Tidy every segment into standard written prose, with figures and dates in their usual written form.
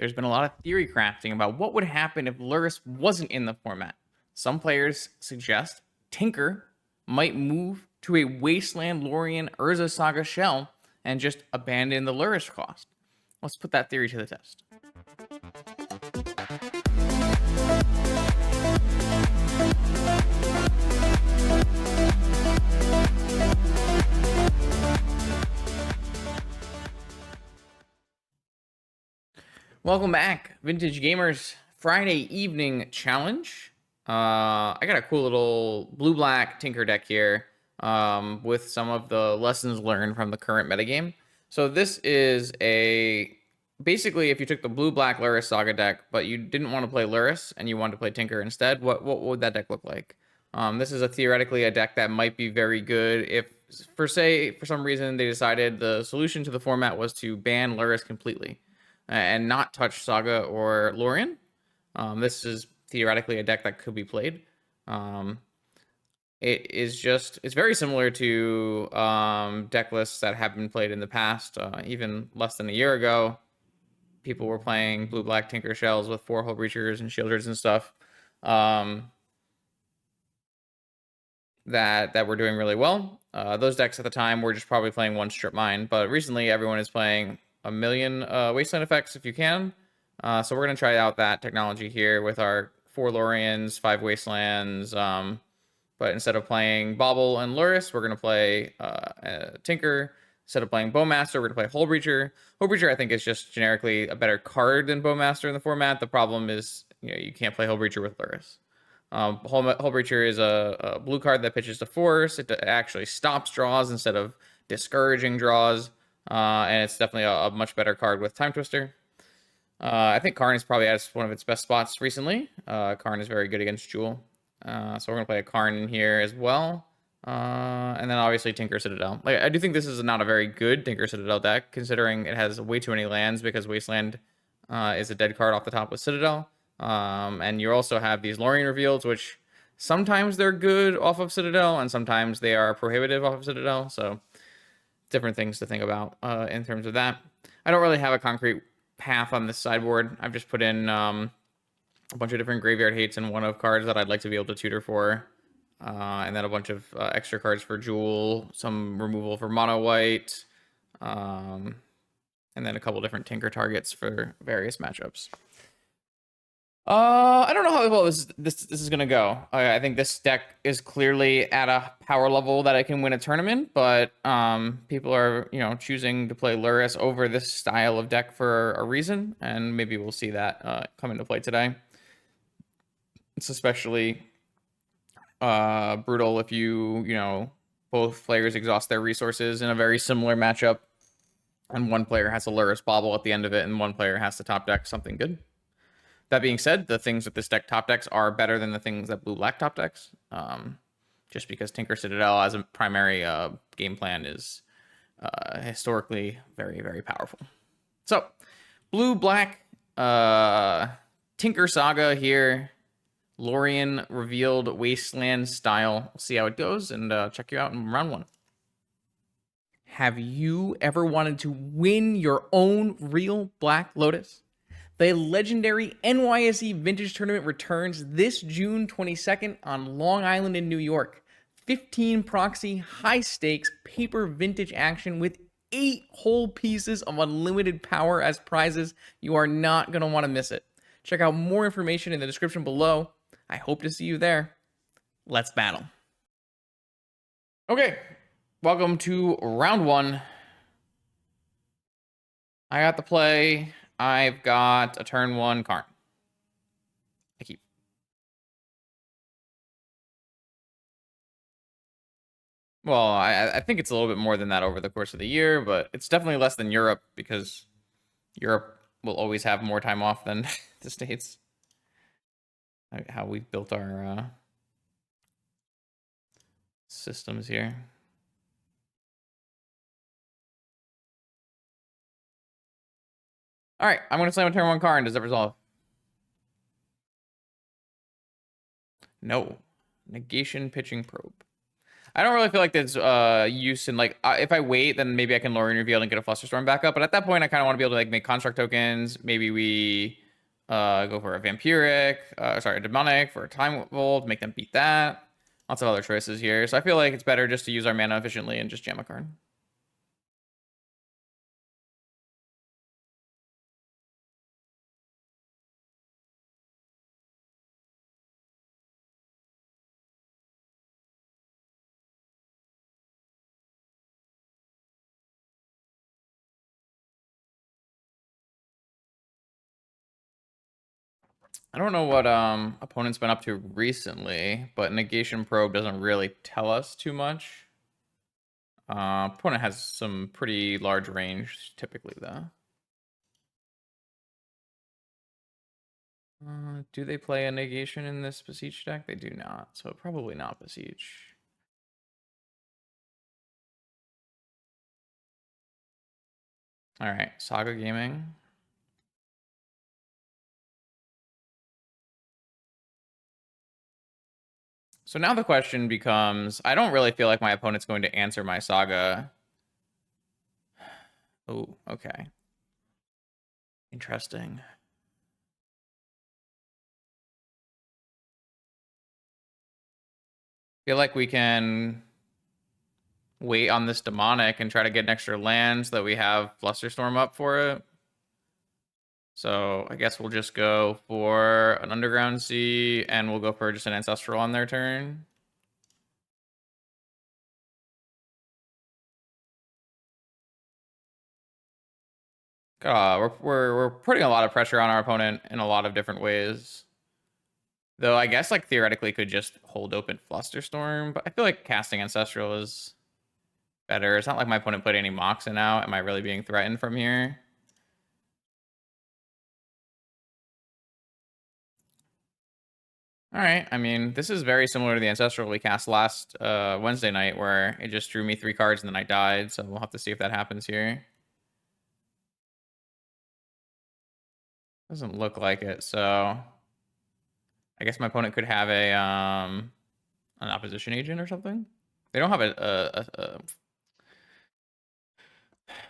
there's been a lot of theory crafting about what would happen if Lurrus wasn't in the format. Some players suggest Tinker might move to a Wasteland Lorien Urza Saga shell and just abandon the Lurrus cost. Let's put that theory to the test. Welcome back, Vintage Gamers. Friday evening challenge. I got a cool little blue-black Tinker deck here with some of the lessons learned from the current metagame. So this is basically if you took the blue-black Lurrus Saga deck, but you didn't want to play Lurrus and you wanted to play Tinker instead, what would that deck look like? This is theoretically a deck that might be very good if, for some reason, they decided the solution to the format was to ban Lurrus completely and not touch Saga or Lorien. This is theoretically a deck that could be played. It's very similar to deck lists that have been played in the past. Even less than a year ago, people were playing blue-black Tinker shells with 4 Hull Breachers and Shielders and stuff that were doing really well. Those decks at the time were just probably playing 1 Strip Mine, but recently everyone is playing a million Wasteland effects if you can. So we're going to try out that technology here with our 4 Loriens, 5 Wastelands. But instead of playing Bauble and Lurrus, we're going to play Tinker. Instead of playing Bowmaster, we're going to play Hull Breacher. Hull Breacher, I think, is just generically a better card than Bowmaster in the format. The problem is, you can't play Hull Breacher with Lurrus. Hull Breacher is a blue card that pitches to force. It actually stops draws instead of discouraging draws. And it's definitely a much better card with Time Twister. I think Karn is probably at one of its best spots recently. Karn is very good against Jewel. So we're going to play a Karn in here as well. And then obviously Tinker Citadel. I do think this is not a very good Tinker Citadel deck, considering it has way too many lands because Wasteland is a dead card off the top with Citadel. And you also have these Lorien reveals, which sometimes they're good off of Citadel, and sometimes they are prohibitive off of Citadel. So different things to think about in terms of that. I don't really have a concrete path on this sideboard. I've just put in a bunch of different graveyard hates and 1-of cards that I'd like to be able to tutor for. And then a bunch of extra cards for Jewel, some removal for mono white, and then a couple different Tinker targets for various matchups. I don't know how well this is gonna go. I think this deck is clearly at a power level that it can win a tournament, but people are choosing to play Lurrus over this style of deck for a reason, and maybe we'll see that come into play today. It's especially brutal if both players exhaust their resources in a very similar matchup, and one player has a Lurrus Bauble at the end of it, and one player has to top deck something good. That being said, the things that this deck top decks are better than the things that blue-black top decks. Just because Tinker Citadel as a primary game plan is historically very, very powerful. So, blue-black Tinker Saga here. Lorien revealed Wasteland style. We'll see how it goes and check you out in round 1. Have you ever wanted to win your own real Black Lotus? The legendary NYSE Vintage Tournament returns this June 22nd on Long Island in New York. 15 proxy, high-stakes, paper vintage action with 8 whole pieces of unlimited power as prizes. You are not going to want to miss it. Check out more information in the description below. I hope to see you there. Let's battle. Okay, welcome to round 1. I got the play. I've got a turn 1 Karn. I keep. Well, I think it's a little bit more than that over the course of the year, but it's definitely less than Europe because Europe will always have more time off than the States. How we've built our systems here. All right, I'm going to slam a turn 1 Karn. Does that resolve? No. Negation Pitching Probe. I don't really feel like there's use in like if I wait, then maybe I can Lorien Reveal and get a Flusterstorm back up. But at that point, I kind of want to be able to like make construct tokens. Maybe we go for a Vampiric, sorry, a Demonic for a Time Volt, make them beat that. Lots of other choices here. So I feel like it's better just to use our mana efficiently and just jam a card. I don't know what opponent's been up to recently, but Negation Probe doesn't really tell us too much. Opponent has some pretty large range typically though. Do they play a negation in this Beseech deck? They do not, so probably not Beseech. All right, Saga Gaming. So now the question becomes, I don't really feel like my opponent's going to answer my Saga. Oh, okay. Interesting. Feel like we can wait on this Demonic and try to get an extra land so that we have Flusterstorm up for it. So I guess we'll just go for an Underground Sea, and we'll go for just an Ancestral on their turn. We're putting a lot of pressure on our opponent in a lot of different ways. Though I guess like theoretically could just hold open Flusterstorm, but I feel like casting Ancestral is better. It's not like my opponent put any Moxen out. Am I really being threatened from here? All right. I mean, this is very similar to the Ancestral we cast last Wednesday night, where it just drew me 3 cards and then I died. So we'll have to see if that happens here. Doesn't look like it. So I guess my opponent could have a an opposition agent or something. They don't have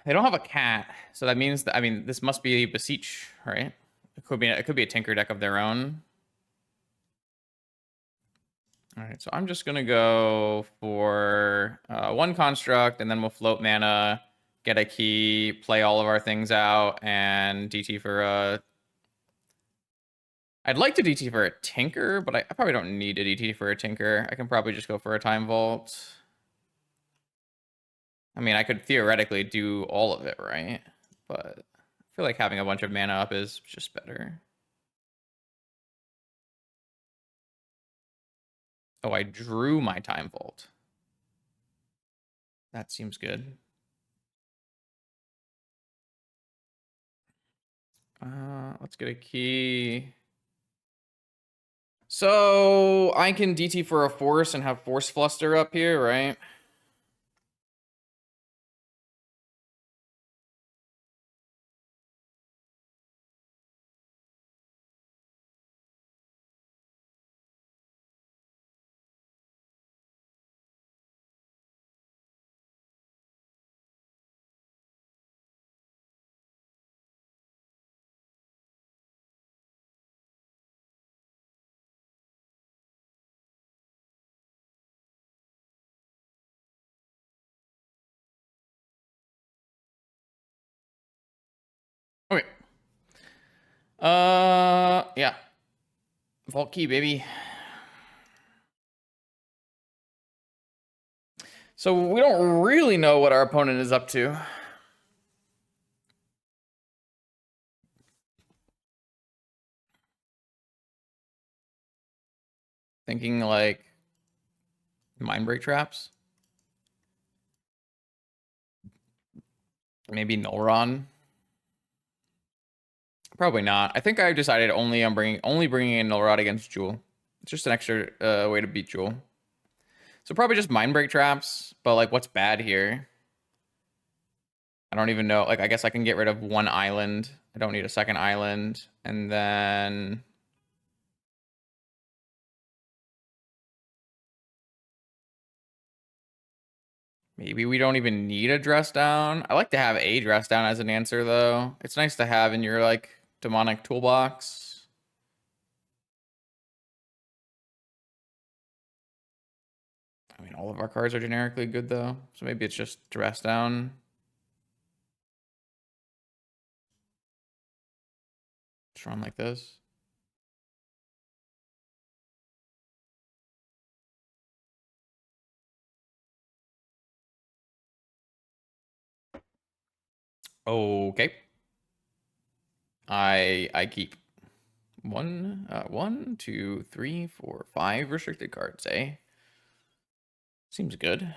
they don't have a cat, so that means that, I mean, this must be Beseech, right? It could be a Tinker deck of their own. All right, so I'm just gonna go for 1 construct, and then we'll float mana, get a key, play all of our things out, and DT for a. I'd like to DT for a Tinker, but I probably don't need a DT for a Tinker. I can probably just go for a Time Vault. I mean, I could theoretically do all of it, right? But I feel like having a bunch of mana up is just better. Oh, I drew my Time Vault. That seems good. Let's get a key. So I can DT for a Force and have Force Fluster up here, right? Okay. Yeah. Vault key, baby. So we don't really know what our opponent is up to. Thinking like Mindbreak Traps. Maybe Nullron. Probably not. I think I've decided only bringing in Nullrod against Jewel. It's just an extra way to beat Jewel. So probably just Mindbreak Traps, but like what's bad here? I don't even know. Like I guess I can get rid of 1 island. I don't need a second island. And then Maybe we don't even need a dress down. I like to have a dress down as an answer, though. It's nice to have in your, like, demonic toolbox. I mean, all of our cards are generically good, though. So maybe it's just dress down. Just run like this. Okay. I keep 1, 2, 3, 4, 5 restricted cards, eh? Seems good.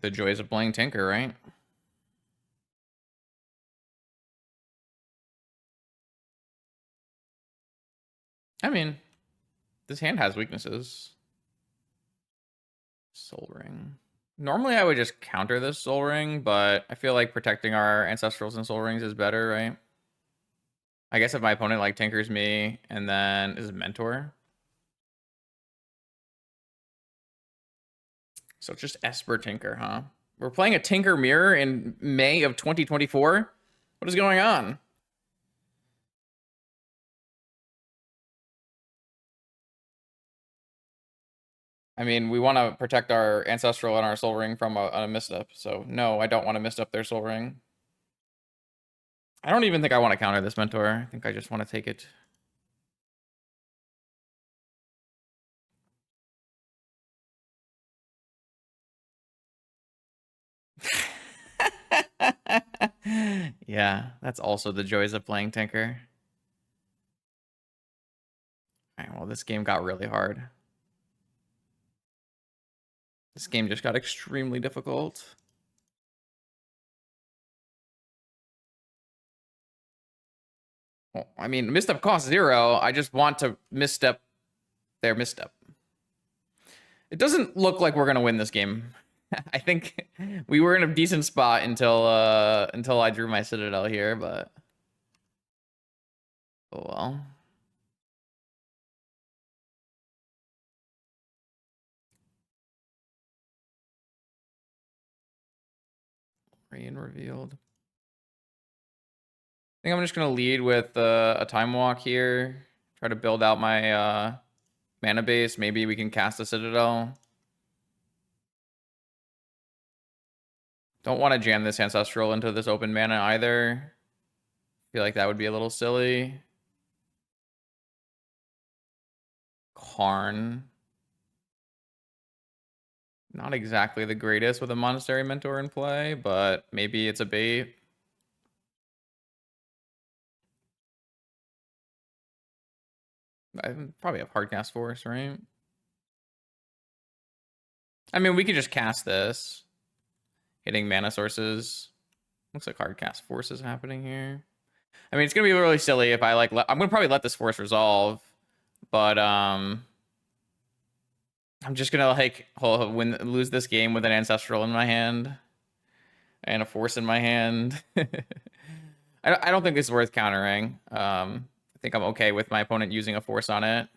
The joys of playing Tinker, right? I mean, this hand has weaknesses. Soul Ring. Normally I would just counter this Soul Ring, but I feel like protecting our Ancestrals and Soul Rings is better, right? I guess if my opponent like tinkers me and then is a Mentor. So it's just Esper Tinker, huh? We're playing a Tinker Mirror in May of 2024? What is going on? I mean, we want to protect our Ancestral and our Soul Ring from a misstep. So no, I don't want to misstep their Soul Ring. I don't even think I want to counter this Mentor. I think I just want to take it. Yeah, that's also the joys of playing Tinker. Alright, well, this game got really hard. This game just got extremely difficult. Well, I mean, misstep costs 0. I just want to misstep their misstep. It doesn't look like we're going to win this game. I think we were in a decent spot until I drew my Citadel here, but oh well. Rain revealed. I think I'm just gonna lead with a time walk here. Try to build out my mana base. Maybe we can cast a Citadel. Don't want to jam this Ancestral into this open mana either. Feel like that would be a little silly. Karn. Not exactly the greatest with a Monastery Mentor in play, but maybe it's a bait. I probably have Hardcast Force, right? I mean, we could just cast this. Hitting mana sources. Looks like Hardcast Force is happening here. I mean, it's going to be really silly if I, like, I'm going to probably let this Force resolve. But, I'm just going to, like, lose this game with an Ancestral in my hand. And a Force in my hand. I don't think this is worth countering. I think I'm okay with my opponent using a Force on it.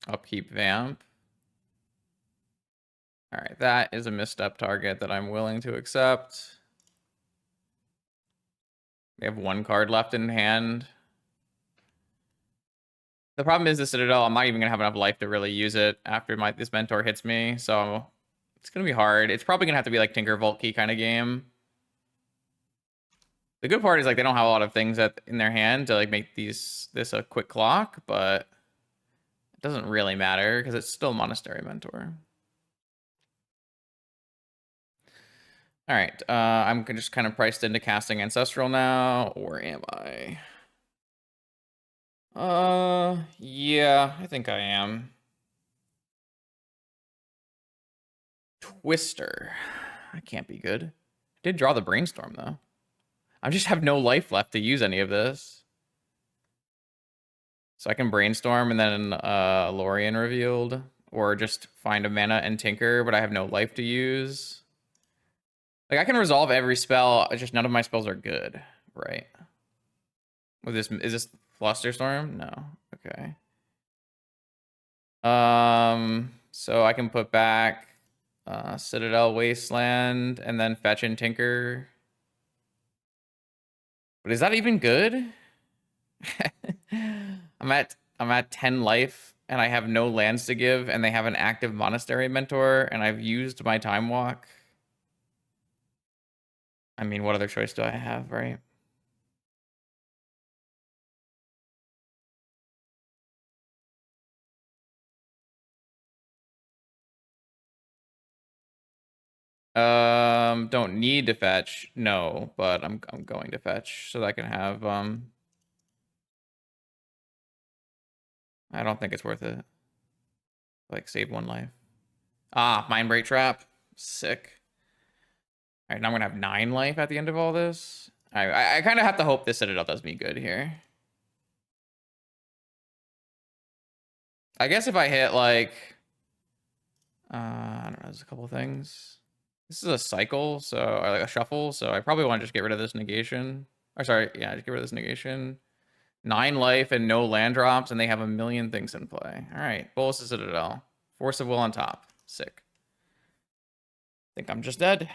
Upkeep Vamp. All right, that is a misstep target that I'm willing to accept. They have 1 card left in hand. The problem is the Citadel, I'm not even going to have enough life to really use it after this Mentor hits me, so it's going to be hard. It's probably going to have to be like Tinker Vault Key kind of game. The good part is, like, they don't have a lot of things in their hand to, like, make this a quick clock, but it doesn't really matter because it's still Monastery Mentor. All right, I'm just kind of priced into casting Ancestral now, or am I? Yeah, I think I am. Twister. I can't be good. I did draw the Brainstorm, though. I just have no life left to use any of this. So I can Brainstorm and then Lorien revealed. or just find a mana and tinker, but I have no life to use. Like, I can resolve every spell, it's just none of my spells are good, right? With this, is this Flusterstorm? No. Okay. So I can put back Citadel Wasteland and then fetch and tinker. But is that even good? I'm at 10 life and I have no lands to give, and they have an active monastery mentor, and I've used my time walk. I mean, what other choice do I have, right? Don't need to fetch. No, but I'm going to fetch so that I can have I don't think it's worth it. Like, save 1 life. Ah, Mind Break Trap. Sick. All right, now I'm gonna have 9 life at the end of all this. I kind of have to hope this Citadel does me good here. I guess if I hit like I don't know, there's a couple things. This is a cycle, so, or like a shuffle, so I probably want to just get rid of this negation. Or sorry, yeah, just get rid of this negation. 9 life and no land drops, and they have a million things in play. All right, Bolus of Citadel. Force of Will on top. Sick. Think I'm just dead.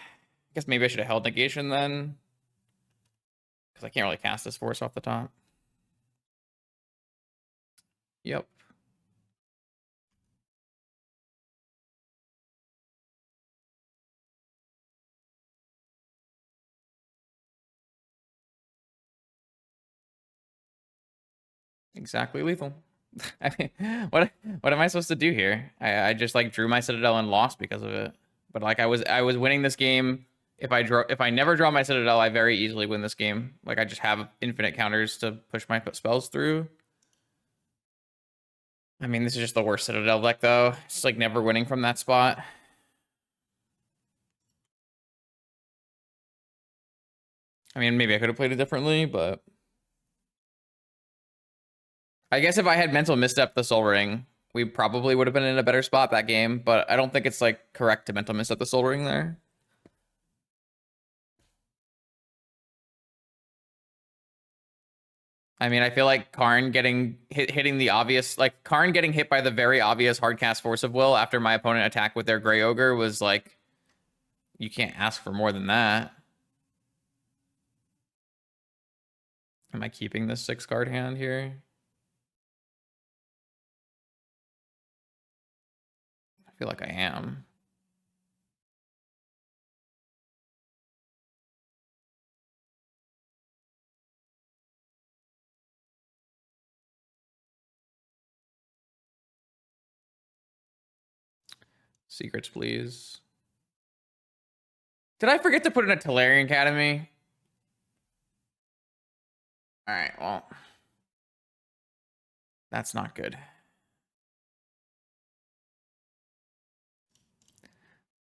Guess maybe I should have held negation then, because I can't really cast this force off the top. Yep. Exactly lethal. I mean, what am I supposed to do here? I just like drew my Citadel and lost because of it. But like I was winning this game. If I never draw my Citadel, I very easily win this game. Like, I just have infinite counters to push my spells through. I mean, this is just the worst Citadel deck though. It's like never winning from that spot. I mean, maybe I could have played it differently, but I guess if I had mental misstep the Soul Ring, we probably would have been in a better spot that game, but I don't think it's like correct to mental misstep the Soul Ring there. I mean, I feel like Karn getting hitting the obvious, like Karn getting hit by the very obvious hardcast Force of Will after my opponent attacked with their Grey Ogre was like, you can't ask for more than that. Am I keeping this 6-card hand here? I feel like I am. Secrets, please. Did I forget to put in a Tolarian Academy? All right, well, that's not good.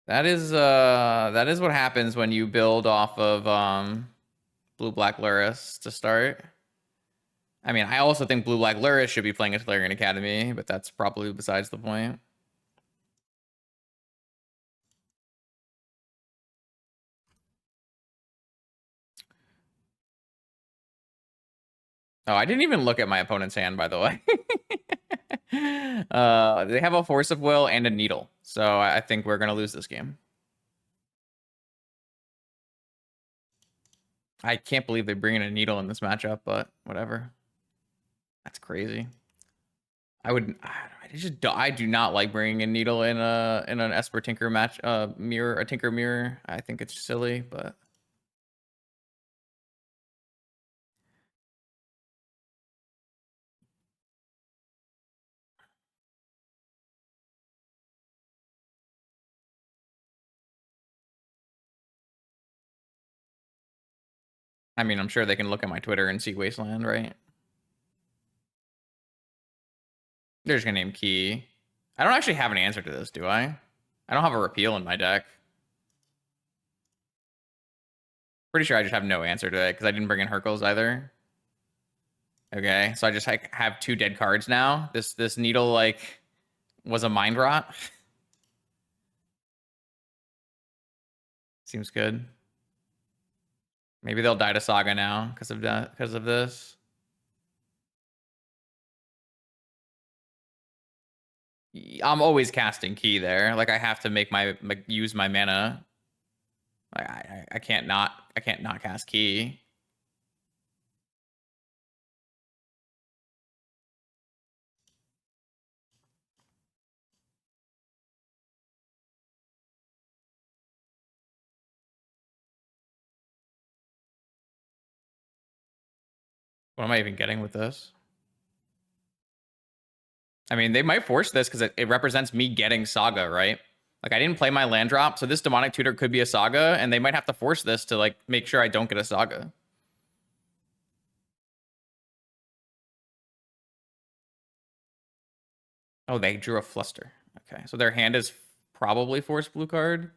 That is what happens when you build off of Blue-Black Lurrus to start. I mean, I also think Blue-Black Lurrus should be playing a Tolarian Academy, but that's probably besides the point. Oh, I didn't even look at my opponent's hand, by the way. They have a Force of Will and a Needle, so I think we're gonna lose this game. I can't believe they bring in a Needle in this matchup, but whatever. That's crazy. I do not like bringing in Needle in an Esper Tinker match, mirror, a Tinker mirror. I think it's silly, but I mean, I'm sure they can look at my Twitter and see Wasteland, right? They're just gonna name Key. I don't actually have an answer to this, do I? I don't have a repeal in my deck. Pretty sure I just have no answer to it because I didn't bring in Hercules either. Okay, so I just like have 2 dead cards now. This Needle like was a mind rot. Seems good. Maybe they'll die to Saga now because of that, because of this. I'm always casting key there. Like I have to make my use my mana. I can't not cast key. What am I even getting with this? I mean, they might force this because it represents me getting Saga, right? Like I didn't play my land drop, so this demonic tutor could be a Saga, and they might have to force this to like make sure I don't get a Saga. Oh, they drew a fluster. Okay, so their hand is probably force blue card.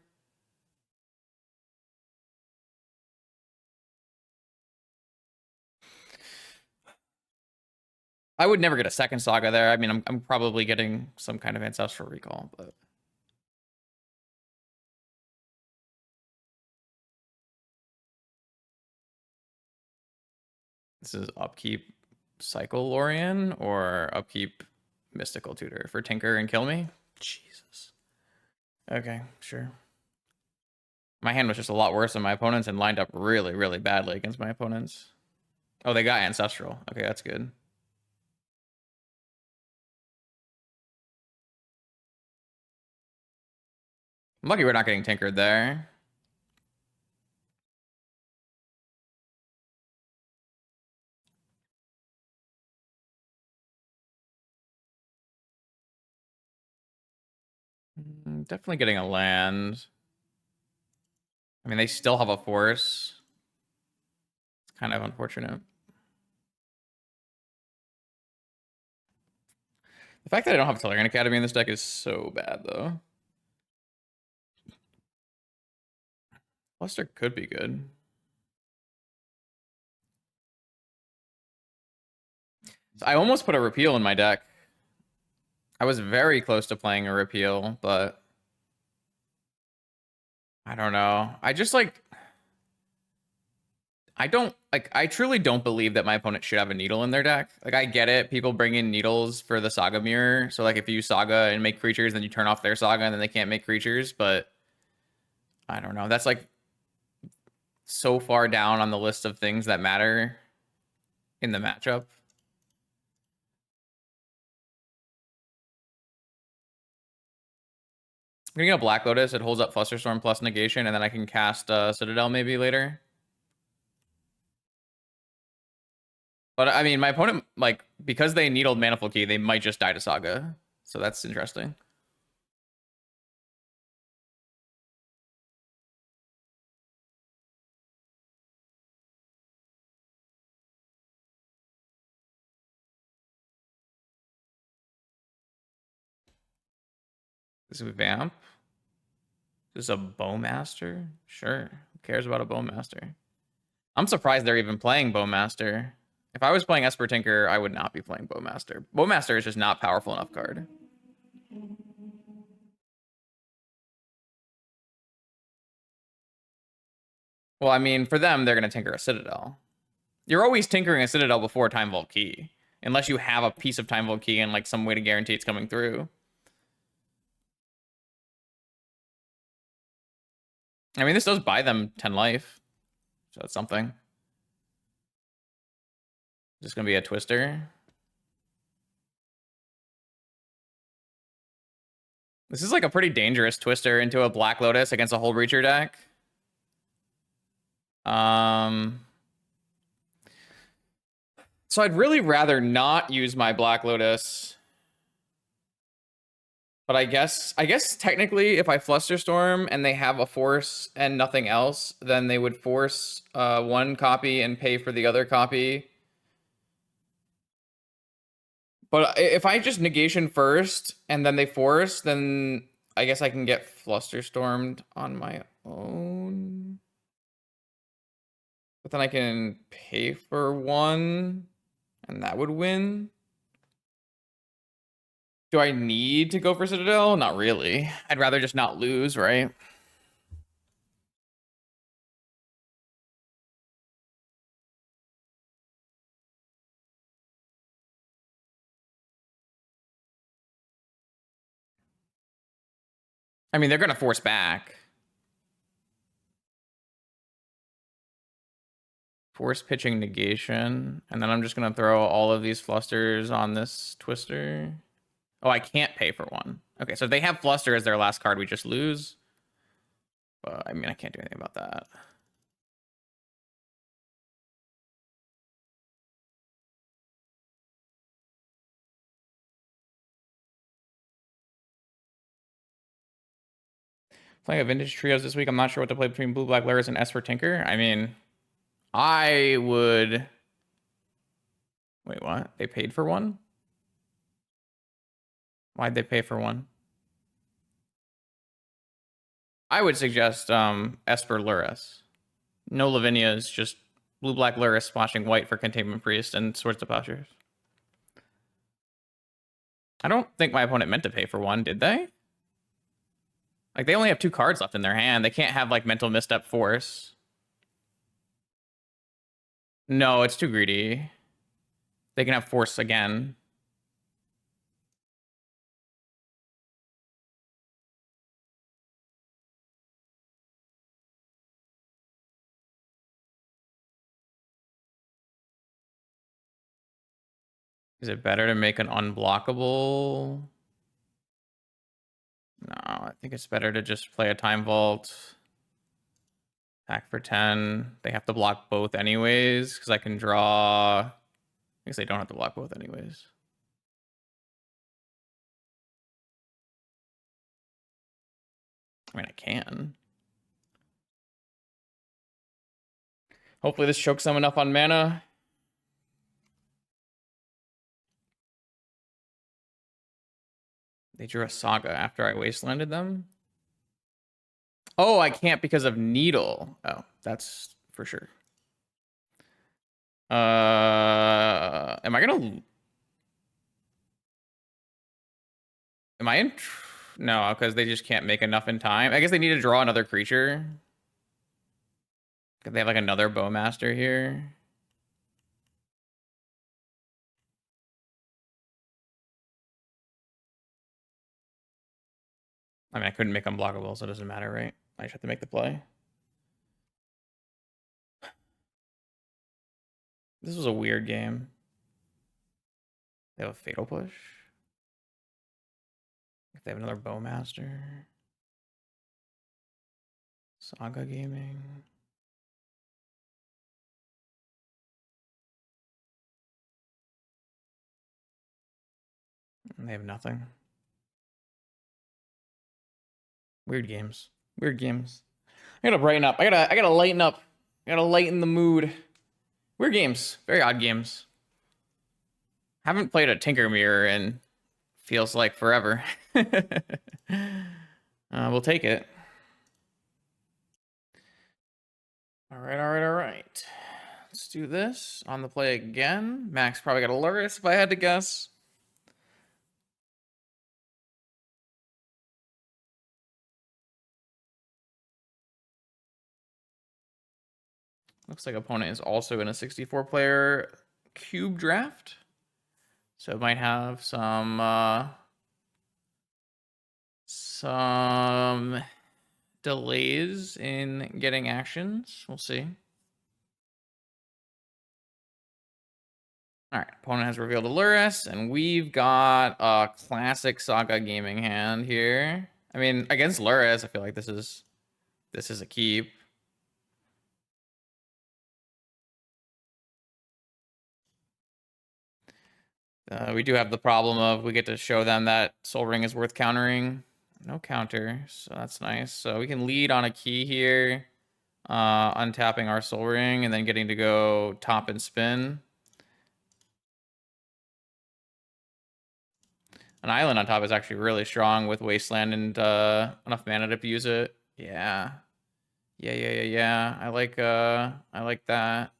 I would never get a second Saga there. I mean, I'm probably getting some kind of ancestral recall, but this is upkeep Cycle Lorian or upkeep Mystical Tutor for Tinker and kill me? Jesus. Okay, sure. My hand was just a lot worse than my opponents and lined up really, really badly against my opponents. Oh, they got Ancestral. Okay, that's good. I'm lucky we're not getting tinkered there. Definitely getting a land. I mean, they still have a force. It's kind of unfortunate. The fact that I don't have Tellurian Academy in this deck is so bad, though. Fluster could be good. So I almost put a repeal in my deck. I was very close to playing a repeal, but I don't know. I just like I truly don't believe that my opponent should have a needle in their deck. Like I get it, people bring in needles for the Saga mirror. So like if you Saga and make creatures, then you turn off their Saga and then they can't make creatures, but I don't know. That's like so far down on the list of things that matter in the matchup. I'm gonna get a Black Lotus. It holds up Flusterstorm plus negation, and then I can cast Citadel maybe later. But I mean, my opponent, like, because they needled Manifold Key, they might just die to Saga. So that's interesting. This is Vamp. This is a Bowmaster? Sure. Who cares about a Bowmaster? I'm surprised they're even playing Bowmaster. If I was playing Esper Tinker, I would not be playing Bowmaster. Bowmaster is just not powerful enough card. Well, I mean, for them, they're going to tinker a Citadel. You're always tinkering a Citadel before Time Vault Key. Unless you have a piece of Time Vault Key and like some way to guarantee it's coming through. I mean, this does buy them 10 life. So that's something. Just going to be a Twister. This is like a pretty dangerous Twister into a Black Lotus against a Hull Breacher deck. So I'd really rather not use my Black Lotus. But I guess technically if I Flusterstorm and they have a force and nothing else, then they would force one copy and pay for the other copy. But if I just negation first and then they force, then I guess I can get Flusterstormed on my own. But then I can pay for one and that would win. Do I need to go for Citadel? Not really. I'd rather just not lose, right? I mean, they're going to force back. Force pitching negation. And then I'm just going to throw all of these flusters on this twister. Oh, I can't pay for one. Okay, so if they have fluster as their last card, we just lose. But I mean, I can't do anything about that. Playing a vintage trios this week. I'm not sure what to play between Blue, Black, Lurrus, and Esper Tinker. I mean, I would... Wait, what? They paid for one? Why'd they pay for one? I would suggest Esper Lurrus. No Lavinias, just Blue, Black, Lurrus splashing white for Containment Priest and Swords to Plowshares. I don't think my opponent meant to pay for one, did they? Like, they only have 2 cards left in their hand. They can't have, like, Mental Misstep Force. No, it's too greedy. They can have Force again. Is it better to make an unblockable? No, I think it's better to just play a Time Vault. Attack for 10. They have to block both anyways, because I can draw... I guess they don't have to block both anyways. I mean, I can. Hopefully this chokes them enough on mana. They drew a Saga after I wastelanded them. Oh, I can't because of Needle. Oh, that's for sure. Am I gonna... Am I in... No, because they just can't make enough in time. I guess they need to draw another creature. Because they have like another Bowmaster here. I mean, I couldn't make unblockable, so it doesn't matter, right? I just have to make the play. This was a weird game. They have a Fatal Push. If they have another Bowmaster. Saga Gaming. And they have nothing. Weird games. Weird games. I gotta brighten up. I gotta lighten up. I gotta lighten the mood. Weird games. Very odd games. Haven't played a Tinker Mirror in feels like forever. We'll take it. All right. Let's do this on the play again. Max probably got a Lurrus if I had to guess. Looks like opponent is also in a 64-player cube draft. So it might have some delays in getting actions. We'll see. All right, opponent has revealed a Lurrus, and we've got a classic Saga Gaming hand here. I mean, against Lurrus, I feel like this is a keep. We do have the problem of we get to show them that Soul Ring is worth countering. No counter, so that's nice. So we can lead on a key here, untapping our Soul Ring and then getting to go top and spin. An island on top is actually really strong with Wasteland and enough mana to abuse it. Yeah. Yeah. I like that.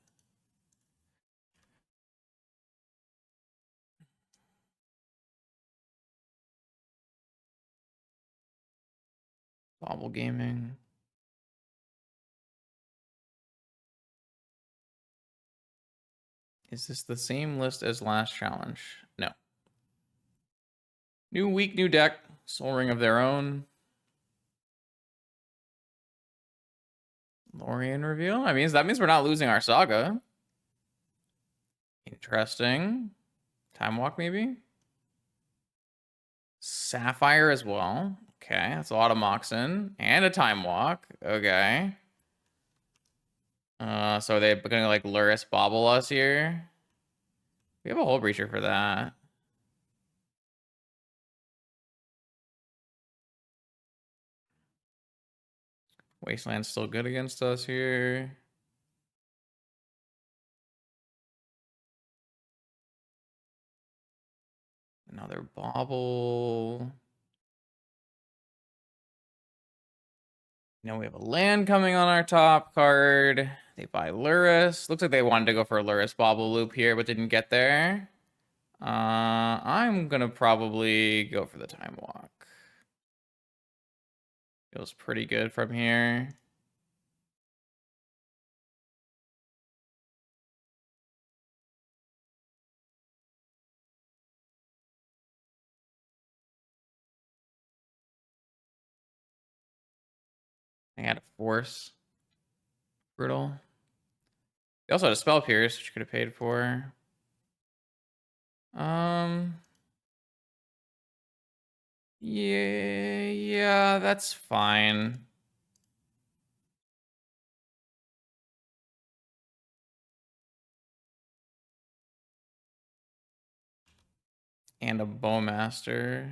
Bobble Gaming. Is this the same list as last challenge? No. New week, new deck. Soul Ring of their own. Lorien reveal? I mean, that means we're not losing our Saga. Interesting. Time Walk, maybe? Sapphire as well. Okay, that's a lot of Moxen. And a Time Walk. Okay. So they're gonna like Lurrus bobble us here. We have a Hull Breacher for that. Wasteland's still good against us here. Another bobble. Now we have a land coming on our top card. They buy Lurrus. Looks like they wanted to go for a Lurrus bobble loop here, but didn't get there. I'm gonna probably go for the Time Walk. Feels pretty good from here. I had a Force. Brutal. They also had a Spell Pierce, which you could have paid for. Yeah, that's fine. And a Bowmaster.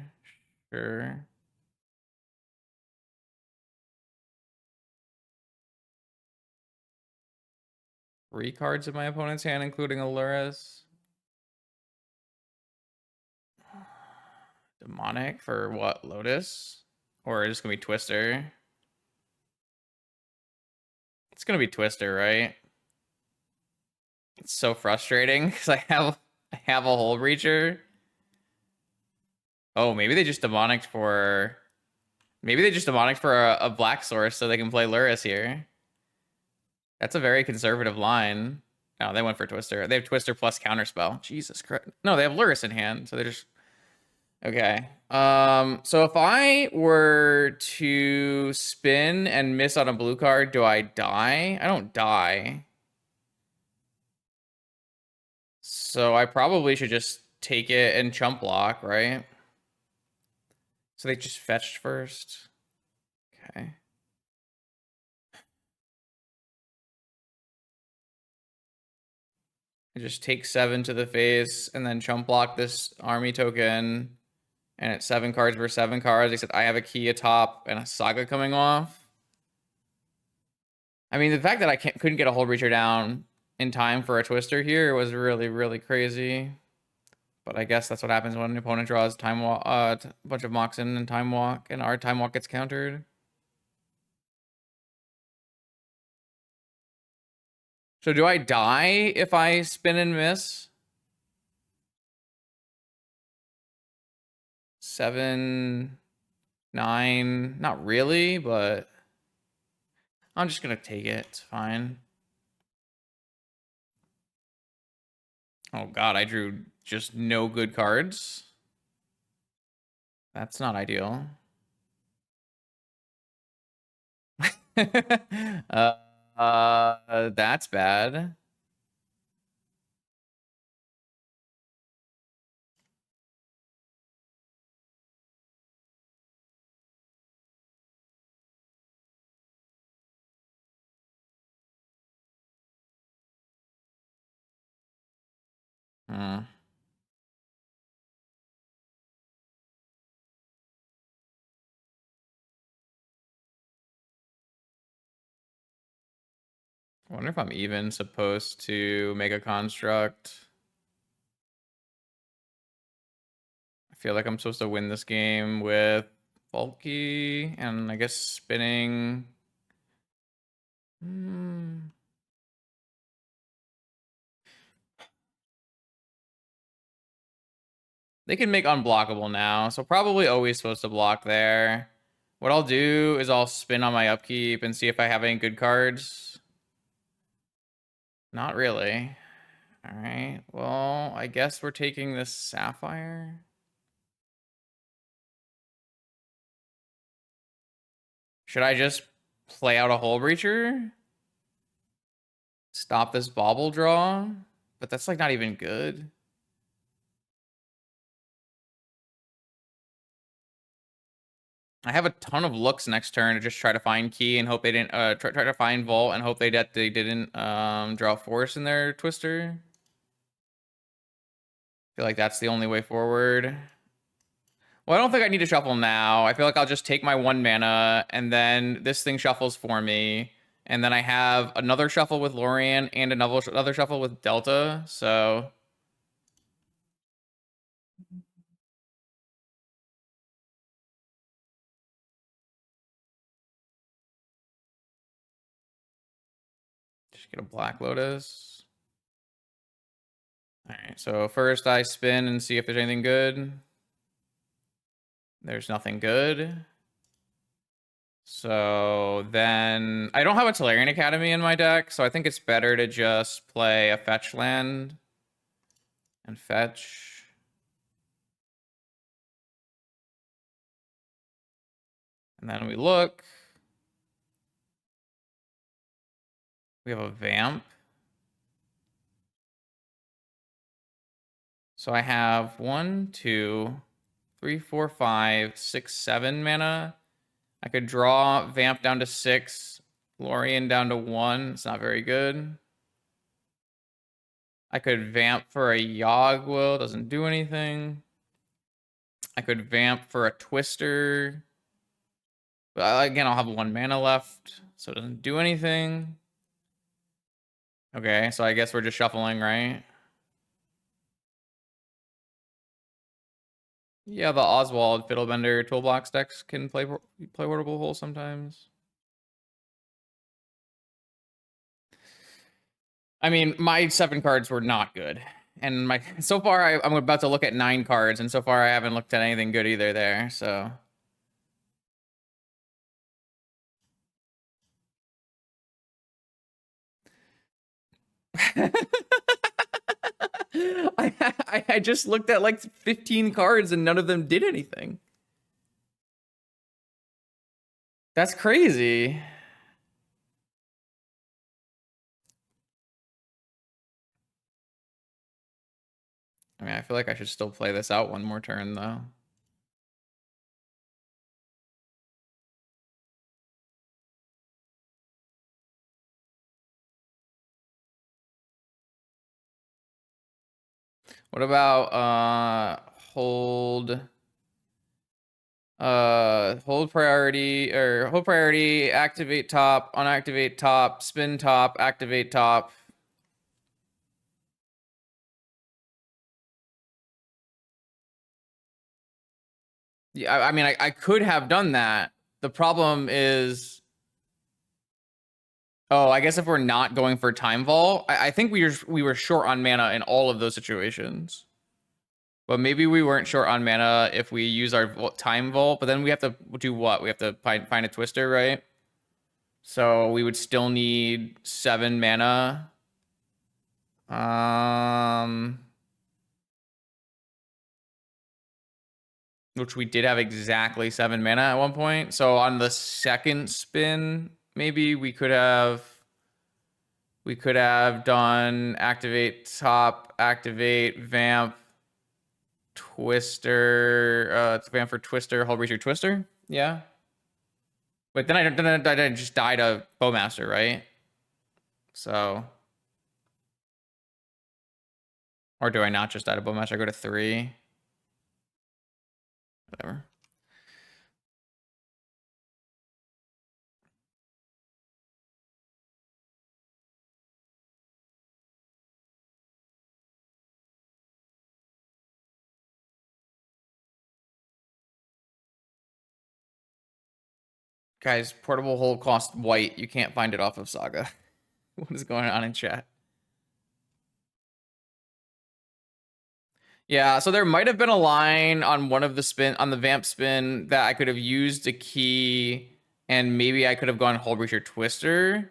Sure. Three cards in my opponent's hand, including a Lurrus. Demonic for what? Lotus? Or is it gonna be Twister? It's gonna be Twister, right? It's so frustrating because I have a Hull Breacher. Oh, maybe they just demonic for a black source so they can play Lurrus here. That's a very conservative line. Oh, they went for Twister. They have Twister plus Counterspell. Jesus Christ. No, they have Lurrus in hand, so they're just okay. So if I were to spin and miss on a blue card, do I die? I don't die. So I probably should just take it and chump block, right? So they just fetched first. Okay. I just take 7 to the face and then chump block this army token. And it's 7 cards versus 7 cards, except I have a key atop and a Saga coming off. I mean, the fact that I couldn't get a Hull Breacher down in time for a Twister here was really, really crazy. But I guess that's what happens when an opponent draws Time Walk, a bunch of Moxen and Time Walk, and our Time Walk gets countered. So do I die if I spin and miss? 7, 9, not really, but I'm just gonna take it. It's fine. Oh god, I drew just no good cards. That's not ideal. That's bad. I wonder if I'm even supposed to make a construct. I feel like I'm supposed to win this game with bulky and I guess spinning. They can make unblockable now, so probably always supposed to block there. What I'll do is I'll spin on my upkeep and see if I have any good cards. Not really. All right. Well, I guess we're taking this Sapphire. Should I just play out a Hull Breacher? Stop this Bauble draw? But that's like not even good. I have a ton of looks next turn to just try to find key and hope they didn't try to find vault and hope they didn't draw force in their twister. I feel like that's the only way forward. Well, I don't think I need to shuffle now. I feel like I'll just take my 1 mana and then this thing shuffles for me. And then I have another shuffle with Lorien and another shuffle with Delta. So just get a Black Lotus. All right, so first I spin and see if there's anything good. There's nothing good. So then I don't have a Tolarian Academy in my deck, so I think it's better to just play a fetch land and fetch. And then we look. We have a Vamp. So I have 1, 2, 3, 4, 5, 6, 7 mana. I could draw Vamp down to 6, Lorien down to 1. It's not very good. I could Vamp for a Yogg-Will. Doesn't do anything. I could Vamp for a Twister. But again, I'll have 1 mana left, so it doesn't do anything. Okay, so I guess we're just shuffling, right? Yeah, the Oswald Fiddlebender Toolbox decks can play Portable Hole sometimes. I mean, my 7 cards were not good. And so far I'm about to look at 9 cards, and so far I haven't looked at anything good either there, so. I just looked at like 15 cards and none of them did anything. That's crazy. I mean, I feel like I should still play this out 1 more turn, though. What about hold priority, activate top, unactivate top, spin top, activate top. Yeah, I mean, I could have done that. The problem is, oh, I guess if we're not going for time vault, I think we were short on mana in all of those situations. But maybe we weren't short on mana if we use our time vault. But then we have to do what? We have to find a twister, right? So we would still need 7 mana. Which we did have exactly 7 mana at one point. So on the second spin, maybe we could have done activate top, activate vamp, twister, vamp for twister, hull breacher twister. Yeah. But then I just died a bowmaster, right? So, or do I not just die to bowmaster? I go to 3. Whatever. Guys, portable hole cost white. You can't find it off of Saga. What is going on in chat? Yeah, so there might have been a line on one of the spin on the vamp spin that I could have used a key and maybe I could have gone Hull Breacher Twister.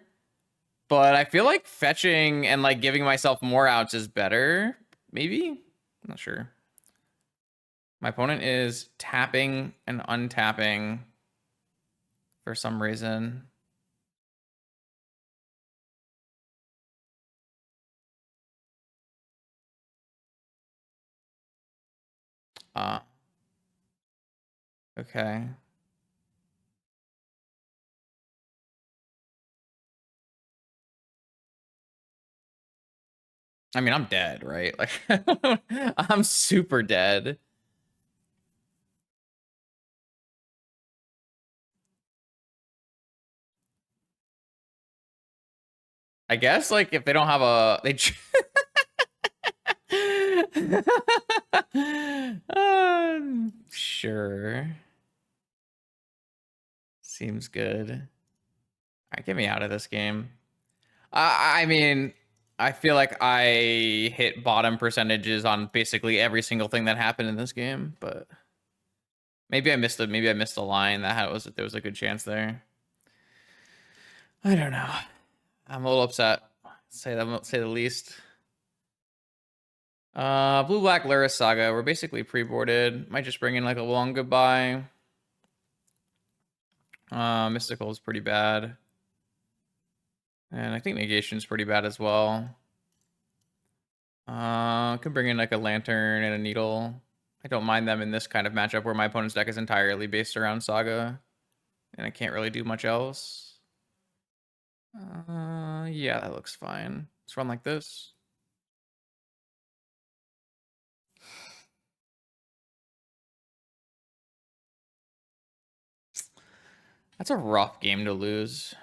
But I feel like fetching and like giving myself more outs is better. Maybe? I'm not sure. My opponent is tapping and untapping for some reason. Uh, okay. I mean, I'm dead, right? Like, I'm super dead. I guess, like, if they don't have a... They... Sure. Seems good. All right, get me out of this game. I mean, I feel like I hit bottom percentages on basically every single thing that happened in this game, but maybe I missed a line that there was a good chance there. I don't know. I'm a little upset. Say the least. Blue black Lurrus Saga. We're basically pre-boarded. Might just bring in like a long goodbye. Mystical is pretty bad. And I think negation is pretty bad as well. Could bring in like a lantern and a needle. I don't mind them in this kind of matchup where my opponent's deck is entirely based around Saga. And I can't really do much else. Yeah, that looks fine. Let's run like this. That's a rough game to lose.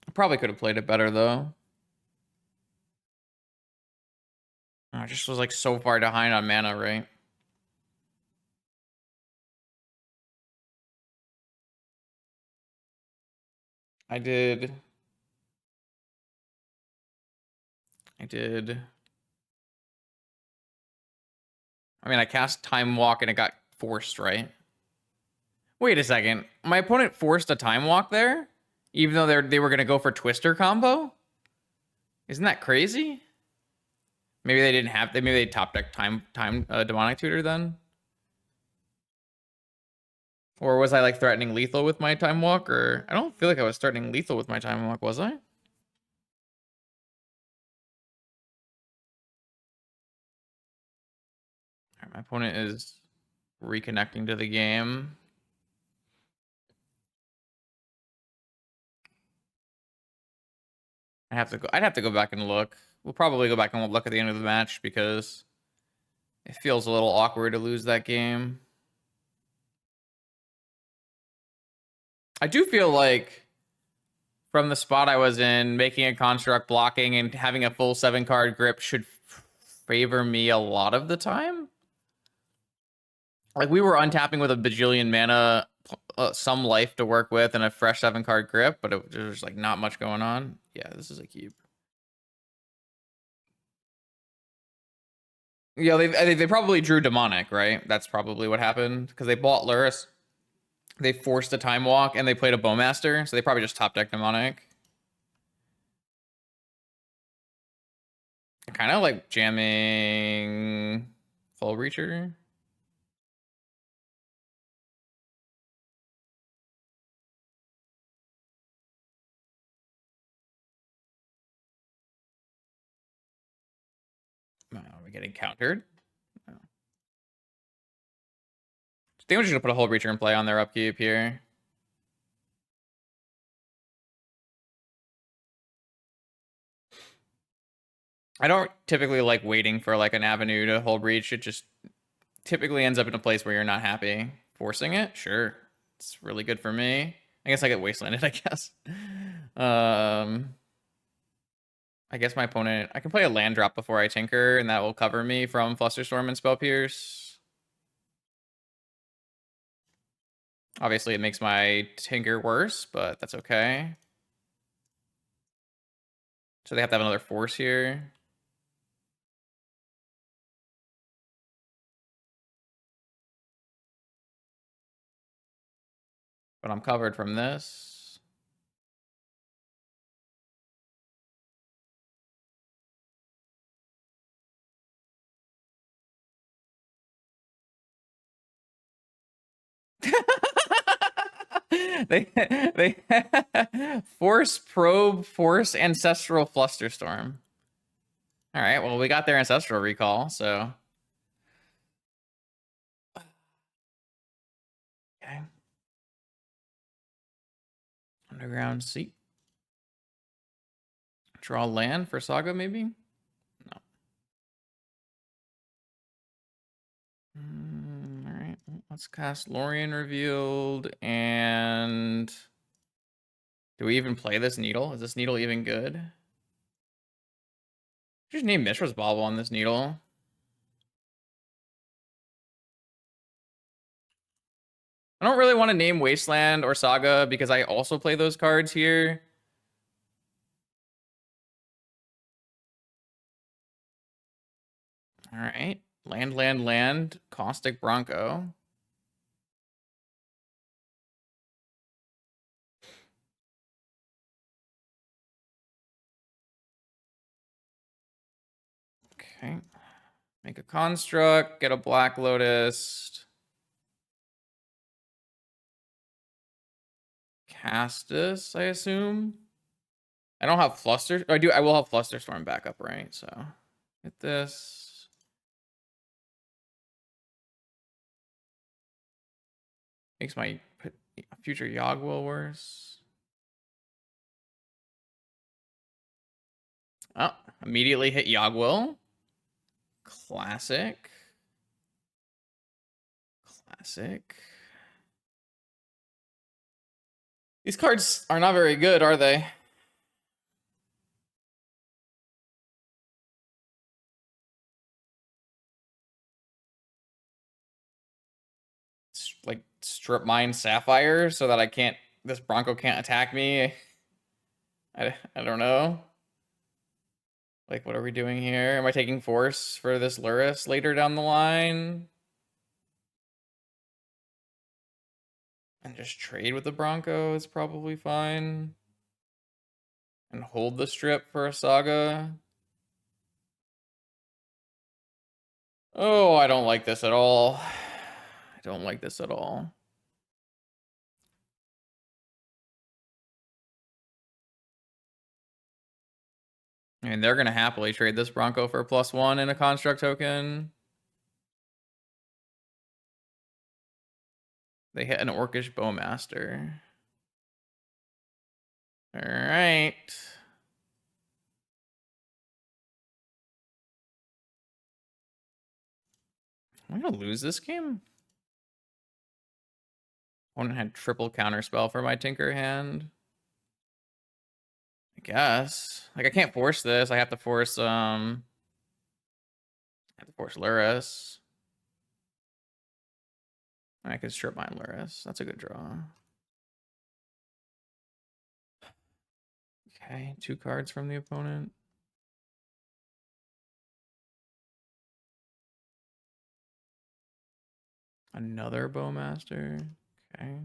I probably could have played it better though. I just was like so far behind on mana, right? I did. I mean, I cast Time Walk and it got forced, right? Wait a second. My opponent forced a Time Walk there? Even though they were going to go for Twister combo? Isn't that crazy? Maybe they didn't have... Maybe they top deck Demonic Tutor then? Or was I like threatening lethal with my Time Walk? Or I don't feel like I was threatening lethal with my Time Walk, was I? My opponent is reconnecting to the game. I'd have to go back and look. We'll probably go back and look at the end of the match because it feels a little awkward to lose that game. I do feel like from the spot I was in, making a construct, blocking, and having a full 7-card grip should favor me a lot of the time. Like, we were untapping with a bajillion mana, some life to work with, and a fresh 7-card grip, but there's like not much going on. Yeah, this is a keep. Yeah, they probably drew demonic, right? That's probably what happened because they bought Lurrus. They forced a time walk and they played a bowmaster, so they probably just top deck demonic. Kind of like jamming Full Reacher. Oh, are we getting countered? No. I think we're just gonna put a Hull Breacher in play on their upkeep here. I don't typically like waiting for like an avenue to Hull Breach. It just typically ends up in a place where you're not happy. Forcing it, sure, it's really good for me. I guess I get wastelanded. I guess. I guess my opponent... I can play a land drop before I tinker, and that will cover me from Flusterstorm and Spell Pierce. Obviously, it makes my tinker worse, but that's okay. So they have to have another force here. But I'm covered from this. they force probe, force ancestral flusterstorm. All right, well, we got their ancestral recall, so okay. Underground seat. Draw land for Saga, maybe? No. All right, let's cast Lorien Revealed, and do we even play this needle? Is this needle even good? Just name Mishra's Bauble on this needle. I don't really want to name Wasteland or Saga because I also play those cards here. All right. Land. Caustic Bronco. Okay. Make a construct, get a Black Lotus. Cast this, I assume. I don't have Fluster. I do. I will have Flusterstorm backup, right? So get this. Makes my future Yogg-Will worse. Oh, immediately hit Yogg-Will. Classic. These cards are not very good, are they? Like strip mine Sapphire so that this Bronco can't attack me. I don't know. Like, what are we doing here? Am I taking force for this Lurrus later down the line? And just trade with the Bronco is probably fine. And hold the strip for a Saga. Oh, I don't like this at all. I don't like this at all. I mean, they're going to happily trade this Bronco for a +1 and a construct token. They hit an Orcish Bowmaster. All right. Am I going to lose this game? Opponent had triple counterspell for my Tinker hand. I guess. Like, I can't force this. I have to force Lurrus. I could strip mine Lurrus. That's a good draw. Okay, 2 cards from the opponent. Another Bowmaster. Okay.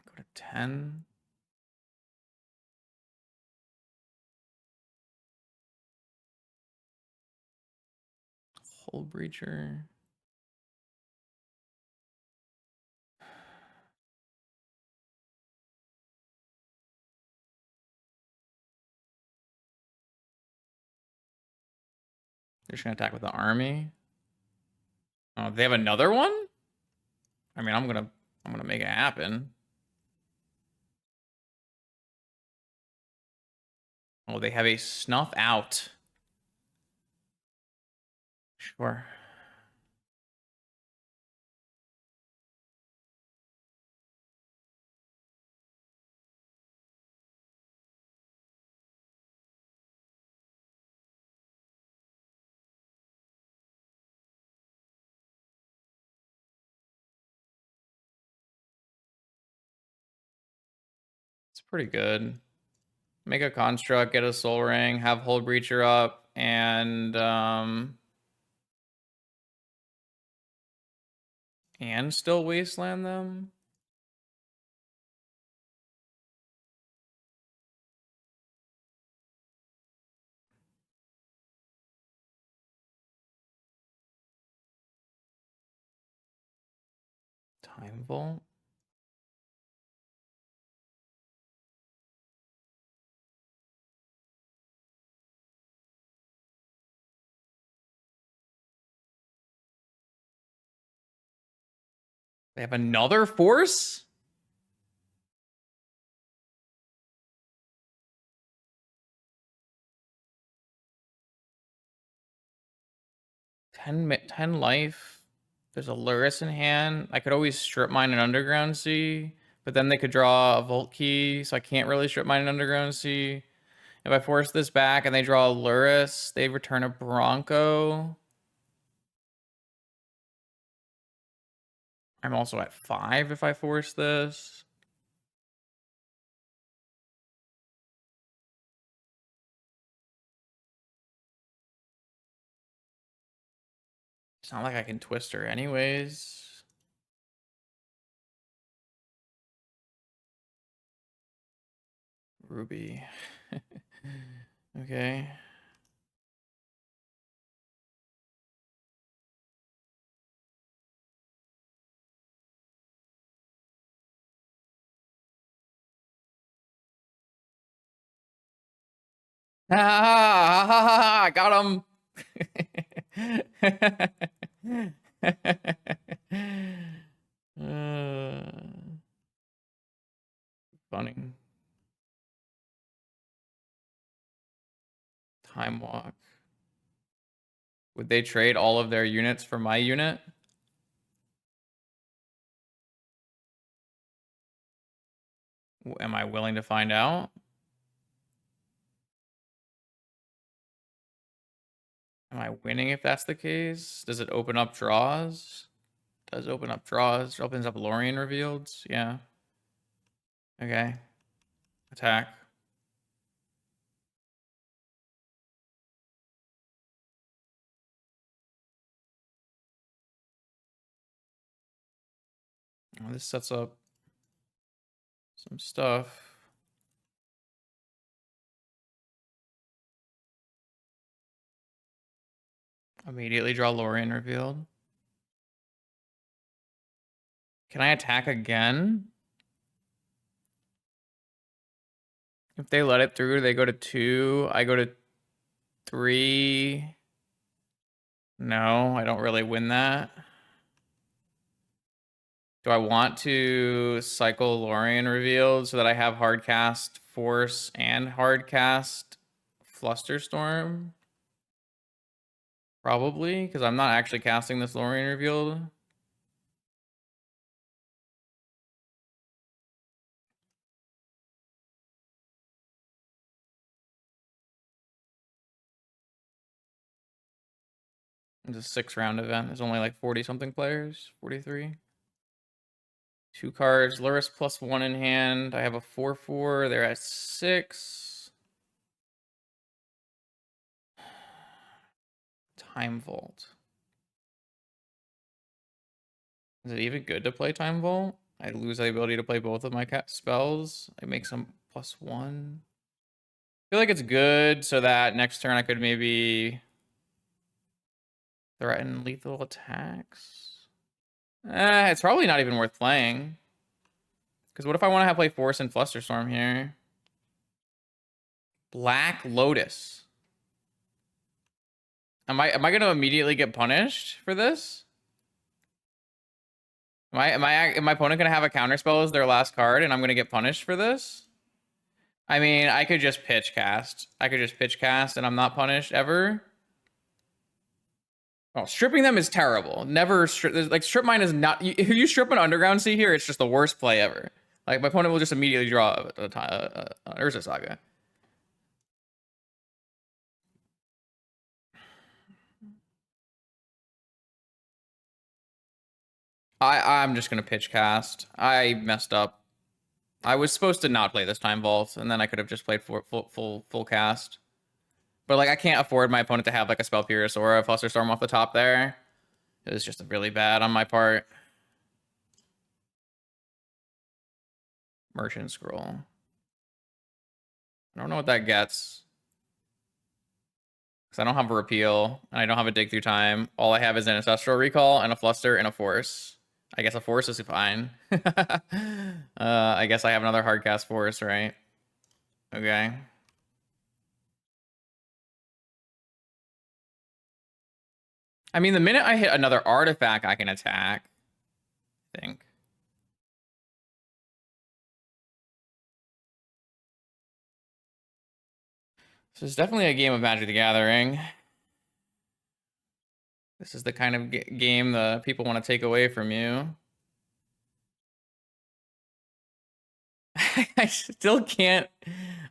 Go to 10. Hull Breacher. They're just gonna attack with the army. Oh, they have another one? I mean, I'm gonna make it happen. Oh, they have a Snuff Out. Sure. It's pretty good. Make a construct, get a soul ring, have Hold Breacher up, and still wasteland them. Time Vault. They have another force? Ten life. There's a Lurrus in hand. I could always strip mine an Underground Sea, but then they could draw a Vault Key, so I can't really strip mine an Underground Sea. If I force this back and they draw a Lurrus, they return a Bronco. I'm also at 5 if I force this. It's not like I can twist her anyways. Ruby. Okay. I got him. Funny. Time Walk. Would they trade all of their units for my unit? Am I willing to find out? Am I winning if that's the case? Does it open up draws? Does open up draws. Opens up Lorien revealed. Yeah. Okay. Attack. Oh, this sets up some stuff. Immediately draw Lorien revealed. Can I attack again? If they let it through, they go to 2. I go to 3. No, I don't really win that. Do I want to cycle Lorien revealed so that I have hardcast Force and hardcast Flusterstorm? Probably, because I'm not actually casting this Lorien revealed. It's a 6-round event. There's only like 40 something players, 43. 2 cards, Lurrus +1 in hand. I have a 4/4. They're at 6. Time Vault. Is it even good to play Time Vault? I lose the ability to play both of my spells. I make some +1. I feel like it's good so that next turn I could maybe threaten lethal attacks. It's probably not even worth playing. Because what if I want to have play Force and Flusterstorm here? Black Lotus. Am I gonna immediately get punished for this? Am my opponent gonna have a counterspell as their last card and I'm gonna get punished for this? I mean, I could just pitch cast. I could just pitch cast and I'm not punished ever. Oh, stripping them is terrible. Never strip. Like strip mine is not. If you strip an Underground Sea here, it's just the worst play ever. Like my opponent will just immediately draw a Lurrus Saga. I'm just gonna pitch cast. I messed up. I was supposed to not play this time vault, and then I could have just played full cast. But like, I can't afford my opponent to have like a Spell Pierce or a Flusterstorm off the top there. It was just really bad on my part. Merchant Scroll. I don't know what that gets. Because I don't have a Repeal, and I don't have a Dig Through Time. All I have is an Ancestral Recall, and a Fluster, and a Force. I guess a Force is fine. I guess I have another Hardcast Force, right? Okay. I mean, the minute I hit another artifact, I can attack. I think. This is definitely a game of Magic the Gathering. This is the kind of game the people want to take away from you. I still can't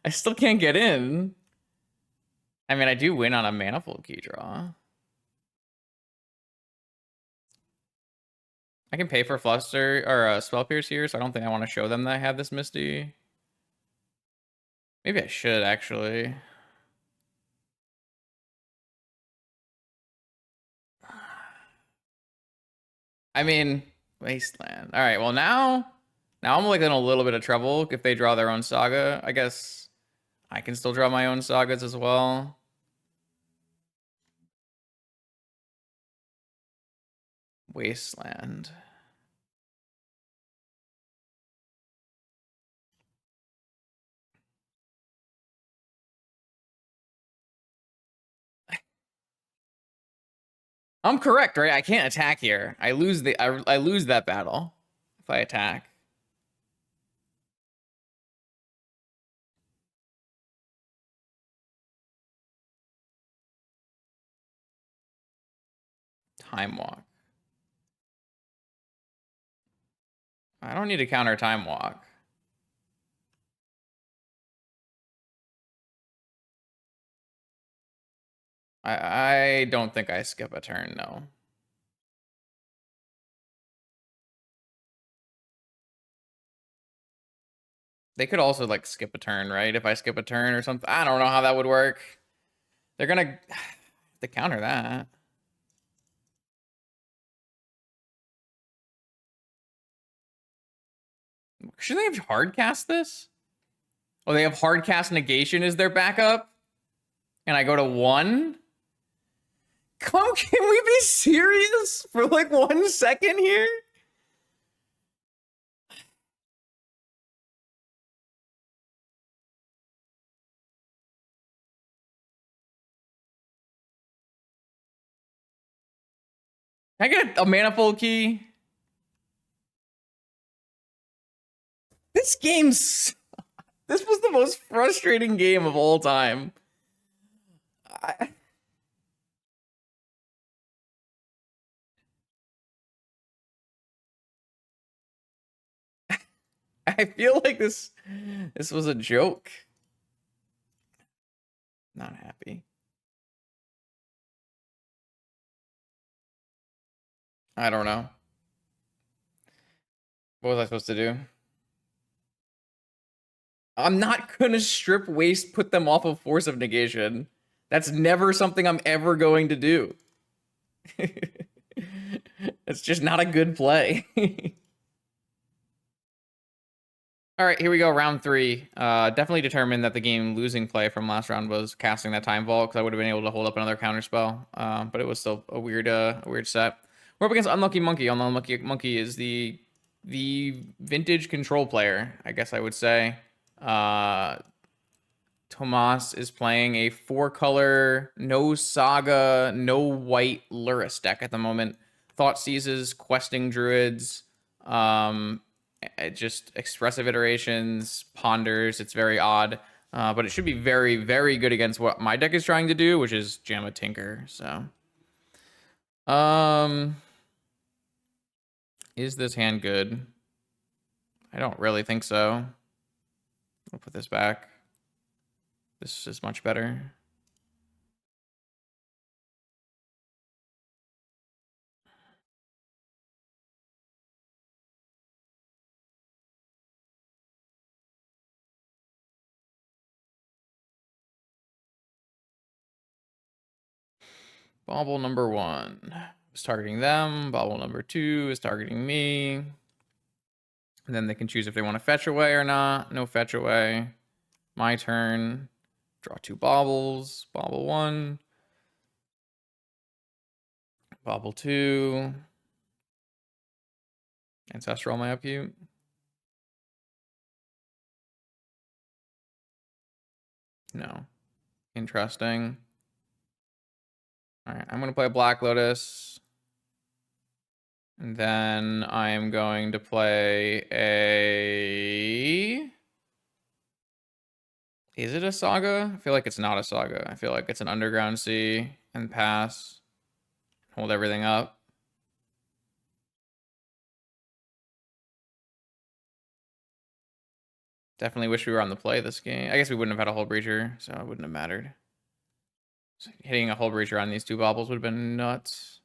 get in. I mean, I do win on a Manifold Key draw. I can pay for Fluster or Spell Pierce here, so I don't think I want to show them that I have this Misty. Maybe I should, actually. I mean, Wasteland. All right, well, now I'm like in a little bit of trouble if they draw their own Saga. I guess I can still draw my own Sagas as well. Wasteland. I'm correct, right? I can't attack here. I lose I lose that battle if I attack. Time Walk. I don't need to counter Time Walk. I don't think I skip a turn, no. They could also like skip a turn, right? If I skip a turn or something. I don't know how that would work. They're gonna to counter that. Should they have hard cast this? Oh, they have hard cast negation as their backup? And I go to 1? Come, can we be serious for like 1 second here? Can I get a Manifold Key? This game's... This was the most frustrating game of all time. I feel like this was a joke. Not happy. I don't know. What was I supposed to do? I'm not gonna strip waste, put them off of Force of Negation. That's never something I'm ever going to do. It's just not a good play. All right, here we go. Round 3. Definitely determined that the game losing play from last round was casting that Time Vault because I would have been able to hold up another counterspell. But it was still a weird set. We're up against Unlucky Monkey. Unlucky Monkey is the vintage control player, I guess I would say. Tomas is playing a 4-color, no Saga, no white Lurrus deck at the moment. Thought Seizes, Questing Druids, just expressive iterations, ponders. It's very odd, but it should be very, very good against what my deck is trying to do, which is jam a Tinker. So, is this hand good? I don't really think so. I'll put this back. This is much better. Bobble number 1 is targeting them. Bobble number 2 is targeting me. And then they can choose if they want to fetch away or not. No fetch away. My turn. Draw 2 baubles. Bobble 1. Bobble 2. Ancestral my upkeep. No. Interesting. All right, I'm going to play Black Lotus. And then I'm going to play a... Is it a Saga? I feel like it's not a Saga. I feel like it's an Underground Sea and pass. Hold everything up. Definitely wish we were on the play this game. I guess we wouldn't have had a Hull Breacher, so it wouldn't have mattered. So hitting a Hull Breacher on these 2 baubles would have been nuts.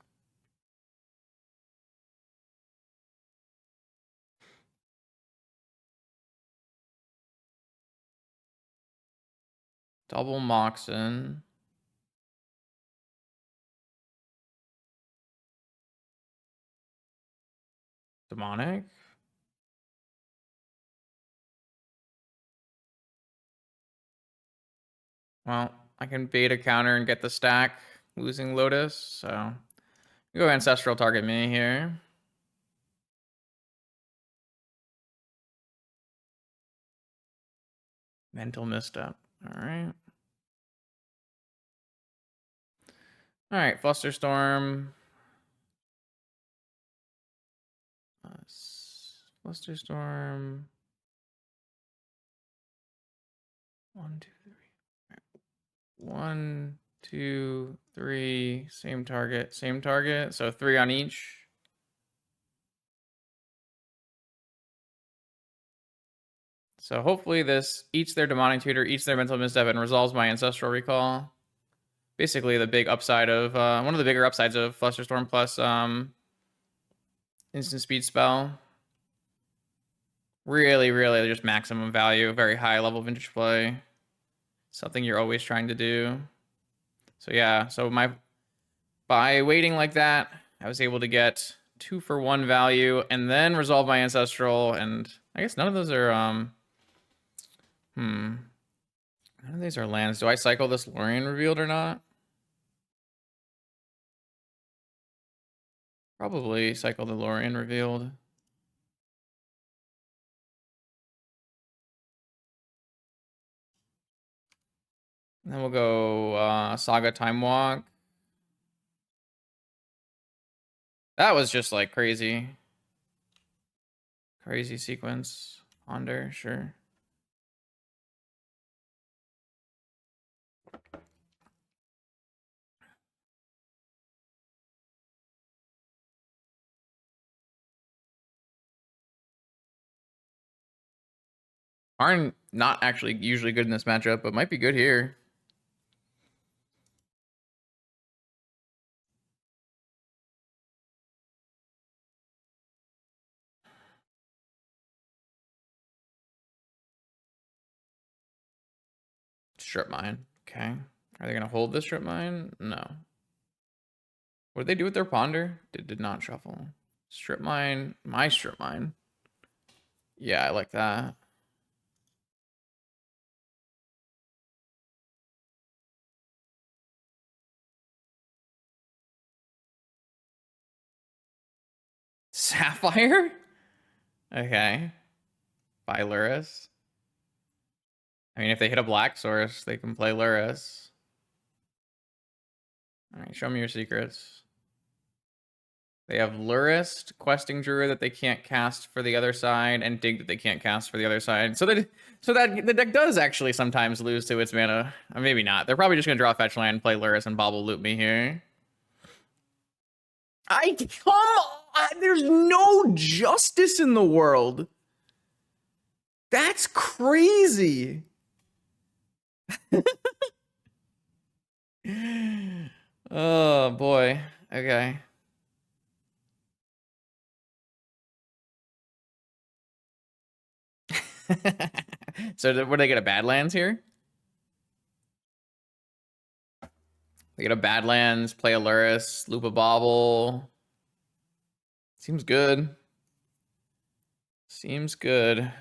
Double Moxen. Demonic. Well, I can bait a counter and get the stack losing Lotus, so go Ancestral target me here. Mental misstep. All right. All right, Flusterstorm. Flusterstorm. 1, 2, 3. 1, 2, 3. Same target, same target. So 3 on each. So hopefully this eats their Demonic Tutor, eats their Mental Misstep, and resolves my Ancestral Recall. Basically the big upside of, one of the bigger upsides of Flusterstorm plus instant speed spell. Really, really just maximum value, very high level vintage play. Something you're always trying to do. So yeah, so by waiting like that, I was able to get 2 for 1 value and then resolve my Ancestral, and I guess none of those are none of these are lands. Do I cycle this Lorien Revealed or not? Probably cycle the Lorien Revealed. And then we'll go Saga Time Walk. That was just like crazy. Crazy sequence. Ponder, sure. Aren't not actually usually good in this matchup, but might be good here. Strip mine. Okay. Are they gonna hold this strip mine? No. What did they do with their ponder? Did not shuffle. Strip mine. My strip mine. Yeah, I like that. Sapphire? Okay. By Lurrus. I mean, if they hit a black source, they can play Lurrus. All right, show me your secrets. They have Lurrus, Questing Druid that they can't cast for the other side, and Dig that they can't cast for the other side. So that the deck does actually sometimes lose to its mana. Or maybe not. They're probably just gonna draw fetch land, play Lurrus, and bobble loop me here. Come on! There's no justice in the world. That's crazy. Oh boy. Okay. So would they get a Badlands here? They get a Badlands, play a Lurrus, loop a Bobble. Seems good. Seems good.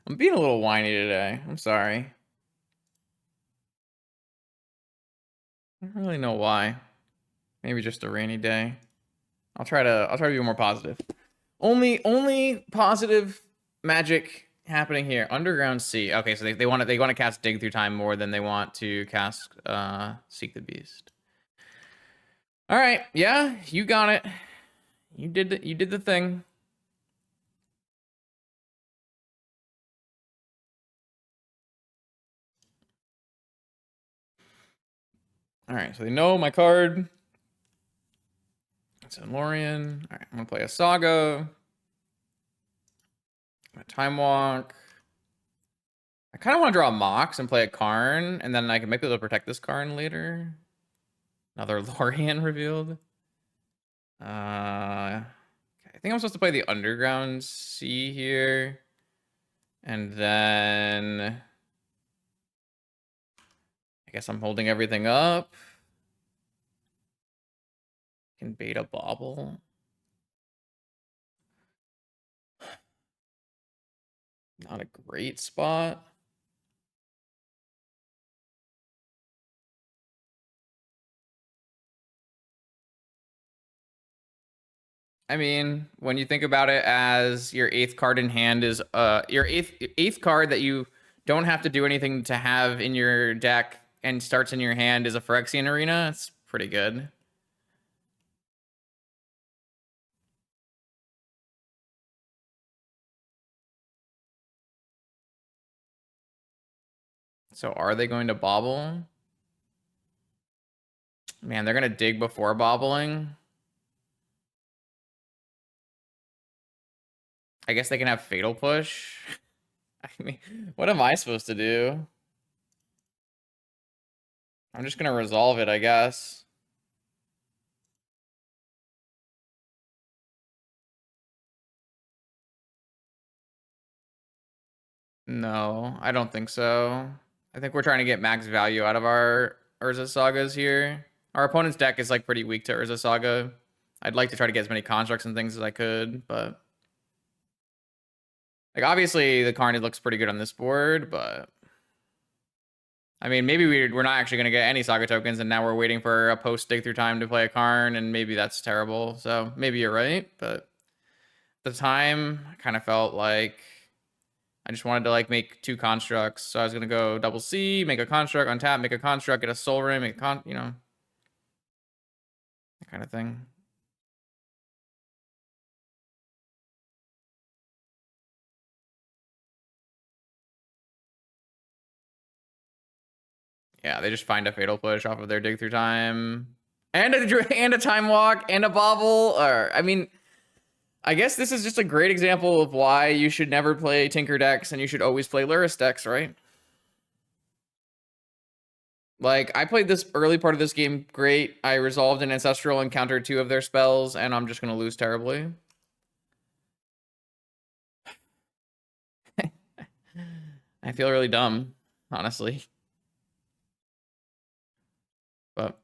I'm being a little whiny today. I'm sorry. I don't really know why. Maybe just a rainy day. I'll try to be more positive. Only positive magic happening here. Underground Sea. Okay, so they want to cast Dig Through Time more than they want to cast Seek the Beast. All right, yeah, you got it. You did the thing. All right, so they know my card. It's a Lorien. All right, I'm gonna play a Saga. A Time Walk. I kind of want to draw a Mox and play a Karn, and then I can maybe be able to protect this Karn later. Another Lorien revealed. Okay, I think I'm supposed to play the Underground Sea here. And then I guess I'm holding everything up. Can bait a Bobble. Not a great spot. I mean, when you think about it as your 8th card in hand is your eighth card that you don't have to do anything to have in your deck and starts in your hand is a Phyrexian Arena, it's pretty good. So are they going to bobble? Man, they're going to dig before bobbling. I guess they can have Fatal Push. I mean, what am I supposed to do? I'm just going to resolve it, I guess. No, I don't think so. I think we're trying to get max value out of our Urza Sagas here. Our opponent's deck is like pretty weak to Urza Saga. I'd like to try to get as many constructs and things as I could, but like obviously the Carnage looks pretty good on this board, but I mean maybe we're not actually gonna get any Saga tokens, and now we're waiting for a post dig through time to play a Karn, and maybe that's terrible. So maybe you're right, but at the time I kind of felt like I just wanted to like make 2 constructs. So I was gonna go double C, make a construct, untap, make a construct, get a soul ring, make a you know, that kind of thing. Yeah, they just find a fatal push off of their dig through time, and a time walk and a bobble. Or I mean, I guess this is just a great example of why you should never play Tinker decks and you should always play Lurrus decks, right? Like, I played this early part of this game great. I resolved an Ancestral and countered 2 of their spells, and I'm just going to lose terribly. I feel really dumb, honestly. But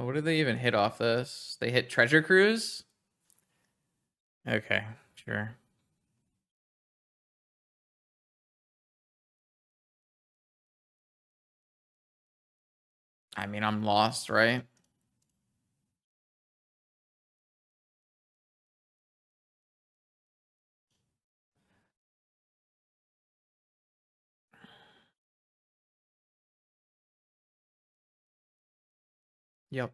what did they even hit off this? They hit Treasure Cruise? Okay, sure. I mean, I'm lost, right? Yep.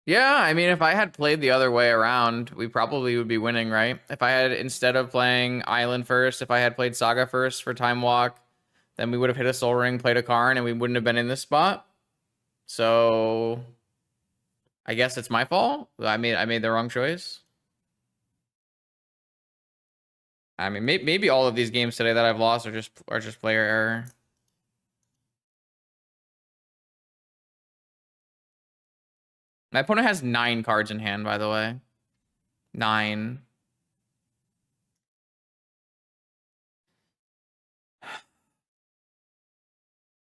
Yeah, I mean, if I had played the other way around, we probably would be winning, right? If I had, instead of playing Island first, if I had played Saga first for Time Walk, then we would have hit a Soul Ring, played a Karn, and we wouldn't have been in this spot. So I guess it's my fault. I made the wrong choice. I mean, maybe all of these games today that I've lost are just player error. My opponent has 9 cards in hand, by the way. 9.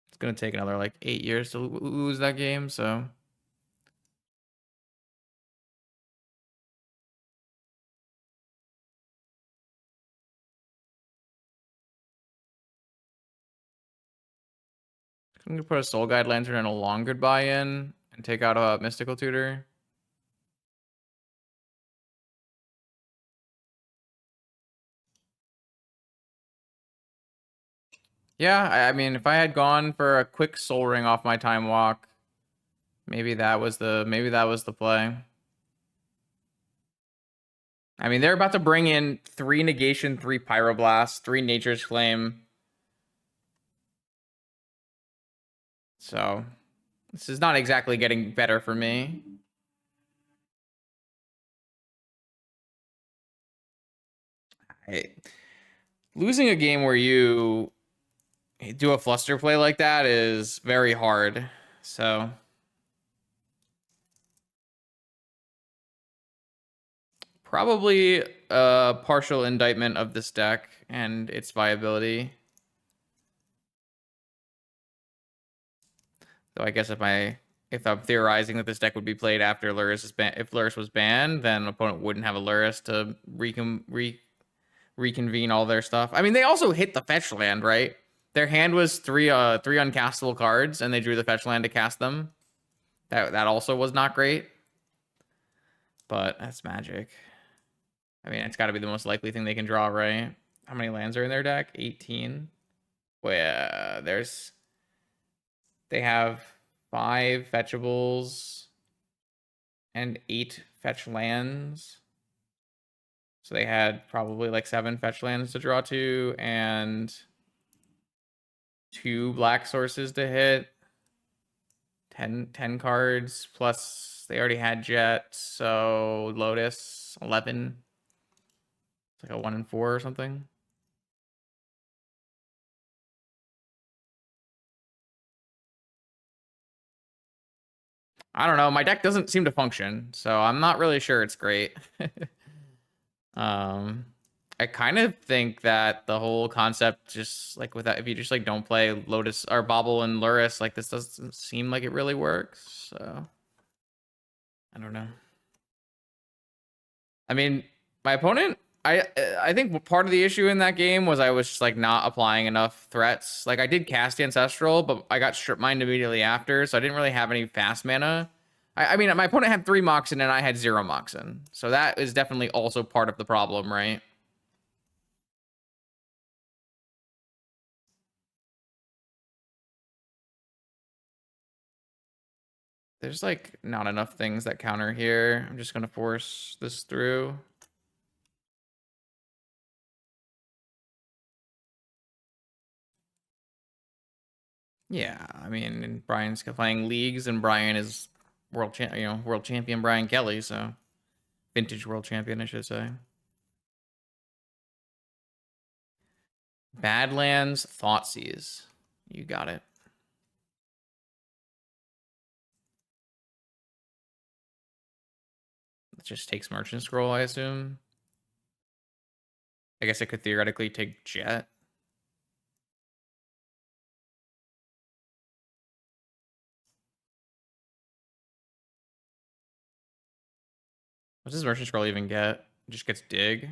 It's gonna take another like 8 years to lose that game, so. I'm gonna put a Soul Guide Lantern and a Long Goodbye in and take out a Mystical Tutor. Yeah, I mean, if I had gone for a quick Soul Ring off my Time Walk, maybe that was the play. I mean, they're about to bring in 3 Negation, 3 Pyroblast, 3 Nature's Claim. So, this is not exactly getting better for me. Losing a game where you do a fluster play like that is very hard. So, probably a partial indictment of this deck and its viability. Though I guess if I'm theorizing that this deck would be played after Lurrus if Lurrus was banned, then an opponent wouldn't have a Lurrus to reconvene all their stuff. I mean, they also hit the fetch land, right? Their hand was three uncastable cards, and they drew the fetch land to cast them. That also was not great, but that's Magic. I mean, it's got to be the most likely thing they can draw, right? How many lands are in their deck? 18. Well, they have 5 fetchables and 8 fetch lands. So they had probably like 7 fetch lands to draw to and 2 black sources to hit. 10 cards plus they already had Jet, so Lotus 11. It's like a 1 and 4 or something. I don't know. My deck doesn't seem to function, so I'm not really sure it's great. I kind of think that the whole concept, just like with that, if you just like don't play Lotus or Bobble and Lurrus, like this doesn't seem like it really works. So I don't know. I mean, my opponent, I think part of the issue in that game was I was just like not applying enough threats. Like I did cast Ancestral, but I got Strip Mined immediately after, so I didn't really have any fast mana. I mean, my opponent had 3 Moxen and I had 0 Moxen, so that is definitely also part of the problem, right? There's like not enough things that counter here. I'm just gonna force this through. Yeah, I mean, Brian's playing leagues, and Brian is world champion Brian Kelly, so vintage world champion, I should say. Badlands Thoughtseize. You got it. It just takes Merchant Scroll, I assume. I guess it could theoretically take Jet. What does Merchant Scroll even get? It just gets Dig.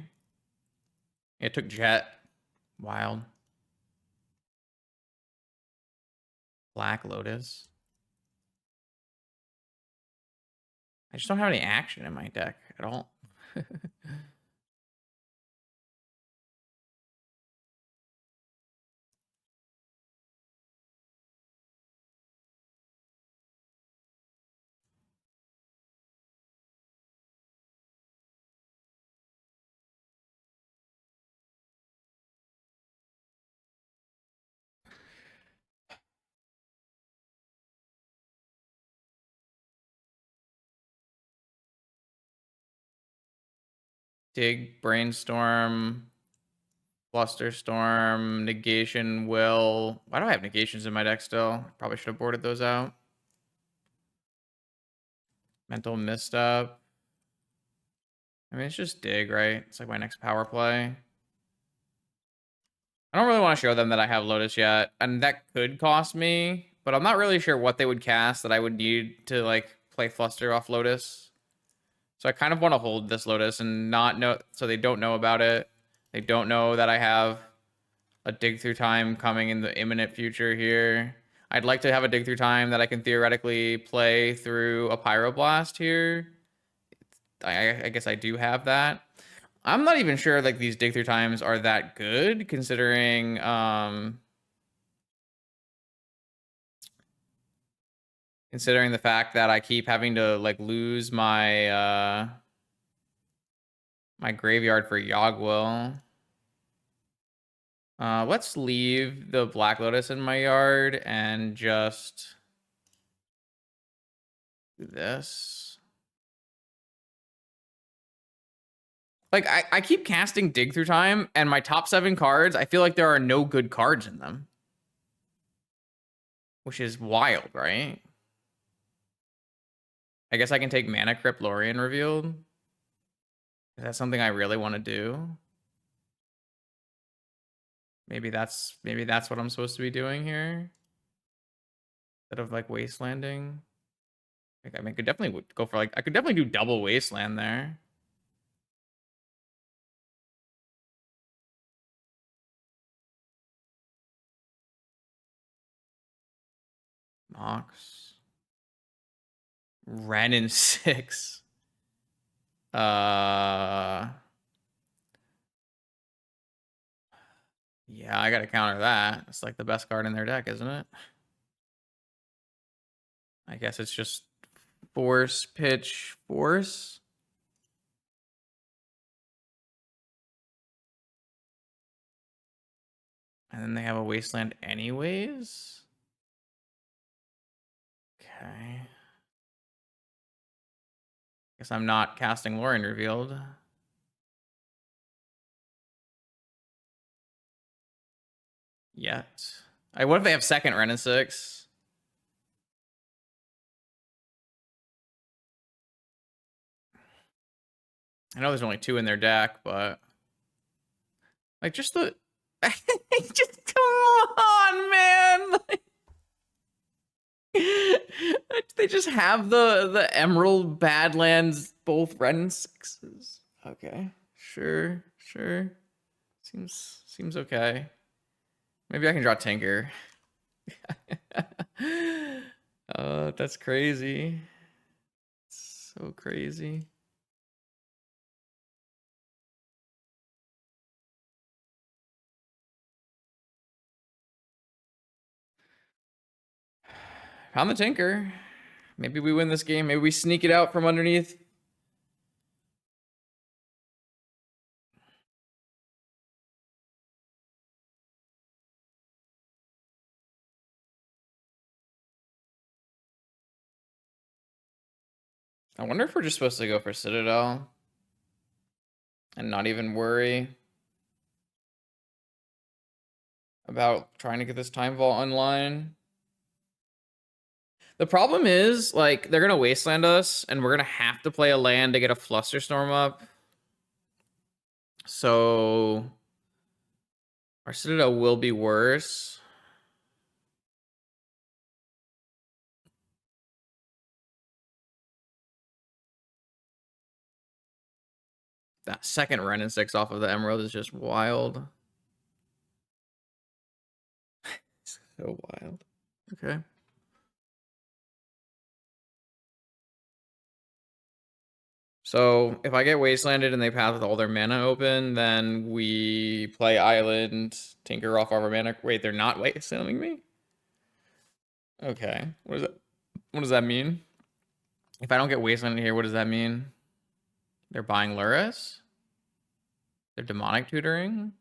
It took Jet. Wild. Black Lotus. I just don't have any action in my deck at all. Dig, Brainstorm, Flusterstorm, Negation, Will. Why do I have negations in my deck still? Probably should have boarded those out. Mental Misstep. I mean, it's just dig, right? It's like my next power play. I don't really want to show them that I have Lotus yet, and that could cost me, but I'm not really sure what they would cast that I would need to like play Fluster off Lotus. So I kind of want to hold this Lotus and not know, so they don't know about it. They don't know that I have a dig through time coming in the imminent future here. I'd like to have a dig through time that I can theoretically play through a Pyroblast here. I guess I do have that. I'm not even sure like these dig through times are that good considering considering the fact that I keep having to like lose my my graveyard for Yogwill. Let's leave the Black Lotus in my yard and just do this. Like, I keep casting Dig Through Time, and my top 7 cards, I feel like there are no good cards in them. Which is wild, right? I guess I can take Mana Crypt Lorien Revealed. Is that something I really want to do? Maybe that's what I'm supposed to be doing here. Instead of like Wastelanding. Like, I mean, I could definitely go for like, I could definitely do double Wasteland there. Mox. Ren in 6. Yeah, I gotta counter that. It's like the best card in their deck, isn't it? I guess it's just Force, Pitch, Force. And then they have a Wasteland anyways. Okay. Guess I'm not casting Lorien Revealed. Yet. What if they have second Ren in 6? I know there's only 2 in their deck, but like just the just come on, man. They just have the Emerald Badlands both Ren 6s. Okay. Sure. Seems okay. Maybe I can draw Tinker. That's crazy. So crazy. Found the Tinker. Maybe we win this game. Maybe we sneak it out from underneath. I wonder if we're just supposed to go for Citadel and not even worry about trying to get this Time Vault online. The problem is, like, they're gonna Wasteland us, and we're gonna have to play a land to get a Flusterstorm up. So our Citadel will be worse. That second Ren in 6 off of the Emerald is just wild. So wild. Okay. So if I get Wastelanded and they pass with all their mana open, then we play Island, Tinker off our mana. Wait, they're not Wastelanding me? Okay. What does that mean? If I don't get Wastelanded here, what does that mean? They're buying Lurrus? They're demonic tutoring?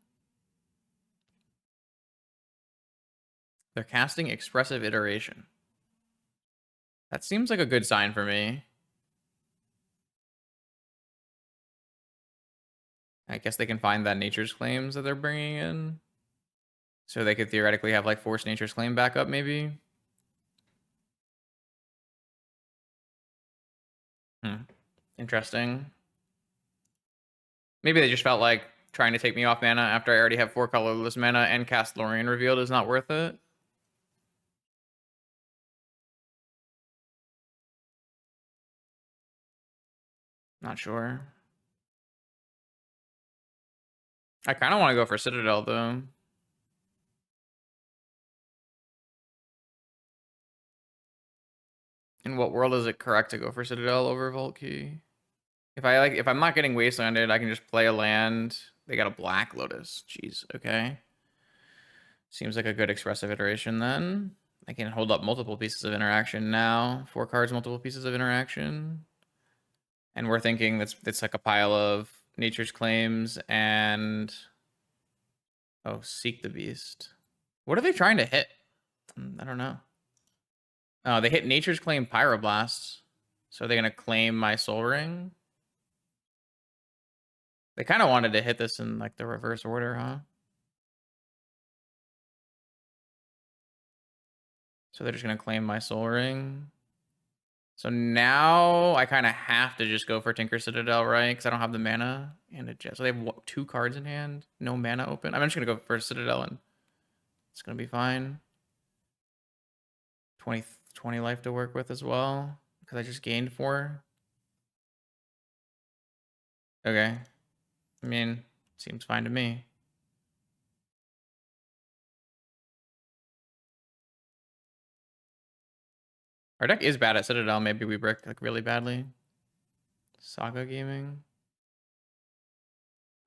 They're casting Expressive Iteration. That seems like a good sign for me. I guess they can find that Nature's Claims that they're bringing in. So they could theoretically have like force Nature's Claim backup maybe. Interesting. Maybe they just felt like trying to take me off mana after I already have 4 colorless mana and cast Lorien Revealed is not worth it. Not sure. I kind of want to go for Citadel though. In what world is it correct to go for Citadel over Vault Key? If I'm not getting Wastelanded, I can just play a land. They got a Black Lotus. Jeez, okay. Seems like a good expressive iteration then. I can hold up multiple pieces of interaction now. 4 cards, multiple pieces of interaction. And we're thinking it's like a pile of Nature's Claims and... Oh, Seek the Beast. What are they trying to hit? I don't know. Oh, they hit Nature's Claim Pyroblast. So are they going to claim my Soul Ring? They kind of wanted to hit this in like the reverse order, huh? So they're just going to claim my Soul Ring. So now I kind of have to just go for Tinker Citadel, right? Because I don't have the mana and a jet. So they have 2 cards in hand, no mana open. I'm just going to go for Citadel and it's going to be fine. 20 life to work with as well because I just gained 4. Okay. I mean, seems fine to me. Our deck is bad at Citadel. Maybe we brick like really badly. Saga Gaming.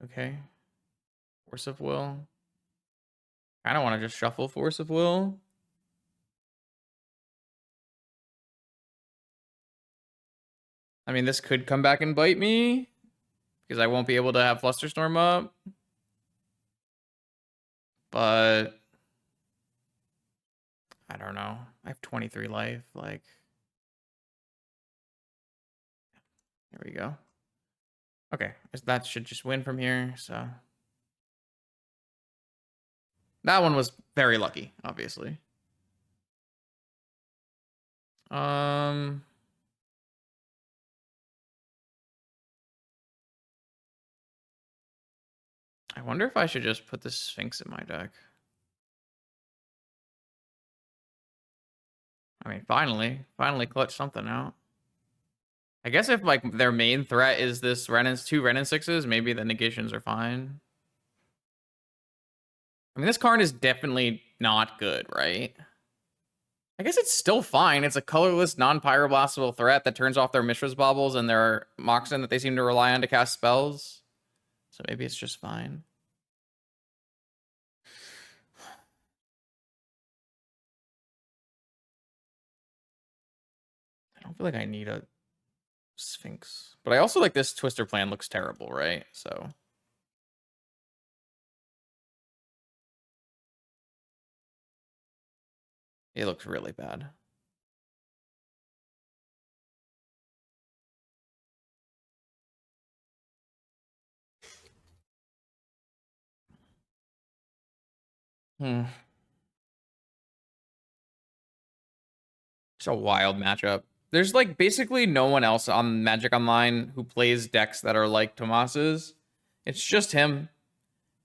Okay. Force of Will. I don't want to just shuffle Force of Will. I mean, this could come back and bite me because I won't be able to have Flusterstorm up. But I don't know. I have 23 life. Like, here we go. Okay, that should just win from here. So that one was very lucky, obviously. I wonder if I should just put the Sphinx in my deck. I mean, finally clutch something out. I guess if like their main threat is this 2 Ren and 6s, maybe the negations are fine. I mean, this card is definitely not good, right? I guess it's still fine. It's a colorless, non-pyroblastable threat that turns off their Mishra's Baubles and their Moxen that they seem to rely on to cast spells. So maybe it's just fine. I don't feel like I need a Sphinx. But I also like this Twister plan looks terrible, right? So it looks really bad. It's a wild matchup. There's like basically no one else on Magic Online who plays decks that are like Tomas's. It's just him.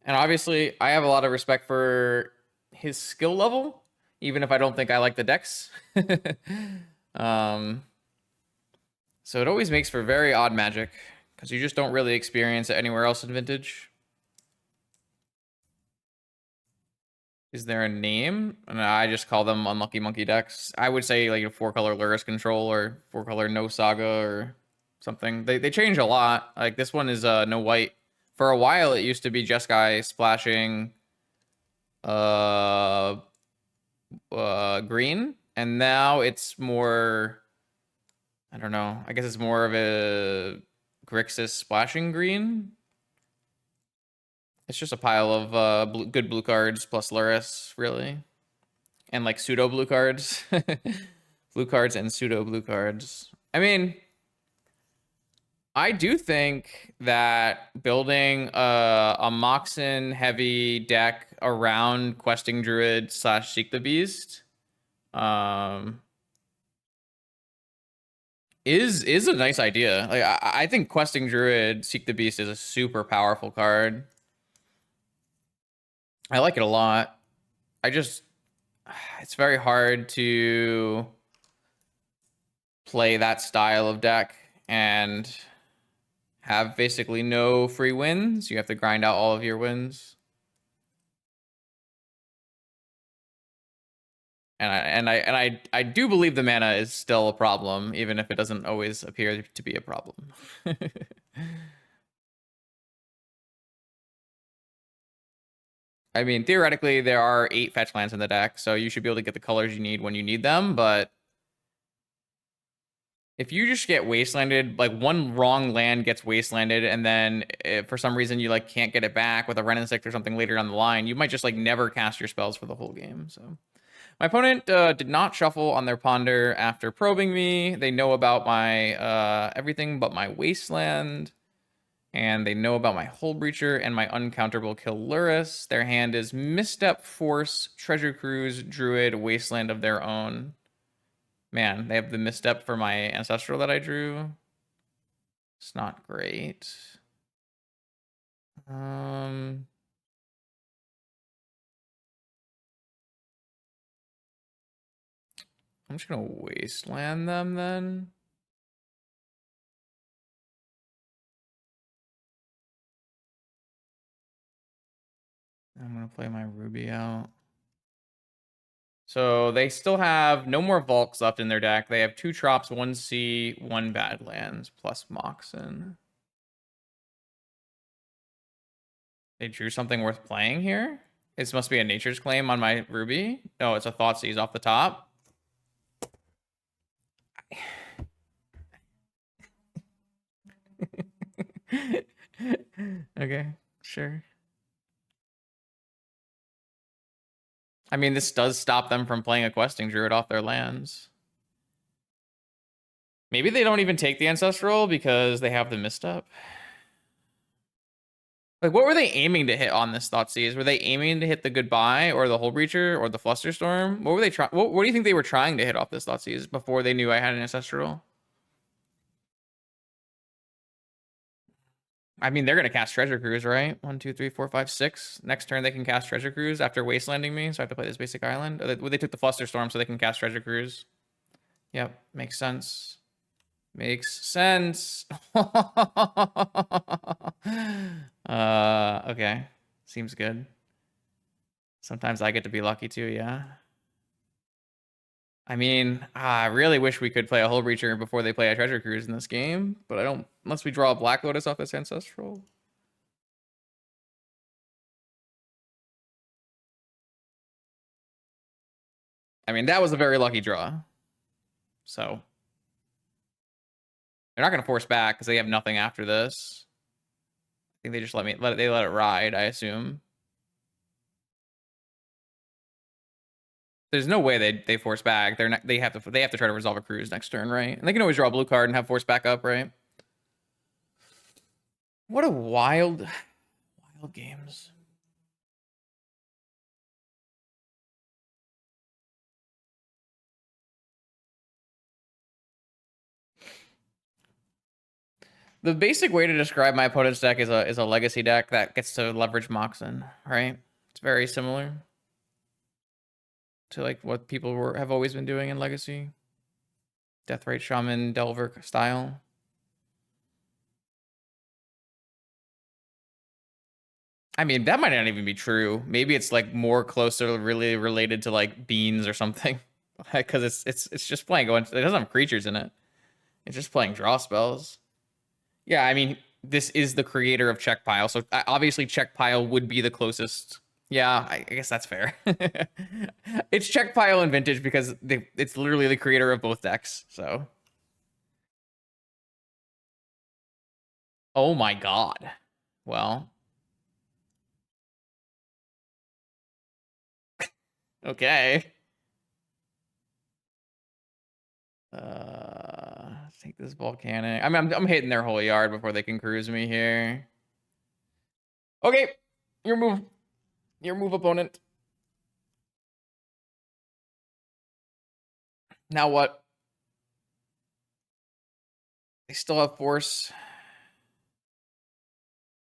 And obviously, I have a lot of respect for his skill level, even if I don't think I like the decks. So it always makes for very odd Magic, because you just don't really experience it anywhere else in Vintage. Is there a name? No, I just call them Unlucky Monkey decks. I would say like a 4-color Lurrus Control or 4-color No Saga or something. They change a lot. Like this one is no white. For a while, it used to be Jeskai splashing green, and now it's more, I don't know. I guess it's more of a Grixis splashing green. It's just a pile of good blue cards plus Lurrus, really. And like pseudo blue cards. Blue cards and pseudo blue cards. I mean, I do think that building a Moxen heavy deck around Questing Druid slash Seek the Beast um, is a nice idea. Like I think Questing Druid Seek the Beast is a super powerful card. I like it a lot. I just it's very hard to play that style of deck and have basically no free wins. You have to grind out all of your wins. And I do believe the mana is still a problem, even if it doesn't always appear to be a problem. I mean, theoretically, there are 8 fetch lands in the deck, so you should be able to get the colors you need when you need them, but if you just get wastelanded, like one wrong land gets wastelanded, and then if for some reason you like can't get it back with a Ren Insect or something later on the line, you might just like never cast your spells for the whole game. So my opponent did not shuffle on their ponder after probing me. They know about my everything but my wasteland, and they know about my Hull Breacher and my uncounterable kill Lurrus. Their hand is Misstep, Force, Treasure Cruise, Druid, Wasteland of their own. Man, they have the misstep for my ancestral that I drew. It's not great. I'm just gonna wasteland them then. I'm gonna play my Ruby out. So they still have no more Volks left in their deck. They have 2 Trops, 1 Sea, 1 Badlands, plus Moxen. They drew something worth playing here? This must be a Nature's Claim on my Ruby. No, it's a Thoughtseize off the top. Okay, sure. I mean, this does stop them from playing a Questing Druid off their lands. Maybe they don't even take the Ancestral because they have the misstep. Like, what were they aiming to hit on this Thoughtseize? Were they aiming to hit the Goodbye or the Hull Breacher or the Flusterstorm? What were they trying? What do you think they were trying to hit off this Thoughtseize before they knew I had an Ancestral? I mean, they're gonna cast Treasure Cruise, right? 1, 2, 3, 4, 5, 6. Next turn they can cast Treasure Cruise after wastelanding me, so I have to play this basic island. They took the Flusterstorm so they can cast Treasure Cruise. Yep, makes sense. Makes sense. Okay. Seems good. Sometimes I get to be lucky too, yeah. I mean, I really wish we could play a Hull Breacher before they play a Treasure Cruise in this game, but I don't, unless we draw a Black Lotus off this Ancestral. I mean, that was a very lucky draw. So they're not gonna force back because they have nothing after this. I think they just let it ride, I assume. There's no way they force back. They're not. They have to try to resolve a cruise next turn, right? And they can always draw a blue card and have force back up, right? What a wild games. The basic way to describe my opponent's deck is a legacy deck that gets to leverage Moxen, right? It's very similar to like what people have always been doing in Legacy. Deathrite Shaman Delver style. I mean, that might not even be true. Maybe it's like more closer, really related to like beans or something, because it's just playing. It doesn't have creatures in it. It's just playing draw spells. Yeah, I mean, this is the creator of Check Pile, so obviously Check Pile would be the closest. Yeah, I guess that's fair. It's Check Pile and Vintage because it's literally the creator of both decks. So, oh my god. Well, okay. Take this volcanic. I mean, I'm hitting their whole yard before they can cruise me here. Okay, your move. Your move, opponent. Now what? They still have force.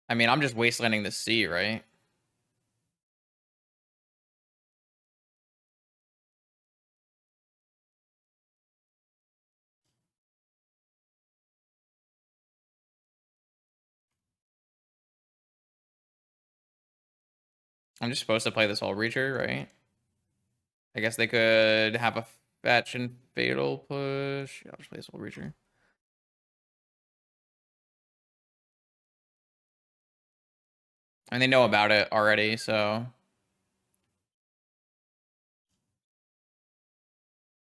I mean, I'm just wastelanding the sea, right? I'm just supposed to play this whole Reacher, right? I guess they could have a fetch and fatal push. Yeah, I'll just play this whole Reacher. And they know about it already, so.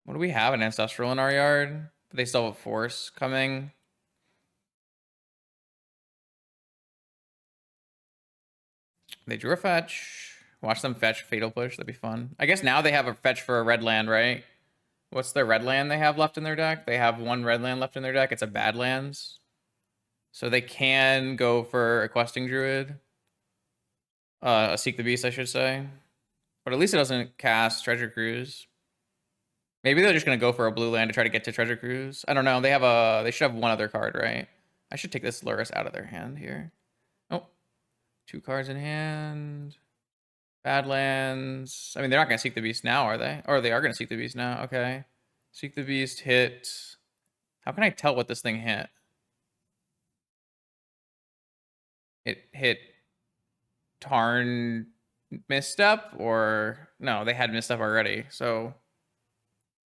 What do we have? An Ancestral in our yard? But they still have force coming. They drew a fetch. Watch them fetch fatal push. That'd be fun. I guess now they have a fetch for a red land, right? What's their red land they have left in their deck? They have one red land left in their deck. It's a Badlands. So they can go for a Questing Druid. A Seek the Beast, I should say. But at least it doesn't cast Treasure Cruise. Maybe they're just going to go for a blue land to try to get to Treasure Cruise. I don't know. They should have one other card, right? I should take this Lurrus out of their hand here. Oh, 2 cards in hand. Badlands. I mean, they're not going to Seek the Beast now, are they? Or they are going to Seek the Beast now. Okay. Seek the Beast hit. How can I tell what this thing hit? It hit Tarn Misstep, or no, they had Misstep already. So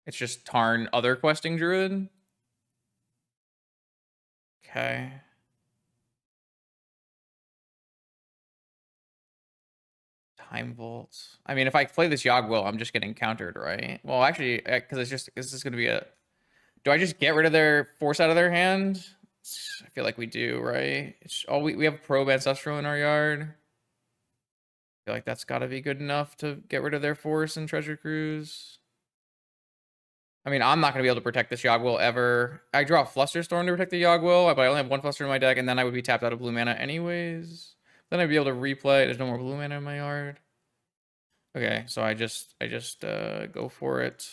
it's just Tarn other Questing Druid. Okay. Time Vault. I mean, if I play this Yogg-Will, I'm just getting countered, right? Well, actually, because this is going to be a. Do I just get rid of their force out of their hand? I feel like we do, right? We have Probe Ancestral in our yard. I feel like that's got to be good enough to get rid of their force and Treasure Cruise. I mean, I'm not going to be able to protect this Yogg-Will ever. I draw a Flusterstorm to protect the Yogg-Will, but I only have 1 Fluster in my deck, and then I would be tapped out of blue mana anyways. Then I'd be able to replay. There's no more blue mana in my yard. Okay, so I just go for it.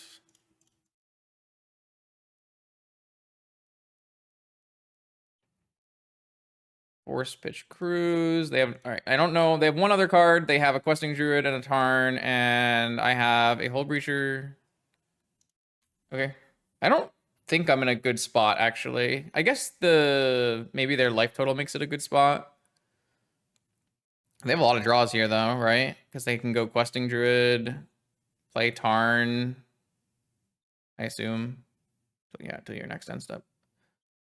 Force Pitch Cruise. They have, all right, I don't know. They have one other card. They have a Questing Druid and a Tarn, and I have a Hull Breacher. Okay. I don't think I'm in a good spot, actually. I guess maybe their life total makes it a good spot. They have a lot of draws here, though, right? Because they can go Questing Druid, play Tarn, I assume. So, yeah, till your next end step.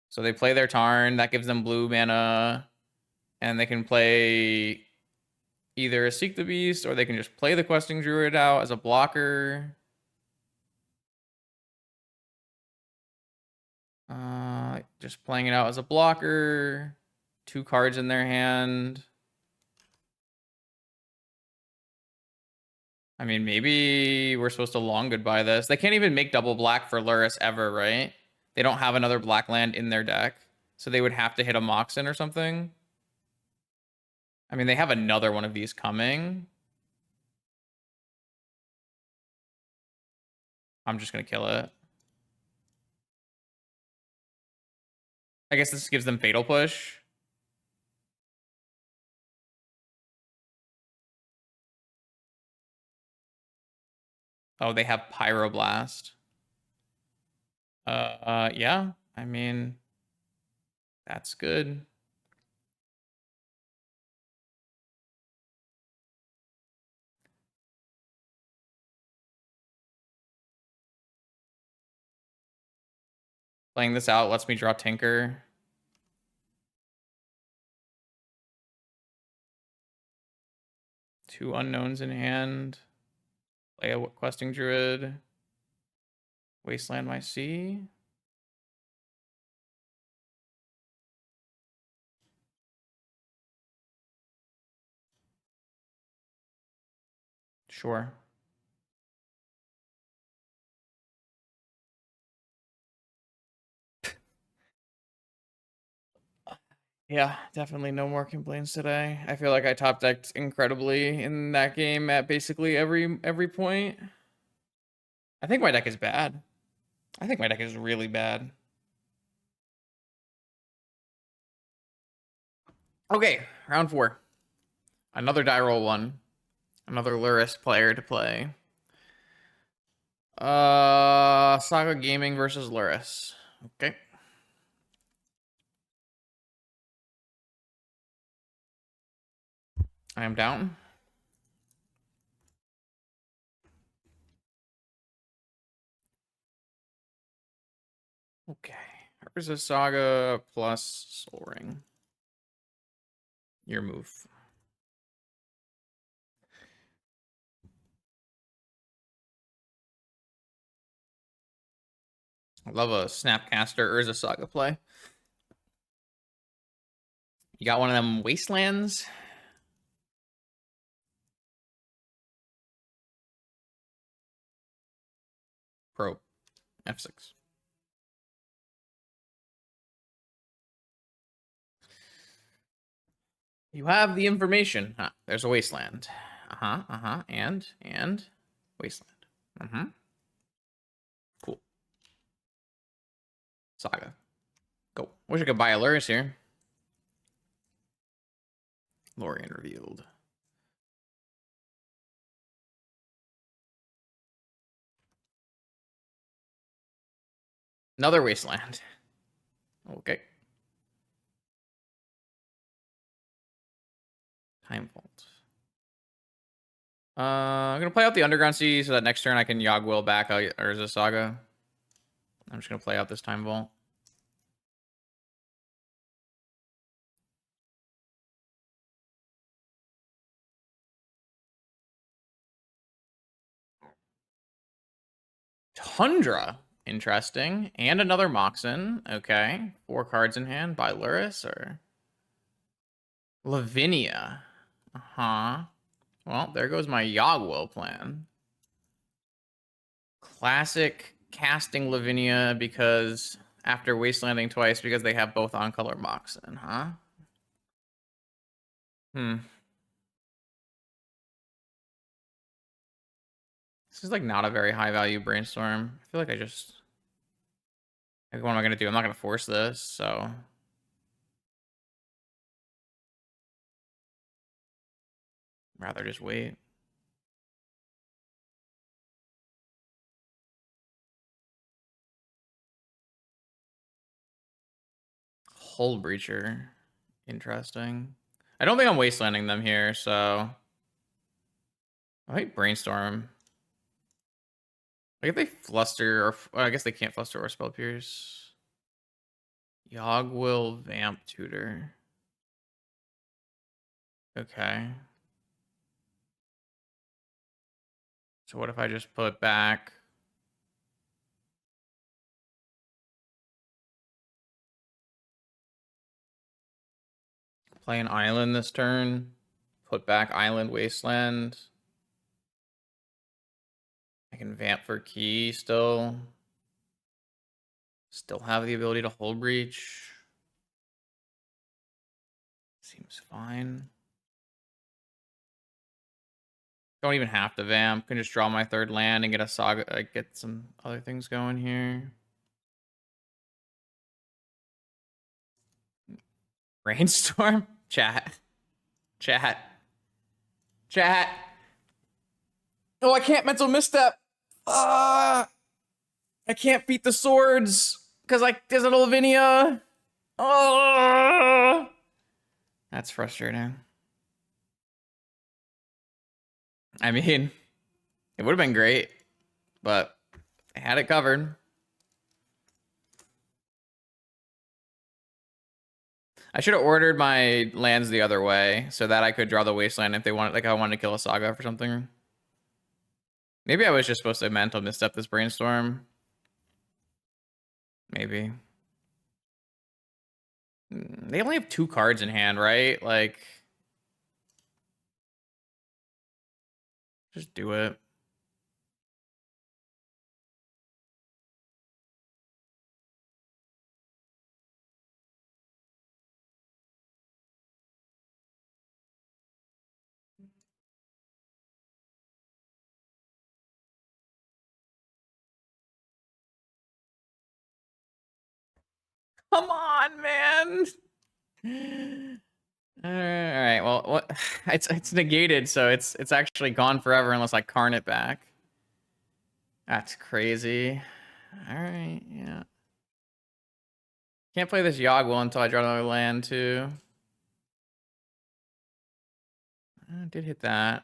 So they play their Tarn. That gives them blue mana. And they can play either a Seek the Beast, or they can just play the Questing Druid out as a blocker. Just playing it out as a blocker. 2 cards in their hand. I mean, maybe we're supposed to long goodbye this. They can't even make double black for Lurrus ever, right? They don't have another black land in their deck. So they would have to hit a Moxen or something. I mean, they have another one of these coming. I'm just going to kill it. I guess this gives them Fatal Push. Oh, they have Pyroblast. Yeah. I mean, that's good. Playing this out lets me draw Tinker. Two unknowns in hand. Play a Questing Druid. Wasteland my sea. Sure. Yeah, definitely no more complaints today. I feel like I top decked incredibly in that game at basically every point. I think my deck is bad. I think my deck is really bad. Okay, round 4. Another die roll 1. Another Lurrus player to play. Saga Gaming versus Lurrus. Okay. I am down. Okay. Lurrus Saga plus Soul Ring. Your move. I love a Snapcaster Urza Saga play. You got one of them Wastelands? Probe. F6. You have the information. Huh, there's a Wasteland. And Wasteland. Cool. Saga. Go. Wish I could buy a Lurrus here. Lorien revealed. Another Wasteland. Okay. Time Vault. I'm gonna play out the Underground Sea so that next turn I can Yogg-Will back out Urza Saga. I'm just gonna play out this Time Vault. Tundra. Interesting. And another Moxen. Okay. 4 cards in hand by Lurrus or Lavinia. Well, there goes my Yogg-Will plan. Classic casting Lavinia because after Wastelanding twice because they have both on color Moxen, huh? This is like not a very high value brainstorm. I feel like like, what am I gonna do? I'm not gonna force this, so rather just wait. Hull Breacher. Interesting. I don't think I'm wastelanding them here, so I might brainstorm. Like if they fluster, or I guess they can't fluster or spell pierce. Yogg-Will Vamp Tutor. Okay. So what if I just put back play an island this turn? Put back Island Wasteland. I can vamp for key still. Still have the ability to Hull Breach. Seems fine. Don't even have to vamp. Can just draw my 3rd land and get a saga, get some other things going here. Brainstorm? Chat. Oh, I can't mental misstep. I can't beat the swords because there's a Lavinia. That's frustrating. I mean, it would have been great, but I had it covered. I should have ordered my lands the other way so that I could draw the wasteland if they wanted, like I wanted to kill a saga for something. Maybe I was just supposed to mental misstep this brainstorm. Maybe. They only have 2 cards in hand, right? Like, just do it. Come on, man. All right. Well, what? It's negated, so it's actually gone forever unless I carn it back. That's crazy. All right. Yeah. Can't play this Yogwill until I draw another land too. I did hit that.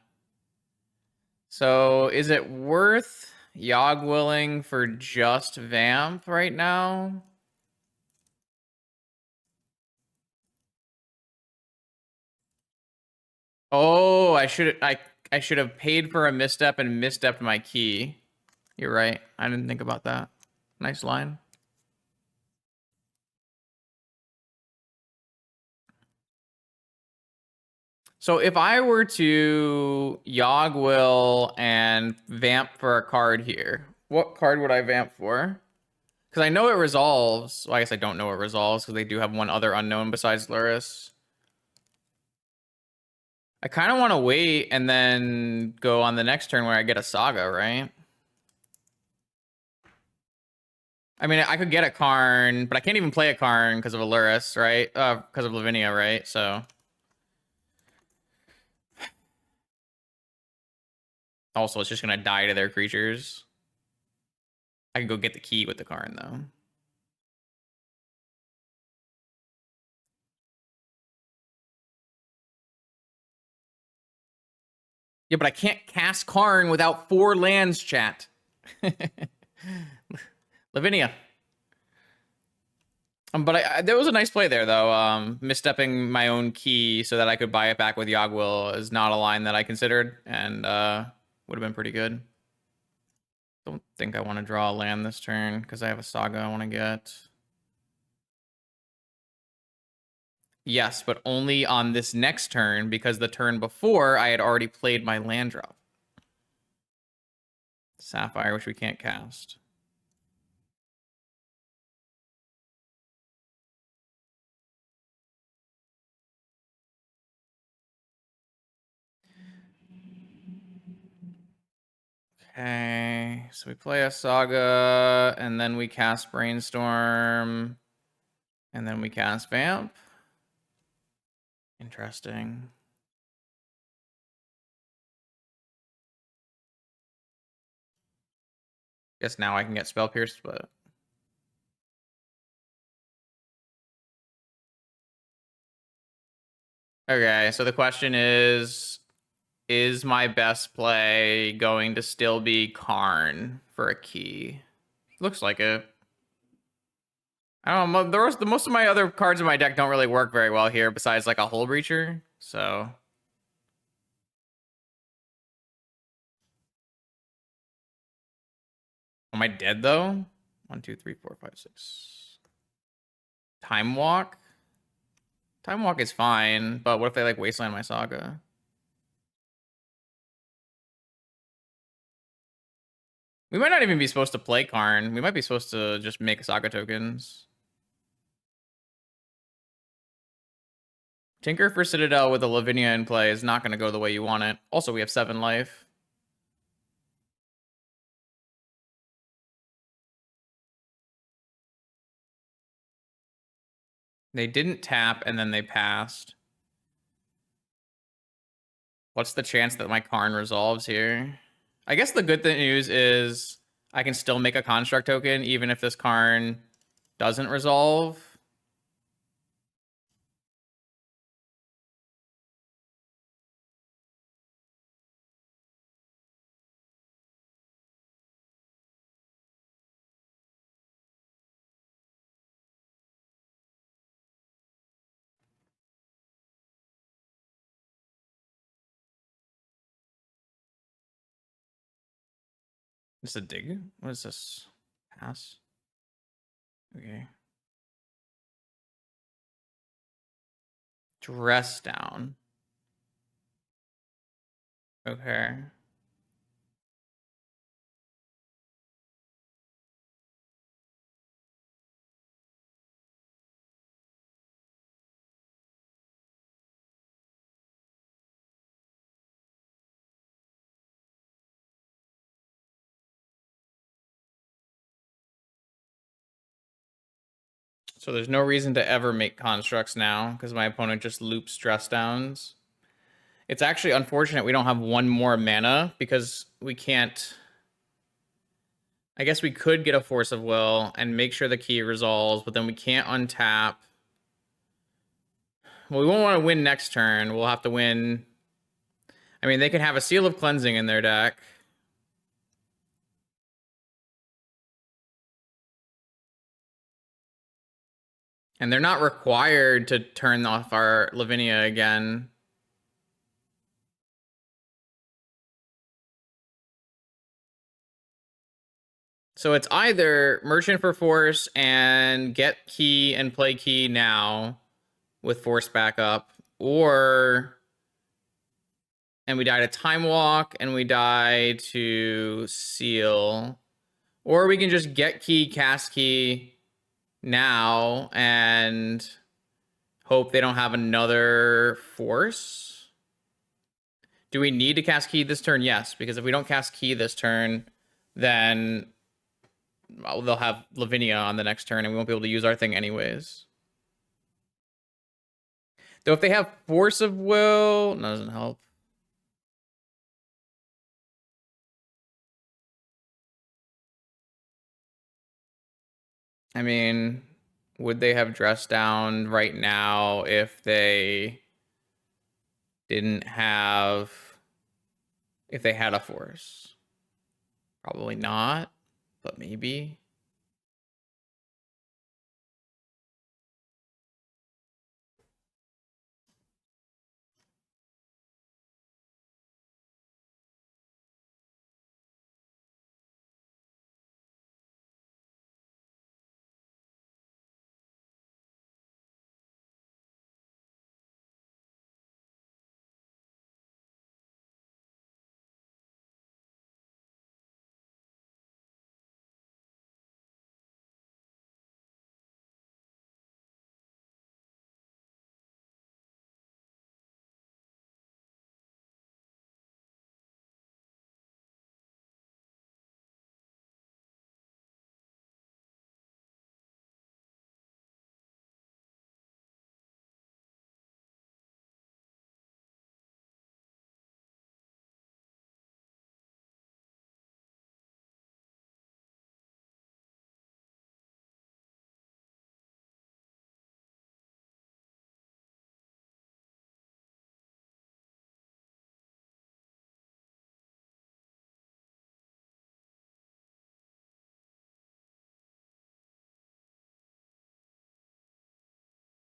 So is it worth Yogwilling for just Vamp right now? Oh, I should have paid for a misstep and misstepped my key. You're right. I didn't think about that. Nice line. So if I were to Yogwill and Vamp for a card here, what card would I Vamp for? Because I know it resolves. Well, I guess I don't know it resolves because they do have one other unknown besides Lurrus. I kind of want to wait and then go on the next turn where I get a Saga, right? I mean, I could get a Karn, but I can't even play a Karn because of a Lurrus, right? Because of Lavinia, right? So... Also, it's just going to die to their creatures. I can go get the key with the Karn, though. Yeah, but I can't cast Karn without 4 lands, chat. Lavinia. But there was a nice play there, though. Misstepping my own key so that I could buy it back with Yogwill is not a line that I considered, and would have been pretty good. Don't think I want to draw a land this turn because I have a Saga I want to get. Yes, but only on this next turn because the turn before I had already played my land drop. Sapphire, which we can't cast. Okay, so we play a Saga, and then we cast Brainstorm, and then we cast Vamp. Interesting. Guess now I can get Spell Pierced, but... Okay, so the question is my best play going to still be Karn for a key? Looks like it. I don't know, most of my other cards in my deck don't really work very well here, besides like a Hull Breacher, so... Am I dead, though? 1, 2, 3, 4, 5, 6. Time Walk? Time Walk is fine, but what if they, like, Wasteland my Saga? We might not even be supposed to play Karn. We might be supposed to just make Saga tokens. Tinker for Citadel with a Lavinia in play is not going to go the way you want it. Also, we have 7 life. They didn't tap, and then they passed. What's the chance that my Karn resolves here? I guess the good news is I can still make a Construct token, even if this Karn doesn't resolve. This is a dig? What is this? Pass? Okay. Dress down. Okay. So there's no reason to ever make constructs now because my opponent just loops stress downs. It's actually unfortunate we don't have one more mana because we can't... I guess we could get a Force of Will and make sure the key resolves, but then we can't untap. Well, we won't want to win next turn. We'll have to win... I mean, they can have a Seal of Cleansing in their deck. And they're not required to turn off our Lavinia again. So it's either Merchant for Force and get key and play key now with Force backup, or... And we die to Time Walk, and we die to Seal. Or we can just get key, cast key now, and hope they don't have another Force. Do we need to cast key this turn? Yes, because if we don't cast key this turn, then they'll have Lavinia on the next turn, and we won't be able to use our thing anyways. Though if they have Force of Will, that doesn't help. I mean, would they have dressed down right now if they didn't have... If they had a Force? Probably not, but maybe.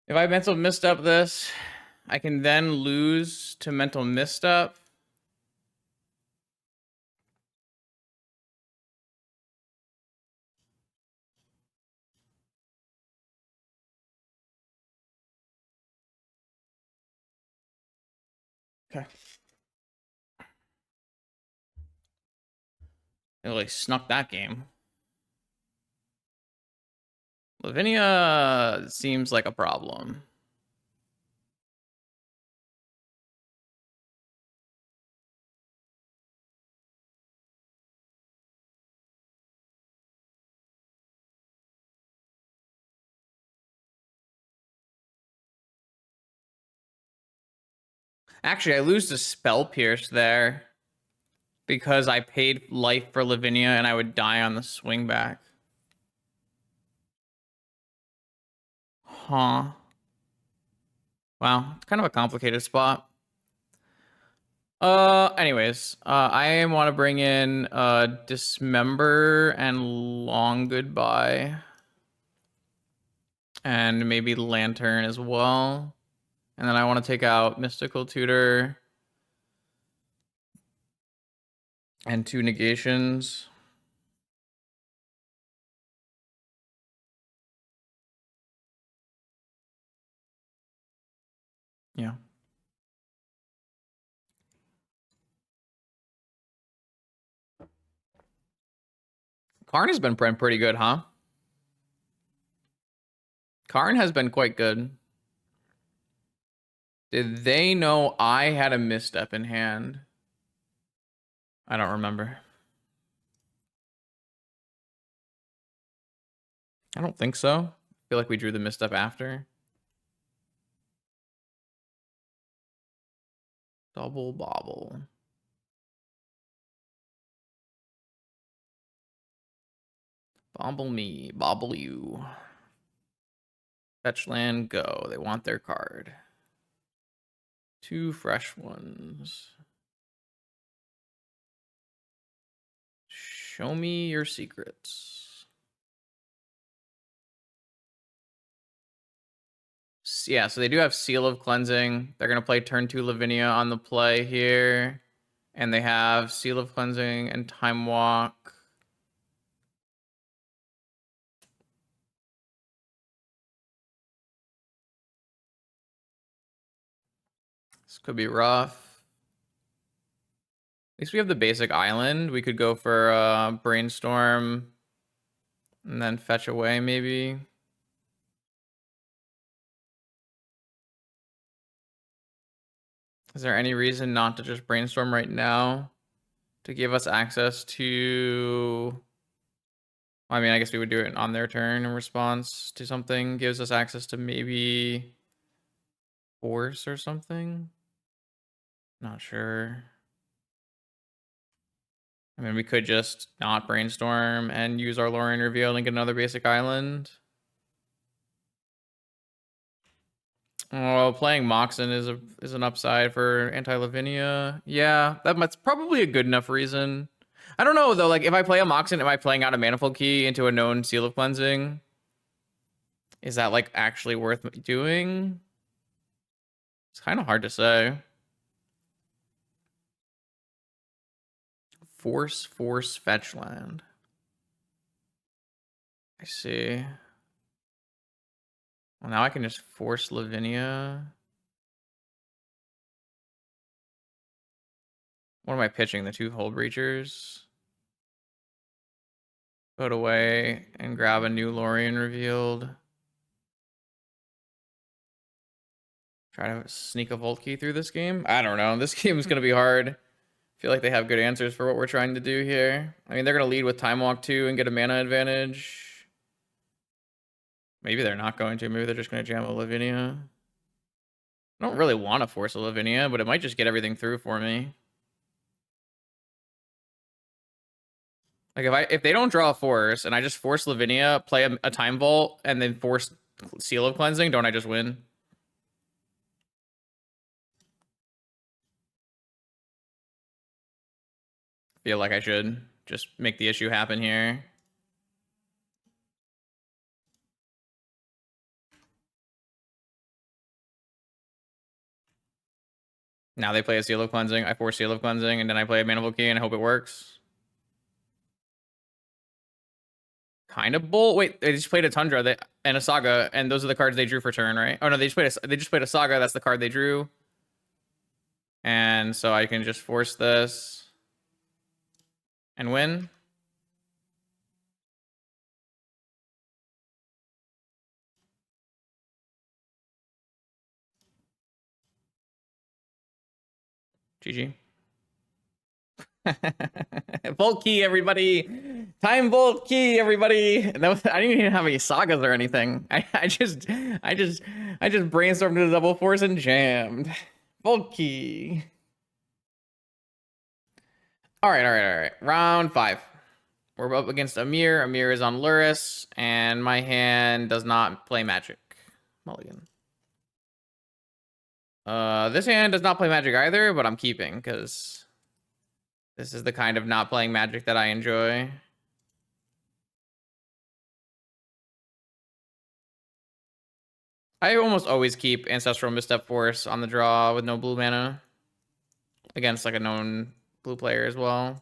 If I mental misstep this, I can then lose to mental misstep. Okay. They really snuck that game. Lavinia seems like a problem. Actually, I lose to Spell Pierce there because I paid life for Lavinia and I would die on the swing back. Huh. Wow, it's kind of a complicated spot. Anyways, I want to bring in Dismember and Long Goodbye. And maybe Lantern as well. And then I want to take out Mystical Tutor and 2 negations. Yeah. Karn has been pretty good, huh? Karn has been quite good. Did they know I had a misstep in hand? I don't remember. I don't think so. feel like we drew the misstep after. Double bobble. Bobble me, bobble you. Fetch land, go. They want their card. 2 fresh ones. Show me your secrets. Yeah, so they do have Seal of Cleansing. They're going to play turn 2 Lavinia on the play here. And they have Seal of Cleansing and Time Walk. This could be rough. At least we have the basic island. We could go for Brainstorm and then fetch away maybe. Is there any reason not to just Brainstorm right now to give us access to... I mean, I guess we would do it on their turn in response to something. Gives us access to maybe Force or something. Not sure. I mean, we could just not Brainstorm and use our Lorien Reveal and get another basic island. Well, playing Moxen is an upside for anti-Lavinia. Yeah, that's probably a good enough reason. I don't know, though. Like, if I play a Moxen, am I playing out a Manifold Key into a known Seal of Cleansing? Is that, like, actually worth doing? It's kind of hard to say. Force, fetch land. I see. Well, now I can just force Lavinia. What am I pitching? The 2 Hull Breachers? Put away and grab a new Lorien Revealed. Try to sneak a Vault Key through this game? I don't know. This game is going to be hard. I feel like they have good answers for what we're trying to do here. I mean, they're going to lead with Time Walk 2 and get a mana advantage. Maybe they're not going to. Maybe they're just going to jam a Lavinia. I don't really want to force a Lavinia, but it might just get everything through for me. Like, if they don't draw a force, and I just force Lavinia, play a Time Vault, and then force Seal of Cleansing, don't I just win? Feel like I should just make the issue happen here. Now they play a Seal of Cleansing, I force Seal of Cleansing, and then I play a Manifold Key and I hope it works. Kind of bull. Wait, they just played a Tundra and a Saga, and those are the cards they drew for turn, right? Oh no, they just played a Saga. That's the card they drew. And so I can just force this and win. GG. Vault Key, everybody. Time Vault Key, everybody. I didn't even have any sagas or anything. I just brainstormed to the double force and jammed. Vault Key. All right. Round 5. We're up against Amir. Amir is on Lurrus, and my hand does not play Magic. Mulligan. This hand does not play Magic either, but I'm keeping because this is the kind of not playing Magic that I enjoy. I almost always keep Ancestral Misstep Force on the draw with no blue mana against like a known blue player as well.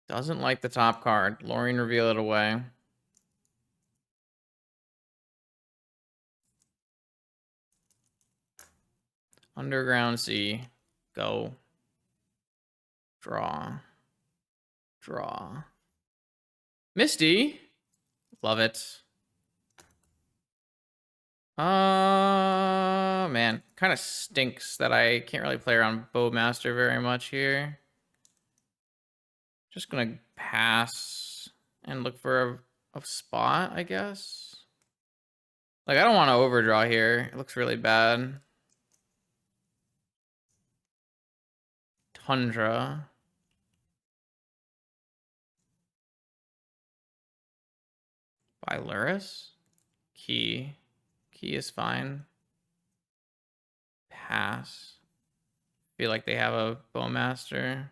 Doesn't like the top card. Lorien Reveal it away. Underground Sea. Go. Draw. Misty. Love it. Man. Kind of stinks that I can't really play around Bowmaster very much here. Just gonna pass and look for a spot, I guess. Like, I don't want to overdraw here. It looks really bad. Tundra. By Lurrus. Key. Key is fine. Pass. Feel like they have a Bowmaster.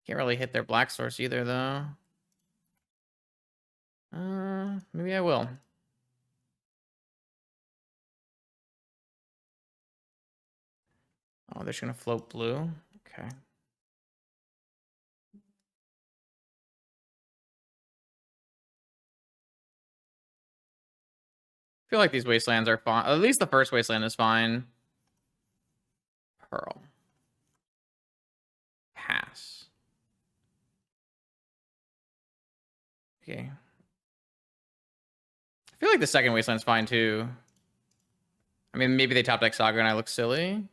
Can't really hit their black source either, though. Maybe I will. Oh, they're just gonna float blue. Okay. I feel like these wastelands are fine. At least the first wasteland is fine. Pearl. Pass. Okay. I feel like the second wasteland's fine too. I mean, maybe they top deck Saga and I look silly.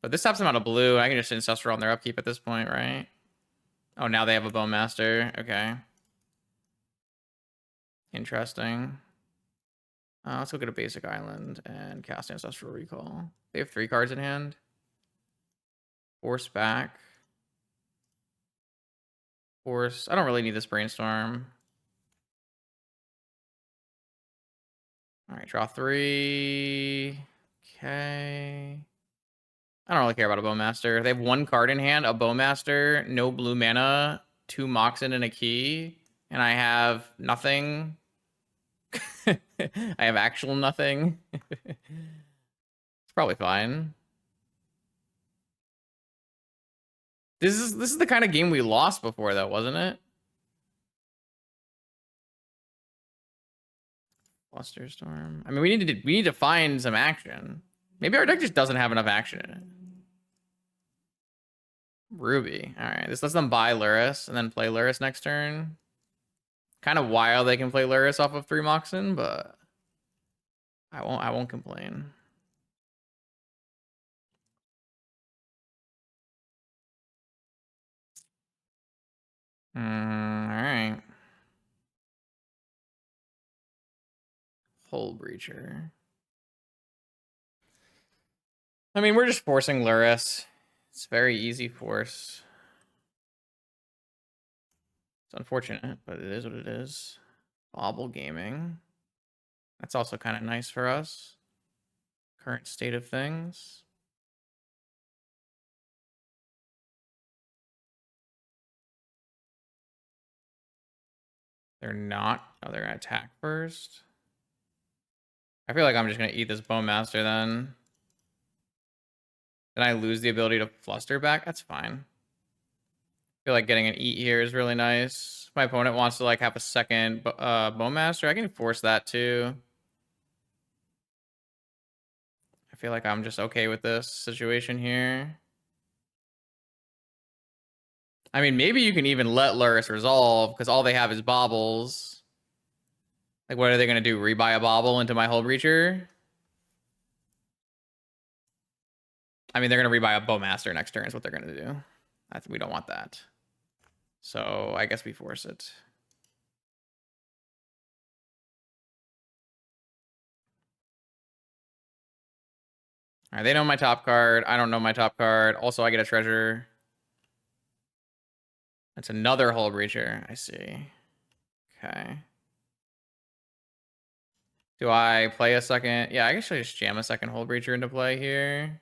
But this taps them out of blue. I can just Ancestral on their upkeep at this point, right? Oh, now they have a Bowmaster. Okay. Interesting. Let's go get a basic island and cast Ancestral Recall. They have 3 cards in hand. Force back. Force. I don't really need this Brainstorm. All right, draw 3. Okay. I don't really care about a Bowmaster. They have 1 card in hand, a Bowmaster, no blue mana, 2 Moxen and a key, and I have nothing. I have actual nothing. It's probably fine. This is the kind of game we lost before, though, wasn't it? Flusterstorm. I mean, we need to find some action. Maybe our deck just doesn't have enough action in it. Ruby. All right, this lets them buy Lurrus and then play Lurrus next turn. Kind of wild they can play Lurrus off of 3 Moxen, but I won't complain. All right. Hole Breacher. I mean, we're just forcing Lurrus. It's very easy force. It's unfortunate, but it is what it is. Bobble Gaming. That's also kind of nice for us. Current state of things. They're not. Oh, they're gonna attack first. I feel like I'm just gonna eat this Bowmaster then. Then I lose the ability to fluster back. That's fine. I feel like getting an eat here is really nice. If my opponent wants to like have a second Bowmaster, I can force that too. I feel like I'm just okay with this situation here. I mean, maybe you can even let Lurrus resolve because all they have is baubles. Like, what are they going to do? Rebuy a bauble into my Hull Breacher? I mean, they're going to rebuy a Bowmaster next turn is what they're going to do. We don't want that. So I guess we force it. All right, they know my top card. I don't know my top card. Also, I get a treasure. That's another Hull Breacher. I see. Okay. Do I play a second? Yeah, I guess I just jam a second Hull Breacher into play here.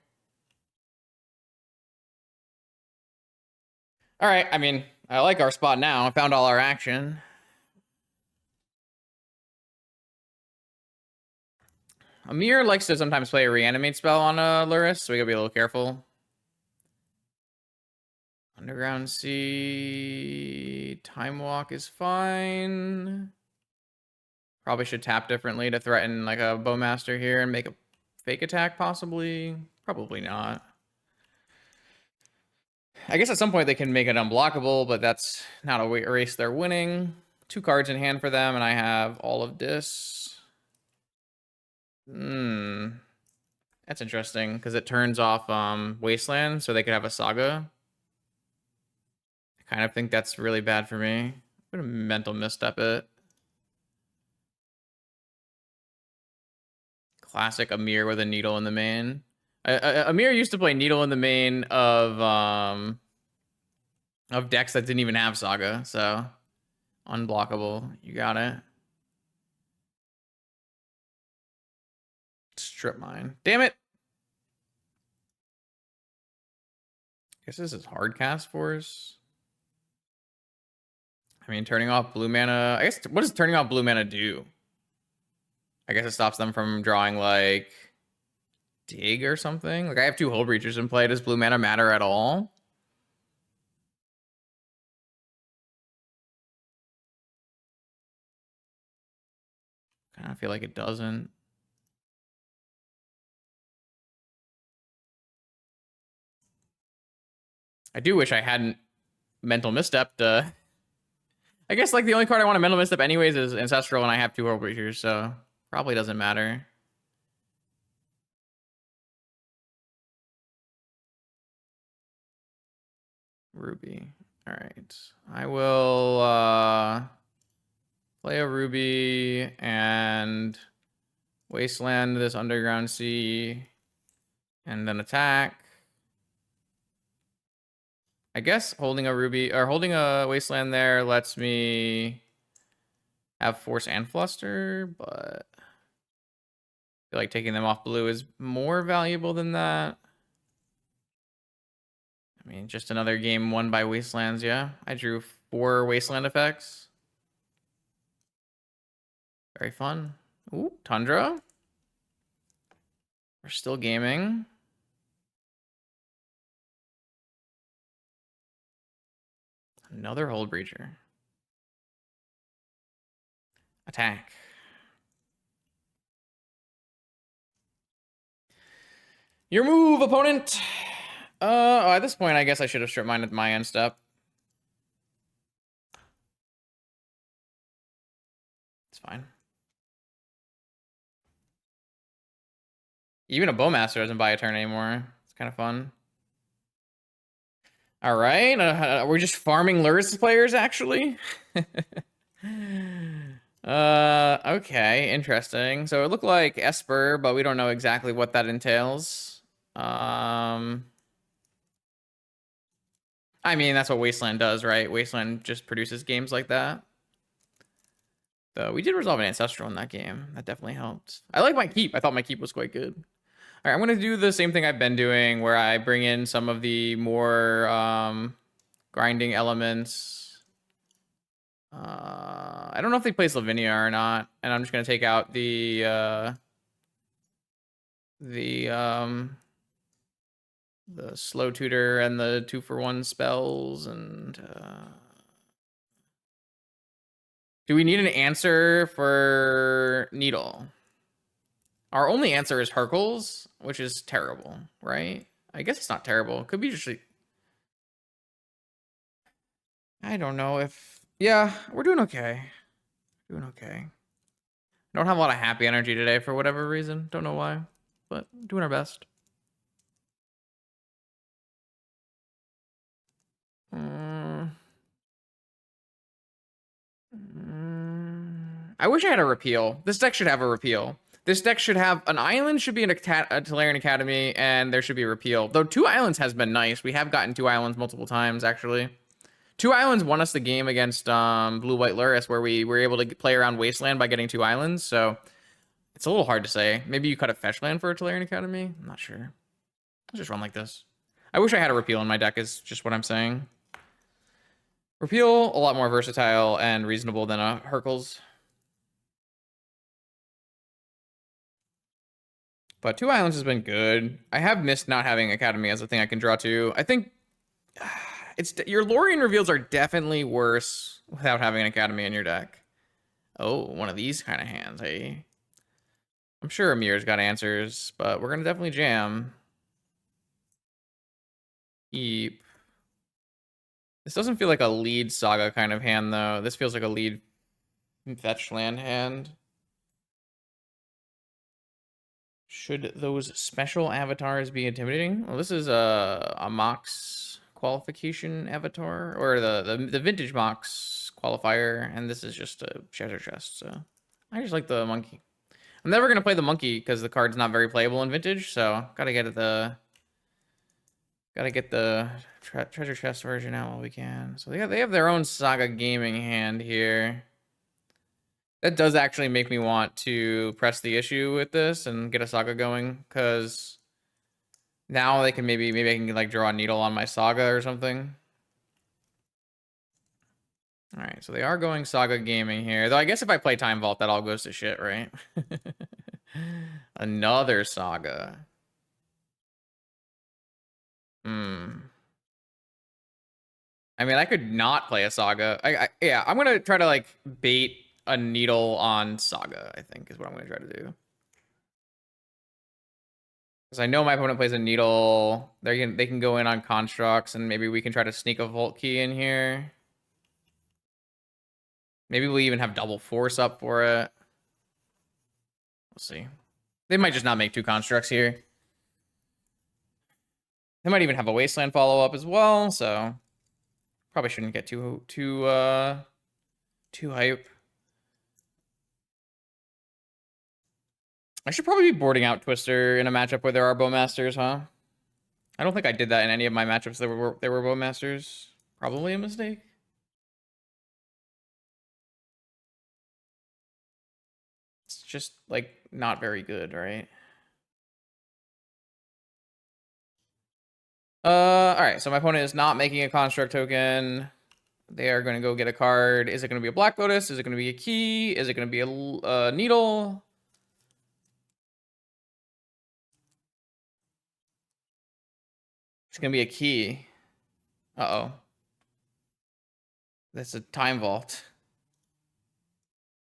All right, I mean, I like our spot now. I found all our action. Amir likes to sometimes play a reanimate spell on Lurrus, so we gotta be a little careful. Underground Sea. Time Walk is fine. Probably should tap differently to threaten like a Bowmaster here and make a fake attack, possibly. Probably not. I guess at some point they can make it unblockable, but that's not a race they're winning. 2 cards in hand for them, and I have all of this. That's interesting, because it turns off Wasteland, so they could have a Saga. kind of think that's really bad for me. I'm gonna mental misstep it. Classic Amir with a needle in the main. Amir used to play needle in the main of decks that didn't even have Saga, so unblockable. You got it. Strip mine. Damn it. Guess this is hard cast force. I mean, turning off blue mana. I guess, what does turning off blue mana do? I guess it stops them from drawing, like, dig or something. Like, I have 2 Hull Breachers in play. Does blue mana matter at all? Kind of feel like it doesn't. I do wish I hadn't mental misstepped. I guess, like, the only card I want to mental misstep anyways is Ancestral, and I have 2 Hull Breachers, so probably doesn't matter. Ruby. All right. I will play a Ruby and Wasteland this Underground Sea and then attack. I guess holding a Ruby or holding a Wasteland there lets me have Force and Fluster, but I feel like taking them off blue is more valuable than that. I mean, just another game won by Wastelands, yeah. I drew 4 Wasteland effects. Very fun. Ooh, Tundra. We're still gaming. Another Hull Breacher. Attack. Your move, opponent. At this point, I guess I should have strip mined at my end step. It's fine. Even a Bowmaster doesn't buy a turn anymore. It's kind of fun. All right, we're just farming Lurrus players, actually. Okay, interesting. So it looked like Esper, but we don't know exactly what that entails. I mean, that's what Wasteland does, right? Wasteland just produces games like that. Though we did resolve an Ancestral in that game. That definitely helped. I like my keep. I thought my keep was quite good. All right, I'm going to do the same thing I've been doing where I bring in some of the more grinding elements. I don't know if they play Slovenia or not, and I'm just going to take out the slow tutor and the 2-for-1 spells. And do we need an answer for Needle? Our only answer is Hercules, which is terrible, right? I guess it's not terrible. It could be just... I don't know if... Yeah, we're doing okay. Doing okay. Don't have a lot of happy energy today for whatever reason. Don't know why, but doing our best. I wish I had a repeal. This deck should have a repeal. This deck should have an island, should be a Tolarian Academy, and there should be a repeal. Though 2 islands has been nice. We have gotten 2 islands multiple times, actually. 2 islands won us the game against Blue-White Lurrus, where we were able to play around Wasteland by getting 2 islands. So it's a little hard to say. Maybe you cut a fetch land for a Tolarian Academy? I'm not sure. I'll just run like this. I wish I had a repeal in my deck is just what I'm saying. Repeal, a lot more versatile and reasonable than a Hercules. But 2 islands has been good. I have missed not having Academy as a thing I can draw to. I think your Lorien reveals are definitely worse without having an Academy in your deck. Oh, one of these kind of hands, hey? I'm sure Amir's got answers, but we're going to definitely jam. Keep. This doesn't feel like a lead Saga kind of hand, though. This feels like a lead fetch land hand. Should those special avatars be intimidating? Well, this is a Mox qualification avatar, or the vintage box qualifier, and this is just a treasure chest. So I just like the monkey. I'm never gonna play the monkey because the card's not very playable in vintage. So gotta get the treasure chest version out while we can. So they have their own Saga gaming hand here. That does actually make me want to press the issue with this and get a Saga going, because now they can maybe I can like draw a needle on my Saga or something. All right, so they are going Saga gaming here. Though I guess if I play Time Vault, that all goes to shit, right? Another Saga. I mean, I could not play a Saga. Yeah, I'm gonna try to like bait a needle on Saga, I think is what I'm gonna try to do. Because I know my opponent plays a needle. They can go in on constructs, and maybe we can try to sneak a Volt Key in here. Maybe we'll even have double force up for it. We'll see. They might just not make two constructs here. They might even have a Wasteland follow-up as well, so probably shouldn't get too hype. I should probably be boarding out Twister in a matchup where there are Bowmasters, huh? I don't think I did that in any of my matchups that were Bowmasters. Probably a mistake. It's just like not very good, right? All right, so my opponent is not making a construct token. They are going to go get a card. Is it going to be a Black Lotus? Is it going to be a key? Is it going to be a needle? It's going to be a key. Uh-oh. That's a Time Vault.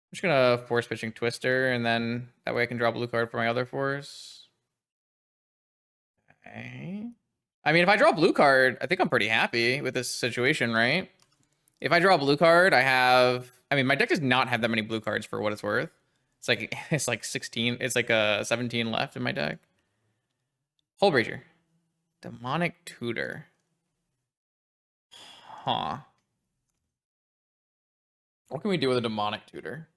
I'm just going to force pitching Twister, and then that way I can draw a blue card for my other force. Okay. I mean, if I draw a blue card, I think I'm pretty happy with this situation, right? If I draw a blue card, I mean, my deck does not have that many blue cards for what it's worth. It's like 16. It's like a 17 left in my deck. Hull Breacher. Demonic Tutor. Huh. What can we do with a Demonic Tutor?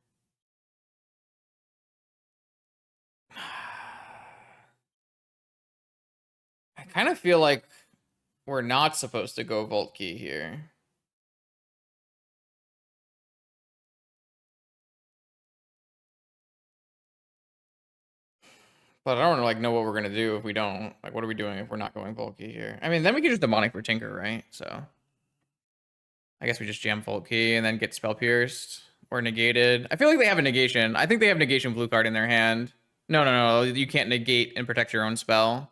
I kind of feel like we're not supposed to go Volt Key here. But I don't like know what we're gonna do if we don't. Like, what are we doing if we're not going Volt Key here? I mean, then we can just Demonic for Tinker, right? So I guess we just jam Volt Key and then get Spell Pierced or negated. I feel like they have a negation. I think they have negation blue card in their hand. No. You can't negate and protect your own spell.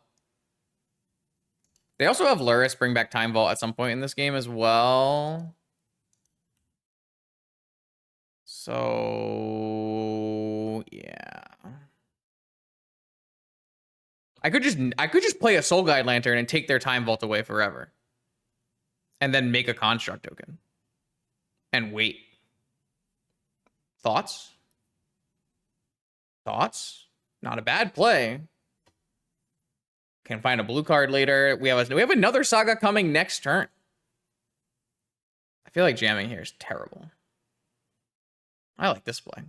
They also have Lurrus bring back Time Vault at some point in this game as well. So yeah. I could just play a Soul Guide Lantern and take their Time Vault away forever. And then make a construct token. And wait. Thoughts? Thoughts? Not a bad play. Can find a blue card later. We have another Saga coming next turn. I feel like jamming here is terrible. I like this play.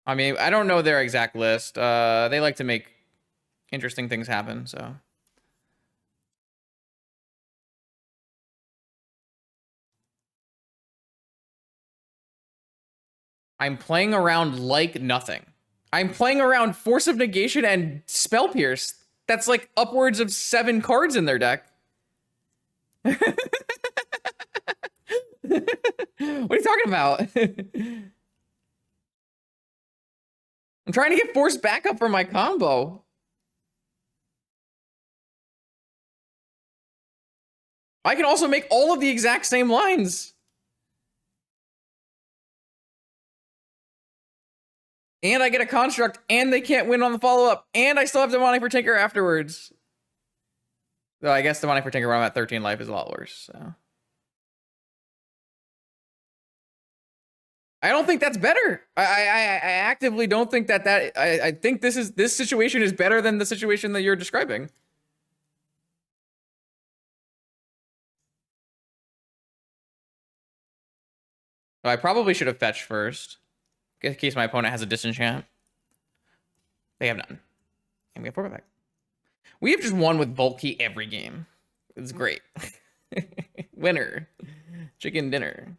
I mean, I don't know their exact list. They like to make interesting things happen, so. I'm playing around like nothing. I'm playing around Force of Negation and Spell Pierce. That's like upwards of 7 cards in their deck. What are you talking about? I'm trying to get Force backup for my combo. I can also make all of the exact same lines. And I get a construct, and they can't win on the follow-up, and I still have Demonic for Tinker afterwards. Though I guess Demonic for Tinker when I'm at 13 life is a lot worse, so. I don't think that's better. I actively don't think that I think this situation is better than the situation that you're describing. So I probably should have fetched first, in case my opponent has a disenchant. They have none. And we have 4 back. We have just won with bulky every game. It's great. Winner. Chicken dinner.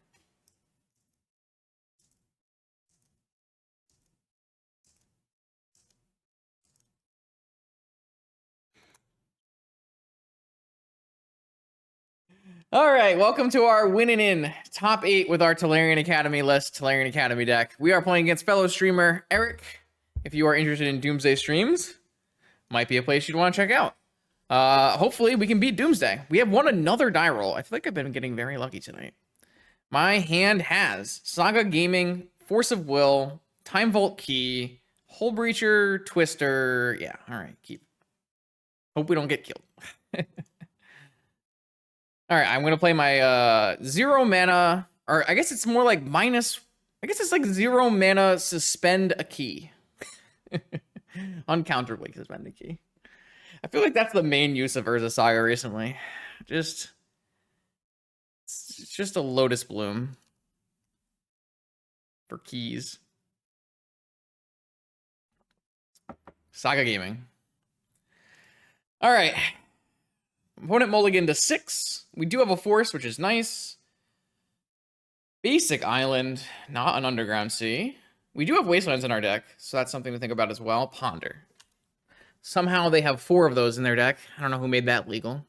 All right, welcome to our winning in top 8 with our Tolarian Academy list, Tolarian Academy deck. We are playing against fellow streamer Eric. If you are interested in Doomsday streams, might be a place you'd want to check out. Hopefully we can beat Doomsday. We have won another die roll. I feel like I've been getting very lucky tonight. My hand has Saga Gaming, Force of Will, Time Vault Key, Hole Breacher, Twister. Yeah, all right, keep. Hope we don't get killed. All right, I'm going to play my 0 mana, or I guess it's more like minus, I guess it's like 0 mana suspend a key. Uncounterably suspend a key. I feel like that's the main use of Lurrus Saga recently. It's just a Lotus Bloom for keys. Saga Gaming. All right. Opponent mulligan to 6. We do have a force, which is nice. Basic island, not an underground sea. We do have wastelands in our deck, so that's something to think about as well. Ponder. Somehow they have 4 of those in their deck. I don't know who made that legal.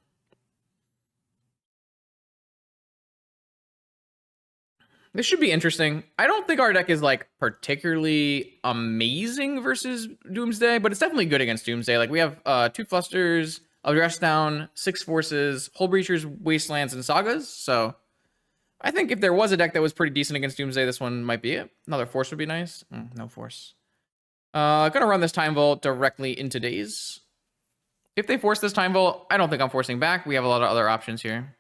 This should be interesting. I don't think our deck is like particularly amazing versus Doomsday, but it's definitely good against Doomsday. Like we have 2 Flusters, a Dress Down, 6 Forces, Hole Breachers, Wastelands, and Sagas. So I think if there was a deck that was pretty decent against Doomsday, this one might be it. Another Force would be nice. No Force. Gonna run this Time Vault directly into Daze. If they force this Time Vault, I don't think I'm forcing back. We have a lot of other options here.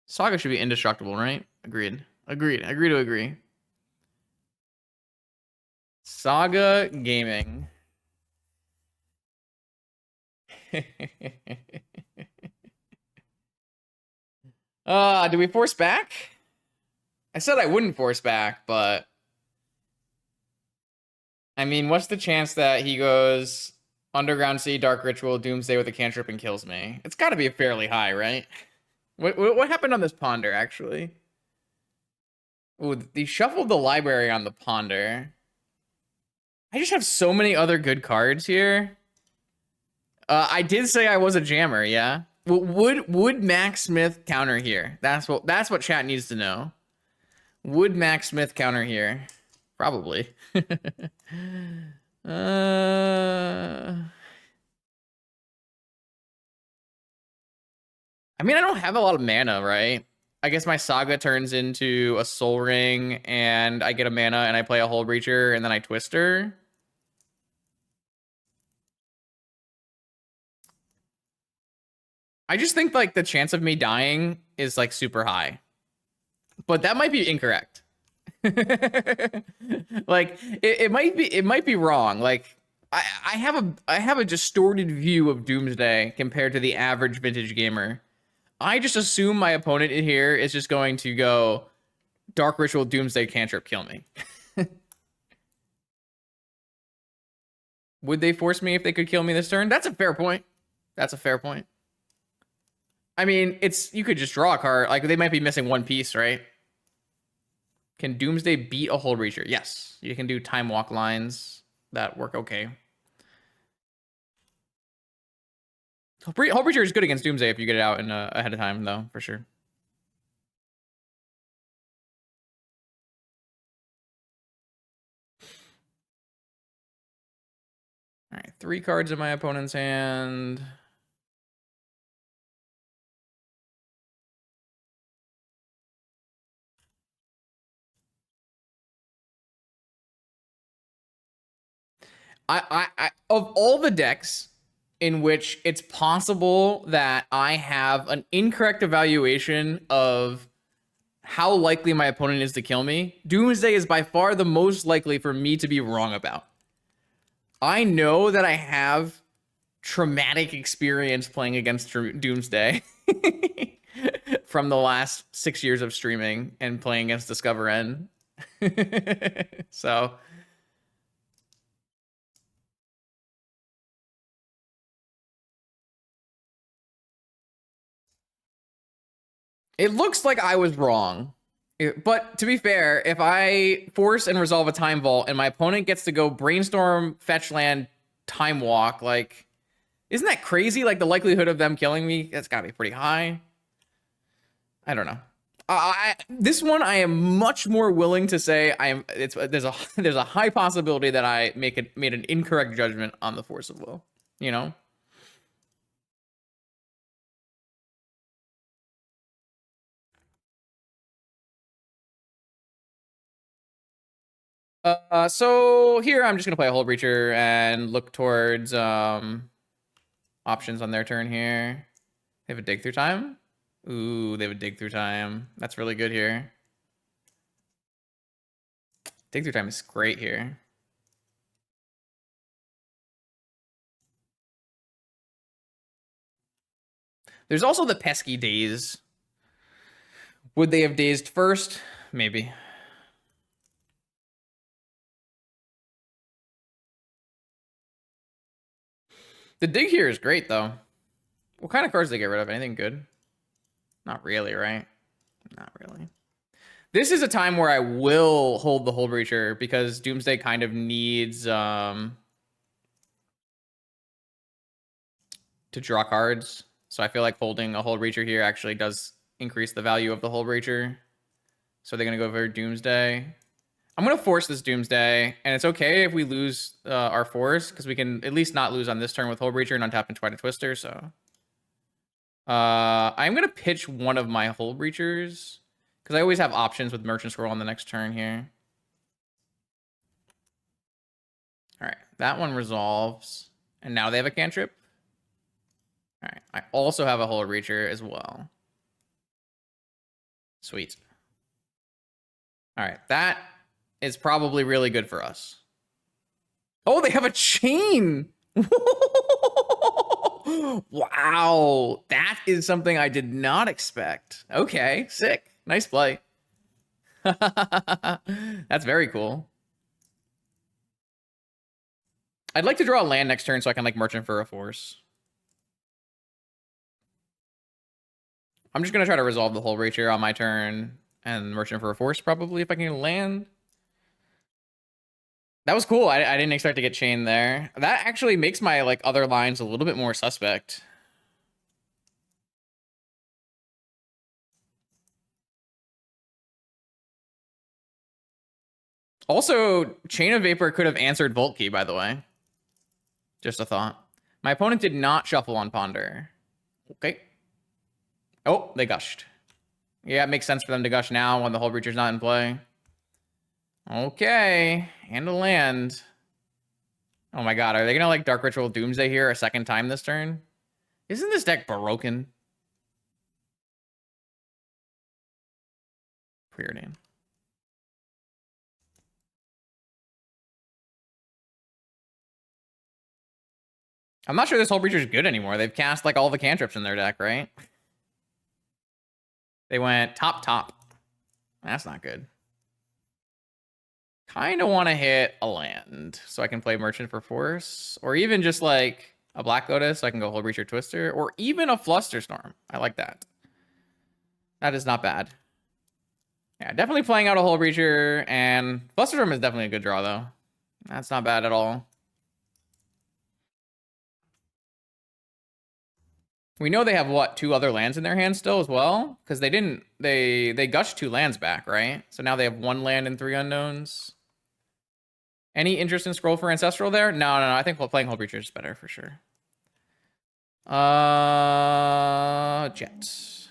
Saga should be indestructible, right? Agreed. Agreed. Agree to agree. Saga Gaming. Do we force back? I said I wouldn't force back, but I mean, what's the chance that he goes Underground Sea, Dark Ritual, Doomsday with a cantrip and kills me? It's got to be fairly high, right? What happened on this Ponder, actually? Ooh, they shuffled the library on the Ponder. I just have so many other good cards here. I did say I was a jammer, yeah. Would Max Smith counter here? That's what chat needs to know. Would Max Smith counter here? Probably. I mean, I don't have a lot of mana, right? I guess my Saga turns into a Soul Ring, and I get a mana, and I play a Hole Breacher, and then I Twister. I just think, like, the chance of me dying is, like, super high. But that might be incorrect. Like, it might be wrong. Like, I have a distorted view of Doomsday compared to the average vintage gamer. I just assume my opponent in here is just going to go Dark Ritual, Doomsday, cantrip, kill me. Would they force me if they could kill me this turn? That's a fair point. That's a fair point. I mean, you could just draw a card. Like, they might be missing one piece, right? Can Doomsday beat a Hole Breacher? Yes. You can do Time Walk lines that work okay. Hole Breacher is good against Doomsday if you get it out in ahead of time, though, for sure. All right, 3 cards in my opponent's hand. I of all the decks in which it's possible that I have an incorrect evaluation of how likely my opponent is to kill me, Doomsday is by far the most likely for me to be wrong about. I know that I have traumatic experience playing against Doomsday from the last 6 years of streaming and playing against Discover N. So it looks like I was wrong. But to be fair, if I force and resolve a time vault and my opponent gets to go brainstorm, fetch land, time walk, like, isn't that crazy? Like, the likelihood of them killing me, that's gotta be pretty high. I don't know. This one I am much more willing to say there's a high possibility that I made an incorrect judgment on the force of will, you know? So here I'm just gonna play a Hull Breacher and look towards options on their turn here. They have a dig through time. Ooh, they have a dig through time. That's really good here. Dig through time is great here. There's also the pesky daze. Would they have dazed first? Maybe. The dig here is great, though. What kind of cards do they get rid of? Anything good? Not really, right? Not really. This is a time where I will hold the Hull Breacher because Doomsday kind of needs to draw cards. So I feel like holding a Hull Breacher here actually does increase the value of the Hull Breacher. So they're going to go for Doomsday. I'm going to force this Doomsday, and it's okay if we lose our force, because we can at least not lose on this turn with Hull Breacher and untap and try to Twister, so... I'm going to pitch one of my Hull Breachers, because I always have options with Merchant Scroll on the next turn here. Alright, that one resolves, and now they have a cantrip. Alright, I also have a Hull Breacher as well. Sweet. Alright, that is probably really good for us. Oh, they have a chain! Wow, that is something I did not expect. Okay, sick. Nice play. That's very cool. I'd like to draw a land next turn so I can, like, Merchant for a force. I'm just going to try to resolve the Hull Breacher on my turn and Merchant for a force, probably, if I can land. That was cool. I didn't expect to get chained there. That actually makes my, like, other lines a little bit more suspect. Also, Chain of Vapor could have answered Volt Key, by the way. Just a thought. My opponent did not shuffle on Ponder. Okay. Oh, they gushed. Yeah, it makes sense for them to gush now when the Hull Breacher's not in play. Okay. And a land. Oh my god, are they gonna, like, Dark Ritual Doomsday here a second time this turn? Isn't this deck broken? Preordain. I'm not sure this Hull Breacher's good anymore. They've cast, like, all the cantrips in their deck, right? They went top, top. That's not good. Kind of want to hit a land so I can play Merchant for force. Or even just, like, a Black Lotus so I can go Hull Breacher Twister. Or even a Flusterstorm. I like that. That is not bad. Yeah, definitely playing out a Hull Breacher. And Flusterstorm is definitely a good draw, though. That's not bad at all. We know they have, what, 2 other lands in their hand still as well? Because they didn't... They gushed 2 lands back, right? So now they have 1 land and 3 unknowns. Any interest in Scroll for Ancestral there? No. I think playing Hull Breacher is better for sure. Jets.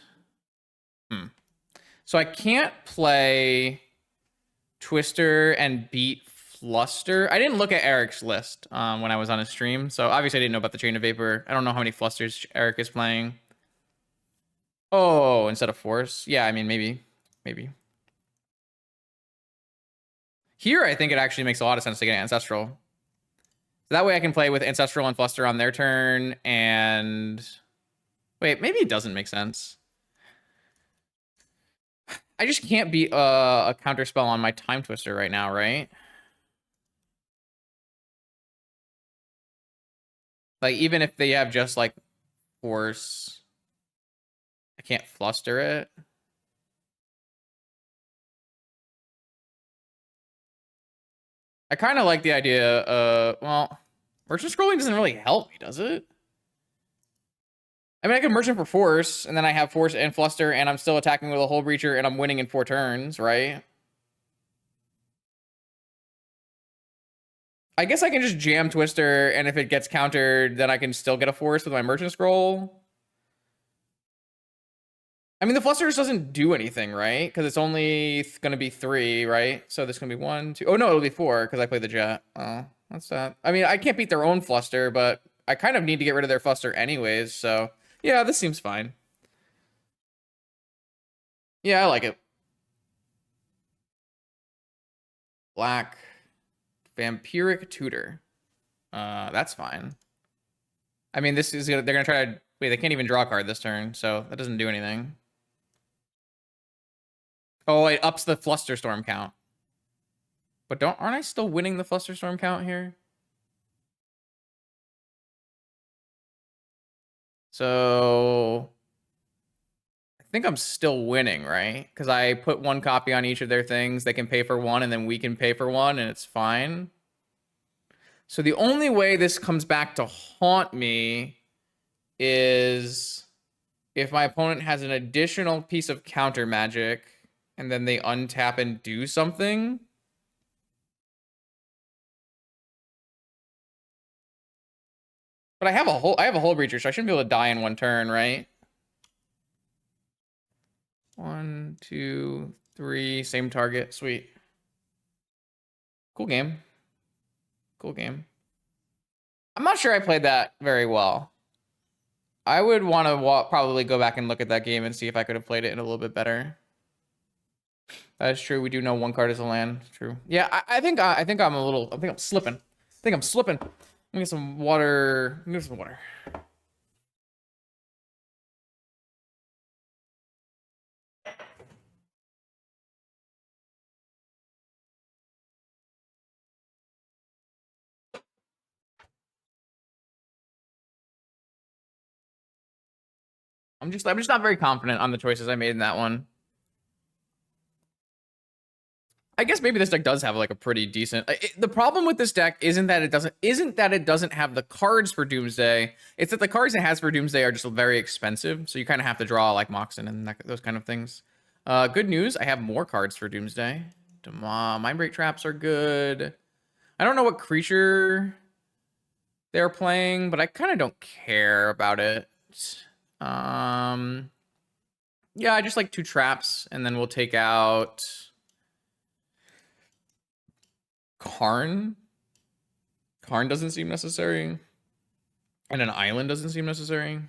So I can't play Twister and beat Fluster. I didn't look at Eric's list when I was on his stream, so obviously I didn't know about the Chain of Vapor. I don't know how many Flusters Eric is playing. Oh, instead of Force? Yeah, I mean, maybe. maybe. Here, I think it actually makes a lot of sense to get Ancestral. So that way I can play with Ancestral and Fluster on their turn, and... Wait, maybe it doesn't make sense. I just can't beat a counterspell on my Time Twister right now, right? Like, even if they have just, like, Force, I can't Fluster it. I kind of like the idea, well, Merchant Scrolling doesn't really help me, does it? I mean, I can Merchant for Force, and then I have Force and Fluster, and I'm still attacking with a Hull Breacher, and I'm winning in 4 turns, right? I guess I can just jam Twister, and if it gets countered, then I can still get a Force with my Merchant Scroll. I mean, the Fluster just doesn't do anything, right? Because it's only going to be 3, right? So this is going to be 1, 2... Oh, no, it'll be 4, because I play the Jet. Oh, that's that. I mean, I can't beat their own Fluster, but I kind of need to get rid of their Fluster anyways, so... Yeah, this seems fine. Yeah, I like it. Black. Vampiric Tutor. That's fine. I mean, this is they're gonna try to wait. They can't even draw a card this turn, so that doesn't do anything. Oh, it ups the Flusterstorm count. But aren't I still winning the Flusterstorm count here? So I think I'm still winning, right? Because I put 1 copy on each of their things. They can pay for 1, and then we can pay for 1, and it's fine. So the only way this comes back to haunt me is if my opponent has an additional piece of counter magic and then they untap and do something. But I have a Hull Breacher, so I shouldn't be able to die in 1 turn, right? 1, 2, 3, same target. Sweet. Cool game. Cool game. I'm not sure I played that very well. I would want to probably go back and look at that game and see if I could have played it in a little bit better. That is true. We do know 1 card is a land. True. Yeah, I think I'm a little. I think I'm slipping. I think I'm slipping. Let me get some water. Let me get some water. I'm just not very confident on the choices I made in that one. I guess maybe this deck does have like a pretty decent. The problem with this deck isn't that it doesn't have the cards for Doomsday. It's that the cards it has for Doomsday are just very expensive, so you kind of have to draw like Moxen and those kind of things. Good news, I have more cards for Doomsday. Mindbreak Traps are good. I don't know what creature they're playing, but I kind of don't care about it. Yeah, I just like 2 traps, and then we'll take out Karn. Karn doesn't seem necessary. And an island doesn't seem necessary.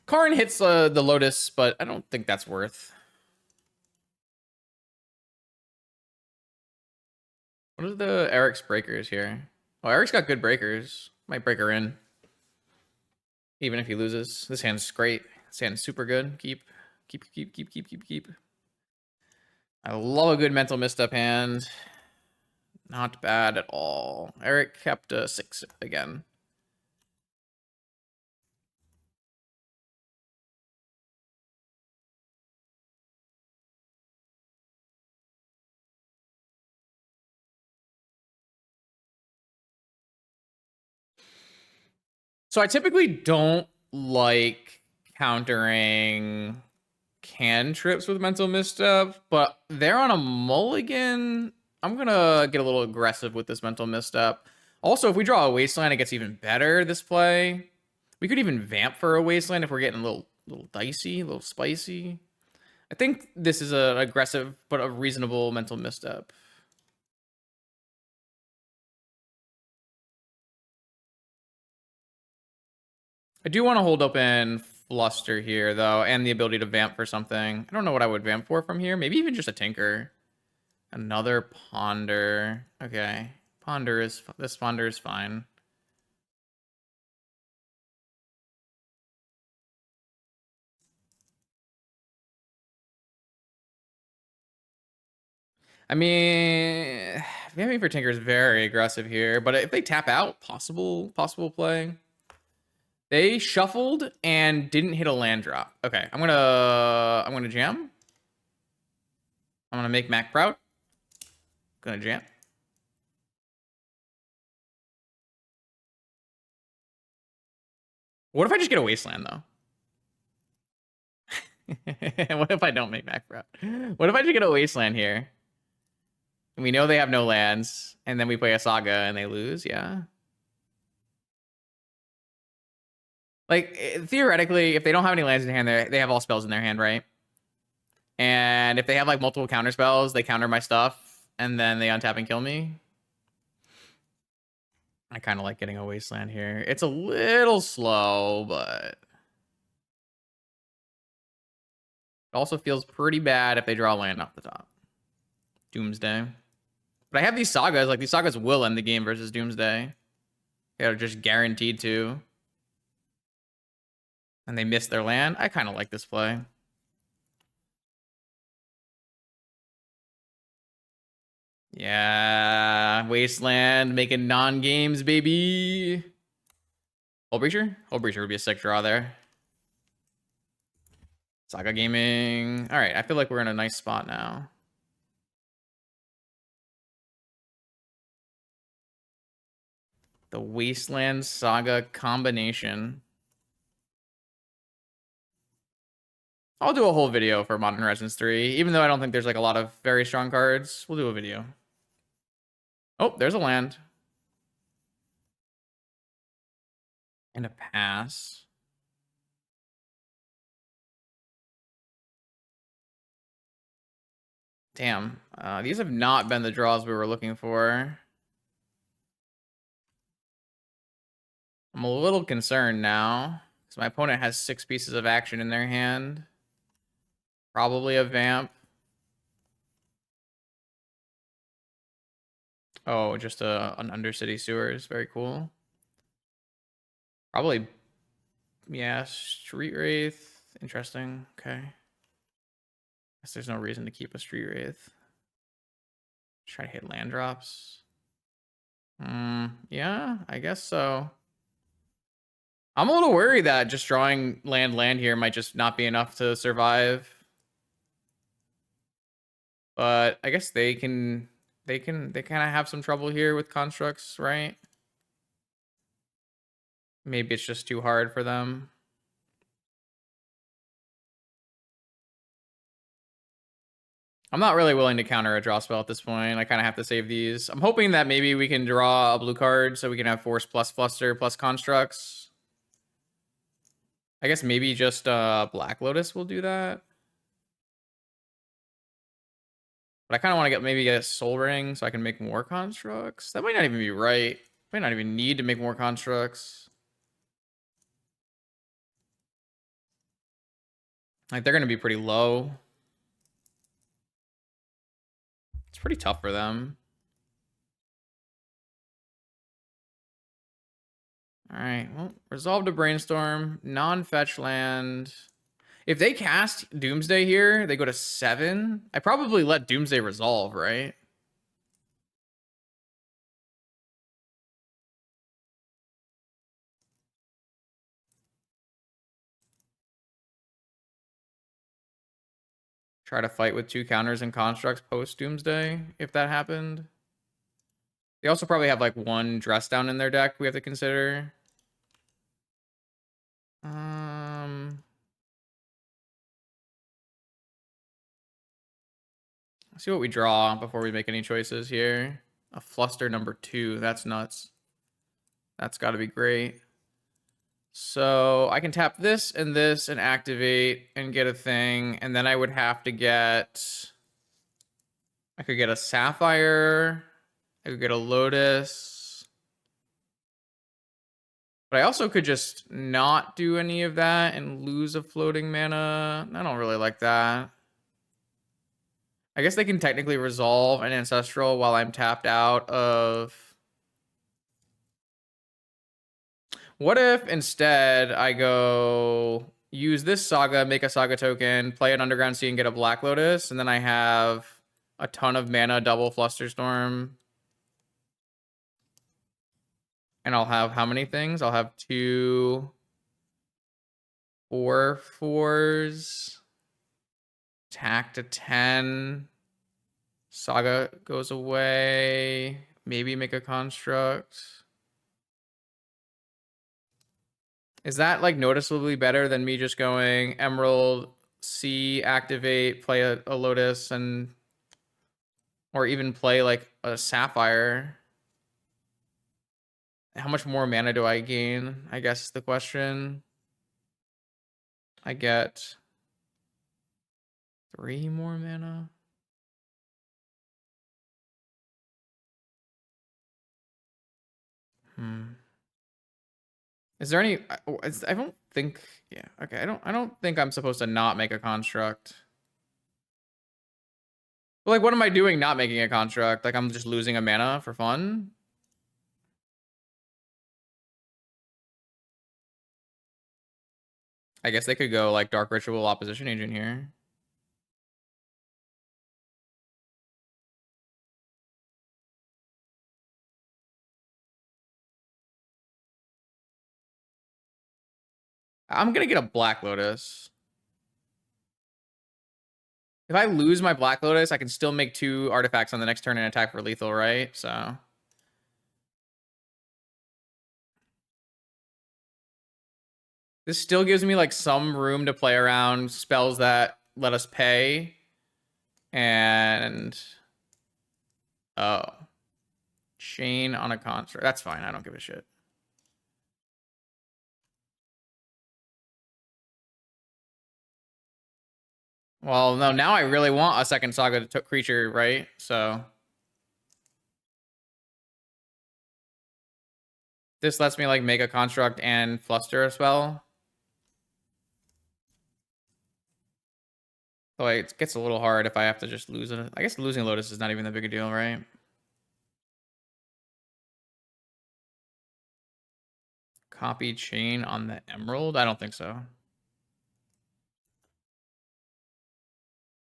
Karn hits the Lotus, but I don't think that's worth. What are the Eric's breakers here? Oh, Eric's got good breakers. Might break her in. Even if he loses. This hand's great. This hand's super good. Keep. I love a good mental misstep hand. Not bad at all. Eric kept a 6 again. So I typically don't like countering cantrips with mental misstep, but they're on a mulligan. I'm gonna get a little aggressive with this mental misstep. Also, if we draw a wasteland, it gets even better this play. We could even vamp for a wasteland if we're getting a little dicey, a little spicy. I think this is an aggressive but a reasonable mental misstep. I do want to hold open Fluster here, though, and the ability to vamp for something. I don't know what I would vamp for from here. Maybe even just a Tinker. Another Ponder. Okay. This Ponder is fine. I mean, vamping for Tinker is very aggressive here, but if they tap out, possible play. They shuffled and didn't hit a land drop. Okay, I'm gonna jam. I'm gonna make Mac proud. Gonna jam. What if I just get a wasteland though? What if I don't make Mac proud? What if I just get a wasteland here? And we know they have no lands, and then we play a Saga and they lose. Yeah. Like theoretically, if they don't have any lands in hand, they have all spells in their hand, right? And if they have like multiple counter spells, they counter my stuff, and then they untap and kill me. I kind of like getting a wasteland here. It's a little slow, but it also feels pretty bad if they draw a land off the top. Doomsday. But I have these sagas. Like, these sagas will end the game versus Doomsday. They're just guaranteed to. And they miss their land. I kind of like this play. Yeah. Wasteland. Making non-games, baby. Hull Breacher? Hull Breacher would be a sick draw there. Saga Gaming. All right. I feel like we're in a nice spot now. The Wasteland Saga combination. I'll do a whole video for Modern Horizons 3, even though I don't think there's like a lot of very strong cards. We'll do a video. Oh, there's a land. And a pass. Damn. These have not been the draws we were looking for. I'm a little concerned now, because my opponent has 6 pieces of action in their hand. Probably a vamp. Oh, just an Undercity Sewers. Very cool. Probably, yeah, Street Wraith. Interesting. Okay. Guess there's no reason to keep a Street Wraith. Try to hit land drops. Yeah, I guess so. I'm a little worried that just drawing land here might just not be enough to survive. But I guess they kind of have some trouble here with constructs, right? Maybe it's just too hard for them. I'm not really willing to counter a draw spell at this point. I kind of have to save these. I'm hoping that maybe we can draw a blue card so we can have Force plus Fluster plus Constructs. I guess maybe just Black Lotus will do that. But I kind of want to maybe get a Soul Ring so I can make more Constructs. That might not even be right. Might not even need to make more Constructs. Like, they're going to be pretty low. It's pretty tough for them. All right, well, Resolve to Brainstorm, non-fetch land. If they cast Doomsday here, they go to 7. I probably let Doomsday resolve, right? Try to fight with 2 counters and constructs post Doomsday, if that happened. They also probably have like 1 dress down in their deck we have to consider. Let's see what we draw before we make any choices here. A Fluster number 2. That's nuts. That's got to be great. So I can tap this and activate and get a thing. And then I would have to get... I could get a Sapphire. I could get a Lotus. But I also could just not do any of that and lose a floating mana. I don't really like that. I guess they can technically resolve an Ancestral while I'm tapped out of... What if instead I go use this Saga, make a Saga token, play an Underground Sea and get a Black Lotus, and then I have a ton of mana, double Flusterstorm. And I'll have how many things? I'll have 2 4/4s. Attack to 10. Saga goes away. Maybe make a construct. Is that like noticeably better than me just going Emerald, Sea, activate, play a Lotus, and or even play like a Sapphire? How much more mana do I gain? I guess is the question. I get 3 more mana. Is there any? I don't think. Yeah. Okay. I don't think I'm supposed to not make a construct. But like, what am I doing not making a construct? Like, I'm just losing a mana for fun. I guess they could go like Dark Ritual Opposition Agent here. I'm gonna get a Black Lotus. If I lose my Black Lotus, I can still make 2 artifacts on the next turn and attack for lethal, right? So this still gives me like some room to play around spells that let us pay. And oh, chain on a construct. That's fine. I don't give a shit. Well, no, now I really want a second Saga creature, right? So this lets me like make a construct and fluster a spell. So it gets a little hard if I have to just lose it. I guess losing Lotus is not even that big a deal, right? Copy chain on the Emerald? I don't think so.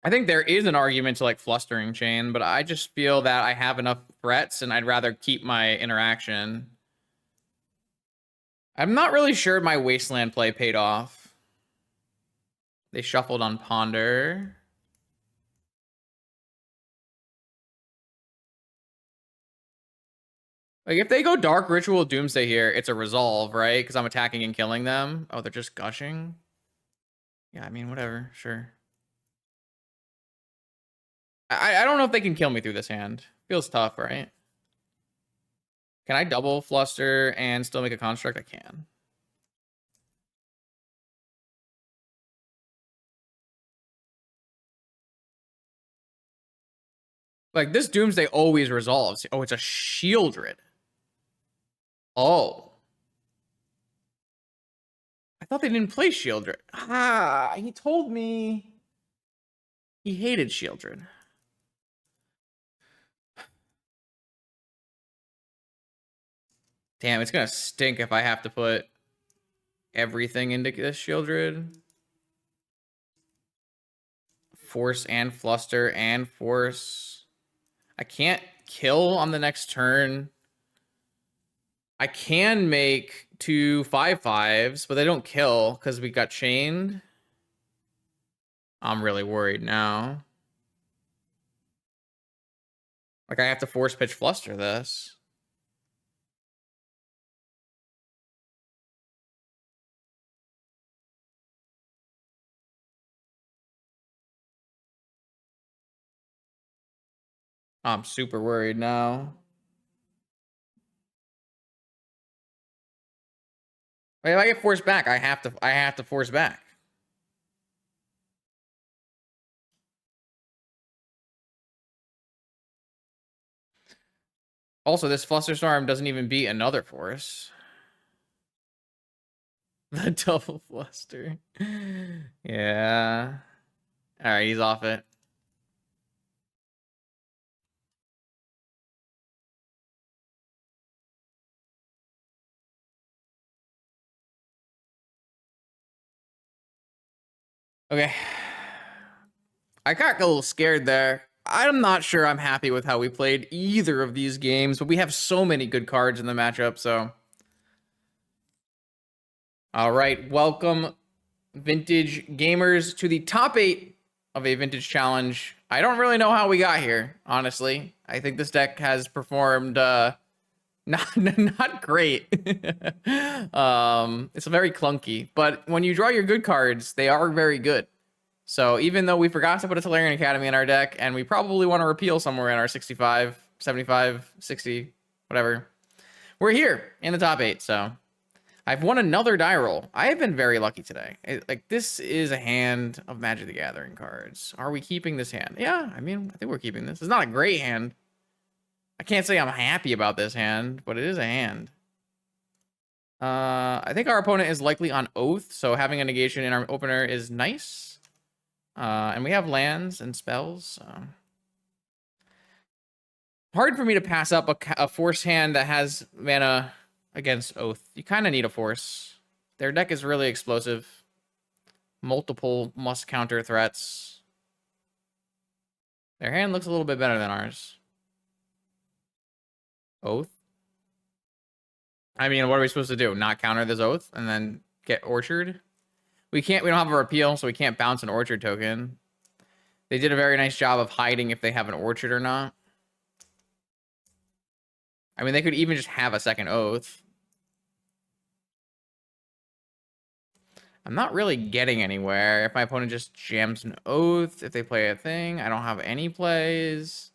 I think there is an argument to like flustering chain, but I just feel that I have enough threats and I'd rather keep my interaction. I'm not really sure my Wasteland play paid off. They shuffled on Ponder. Like, if they go Dark Ritual Doomsday here, it's a resolve, right? Because I'm attacking and killing them. Oh, they're just gushing? Yeah, I mean, whatever. Sure. I don't know if they can kill me through this hand. Feels tough, right? Can I double Fluster and still make a construct? I can. Like, this Doomsday always resolves. Oh, it's a Shieldred. Oh. I thought they didn't play Shieldred. Ah, he told me he hated Shieldred. Damn, it's gonna stink if I have to put everything into this Shieldred. Force and Fluster and Force. I can't kill on the next turn. I can make 2 5/5s, but they don't kill because we got chained. I'm really worried now. Like, I have to force pitch Fluster this. I'm super worried now. If I get forced back, I have to force back. Also, this Flusterstorm doesn't even beat another force. The double fluster. Yeah. All right, he's off it. Okay. I got a little scared there. I'm not sure I'm happy with how we played either of these games, but we have so many good cards in the matchup, so. All right, welcome, vintage gamers, to the top 8 of a vintage challenge. I don't really know how we got here, honestly. I think this deck has performed not great. It's very clunky, but when you draw your good cards, they are very good. So even though we forgot to put a Tolarian Academy in our deck, and we probably want to repeal somewhere in our 65, 75, 60, whatever, we're here in the top 8, so I've won another die roll. I have been very lucky today. Like, this is a hand of Magic the Gathering cards. Are we keeping this hand? Yeah, I mean, I think we're keeping this. It's not a great hand. I can't say I'm happy about this hand, but it is a hand. I think our opponent is likely on Oath, so having a negation in our opener is nice. And we have lands and spells. So. Hard for me to pass up a force hand that has mana against Oath. You kind of need a force. Their deck is really explosive. Multiple must counter threats. Their hand looks a little bit better than ours. Oath. I mean, what are we supposed to do? Not counter this Oath and then get Orchard? We don't have a repeal, so we can't bounce an Orchard token. They did a very nice job of hiding if they have an Orchard or not. I mean, they could even just have a second Oath. I'm not really getting anywhere. If my opponent just jams an Oath, if they play a thing, I don't have any plays.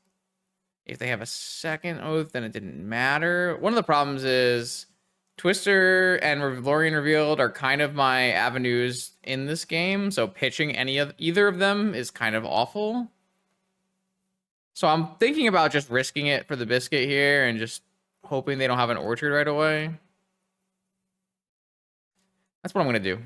If they have a second Oath, then it didn't matter. One of the problems is Twister and Lorien Revealed are kind of my avenues in this game, so pitching either of them is kind of awful. So I'm thinking about just risking it for the biscuit here and just hoping they don't have an Orchard right away. That's what I'm going to do.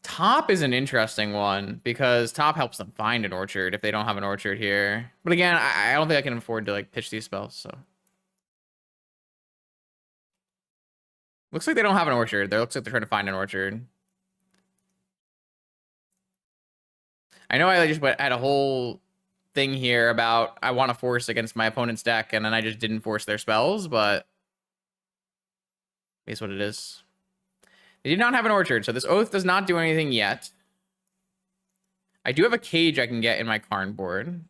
Top is an interesting one because top helps them find an Orchard if they don't have an Orchard here. But again, I don't think I can afford to like pitch these spells, so. Looks like they don't have an Orchard. Looks like they're trying to find an Orchard. I know I just had a whole thing here about I want to force against my opponent's deck, and then I just didn't force their spells, but it's what it is. They did not have an Orchard, so this Oath does not do anything yet. I do have a Cage I can get in my Karn board.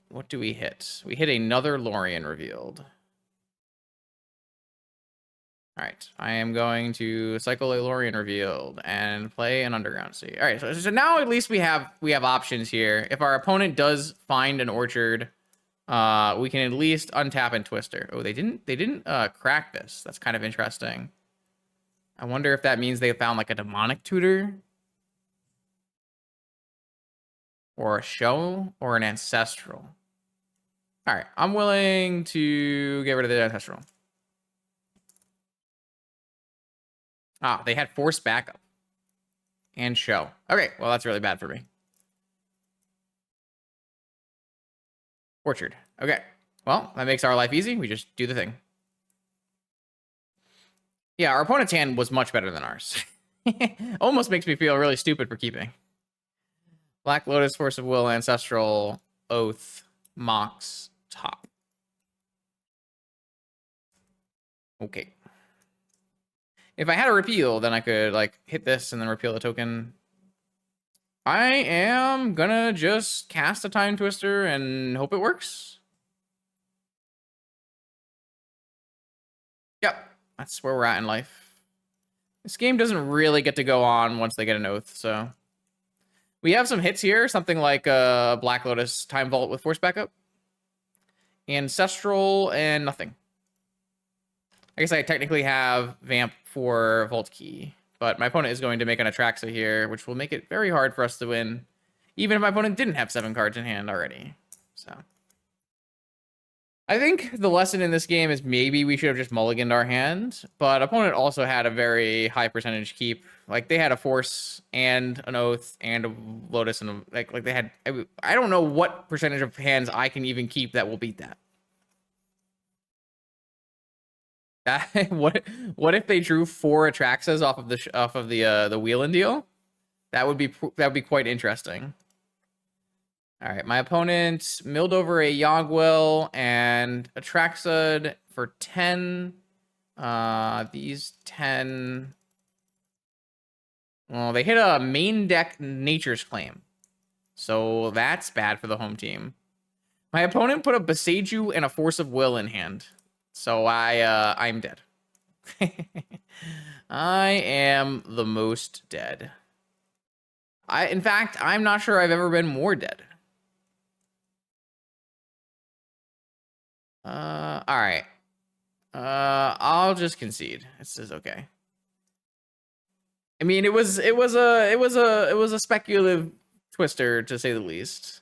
What do we hit? We hit another Lorien Revealed. All right, I am going to cycle a Lorien Revealed and play an Underground Sea. All right, so now at least we have options here. If our opponent does find an Orchard, we can at least untap and Twister. Oh, they didn't crack this. That's kind of interesting. I wonder if that means they found like a Demonic Tutor or a Show or an Ancestral. All right, I'm willing to get rid of the Ancestral. Ah, they had Force Backup and Show. Okay, well, that's really bad for me. Orchard. Okay, well, that makes our life easy. We just do the thing. Yeah, our opponent's hand was much better than ours. Almost makes me feel really stupid for keeping. Black Lotus, Force of Will, Ancestral, Oath, Mox, top. Okay. If I had a repeal, then I could like hit this and then repeal the token. I am gonna just cast a Time Twister and hope it works. Yep, that's where we're at in life. This game doesn't really get to go on once they get an Oath, so. We have some hits here, something like Black Lotus Time Vault with Force Backup. Ancestral and nothing. I guess I technically have Vamp for Vault Key, but my opponent is going to make an Atraxa here, which will make it very hard for us to win even if my opponent didn't have 7 cards in hand already. So I think the lesson in this game is maybe we should have just mulliganed our hand, but opponent also had a very high percentage keep. Like they had a force and an oath and a lotus and like they had. I don't know what percentage of hands I can even keep that will beat that. What if they drew 4 Atraxas off of the wheel and deal? That would be quite interesting. All right, my opponent milled over a Yogwill and Atraxa for 10. These 10. Well, they hit a main deck Nature's Claim, so that's bad for the home team. My opponent put a Beseiju and a Force of Will in hand, so I'm dead. I am the most dead. In fact, I'm not sure I've ever been more dead. All right. I'll just concede. This is okay. I mean, it was a speculative twister to say the least.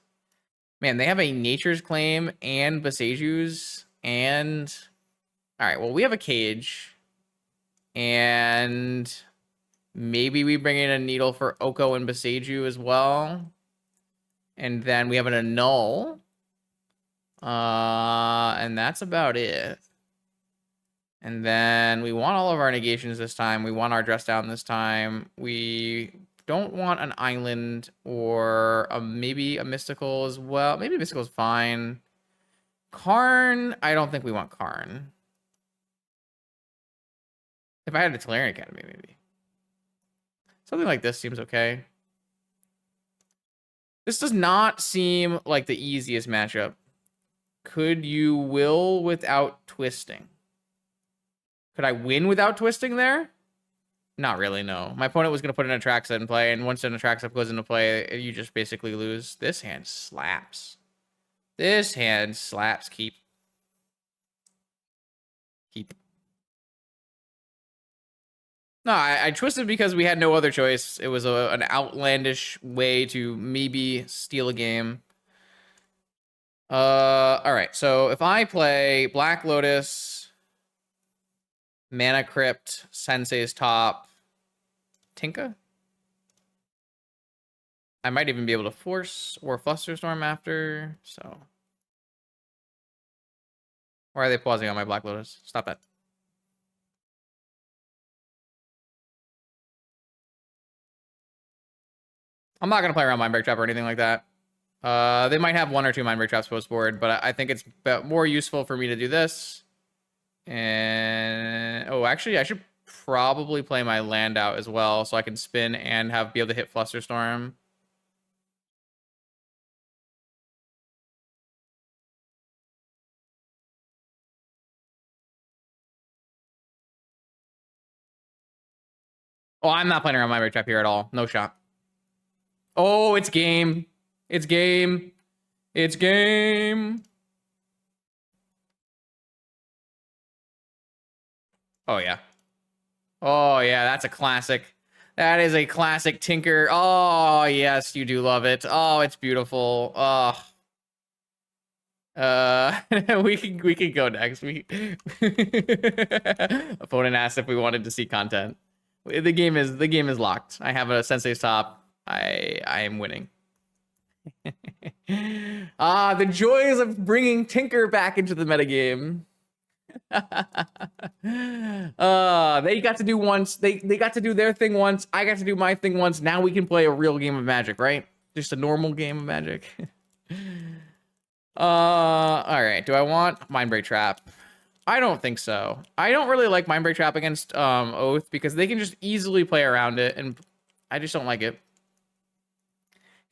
Man, they have a Nature's Claim and Beseju's and all right. Well, we have a cage, and maybe we bring in a needle for Oko and Beseju as well, and then we have an annul. And that's about it. And then we want all of our negations this time. We want our dress down this time. We don't want an island or maybe a mystical as well. Maybe mystical is fine. Karn, I don't think we want Karn. If I had a Tolarian Academy, maybe. Something like this seems okay. This does not seem like the easiest matchup. Could you will without twisting? Could I win without twisting there? Not really, no. My opponent was going to put an Atraxa in play, and once an Atraxa goes into play, you just basically lose. This hand slaps. This hand slaps. Keep. Keep. No, I twisted because we had no other choice. It was an outlandish way to maybe steal a game. All right. So if I play Black Lotus, Mana Crypt, Sensei's Top, Tinka, I might even be able to force or Flusterstorm after. So why are they pausing on my Black Lotus? Stop that. I'm not gonna play around Mindbreak Trap or anything like that. They might have 1 or 2 Mindbreak Traps post board, but I think it's more useful for me to do this. And oh, actually, I should probably play my land out as well, so I can spin and be able to hit Flusterstorm. Oh, I'm not playing around Mindbreak Trap here at all. No shot. Oh, it's game. It's game. It's game. Oh, yeah. Oh, yeah, that's a classic. That is a classic Tinker. Oh, yes, you do love it. Oh, it's beautiful. Oh. We can go next. Opponent asked if we wanted to see content. The game is locked. I have a Sensei's Top. I am winning. The joys of bringing Tinker back into the metagame. They got to do once. They got to do their thing once. I got to do my thing once. Now we can play a real game of Magic, right? Just a normal game of Magic. All right. Do I want Mindbreak Trap? I don't think so. I don't really like Mindbreak Trap against Oath because they can just easily play around it, and I just don't like it.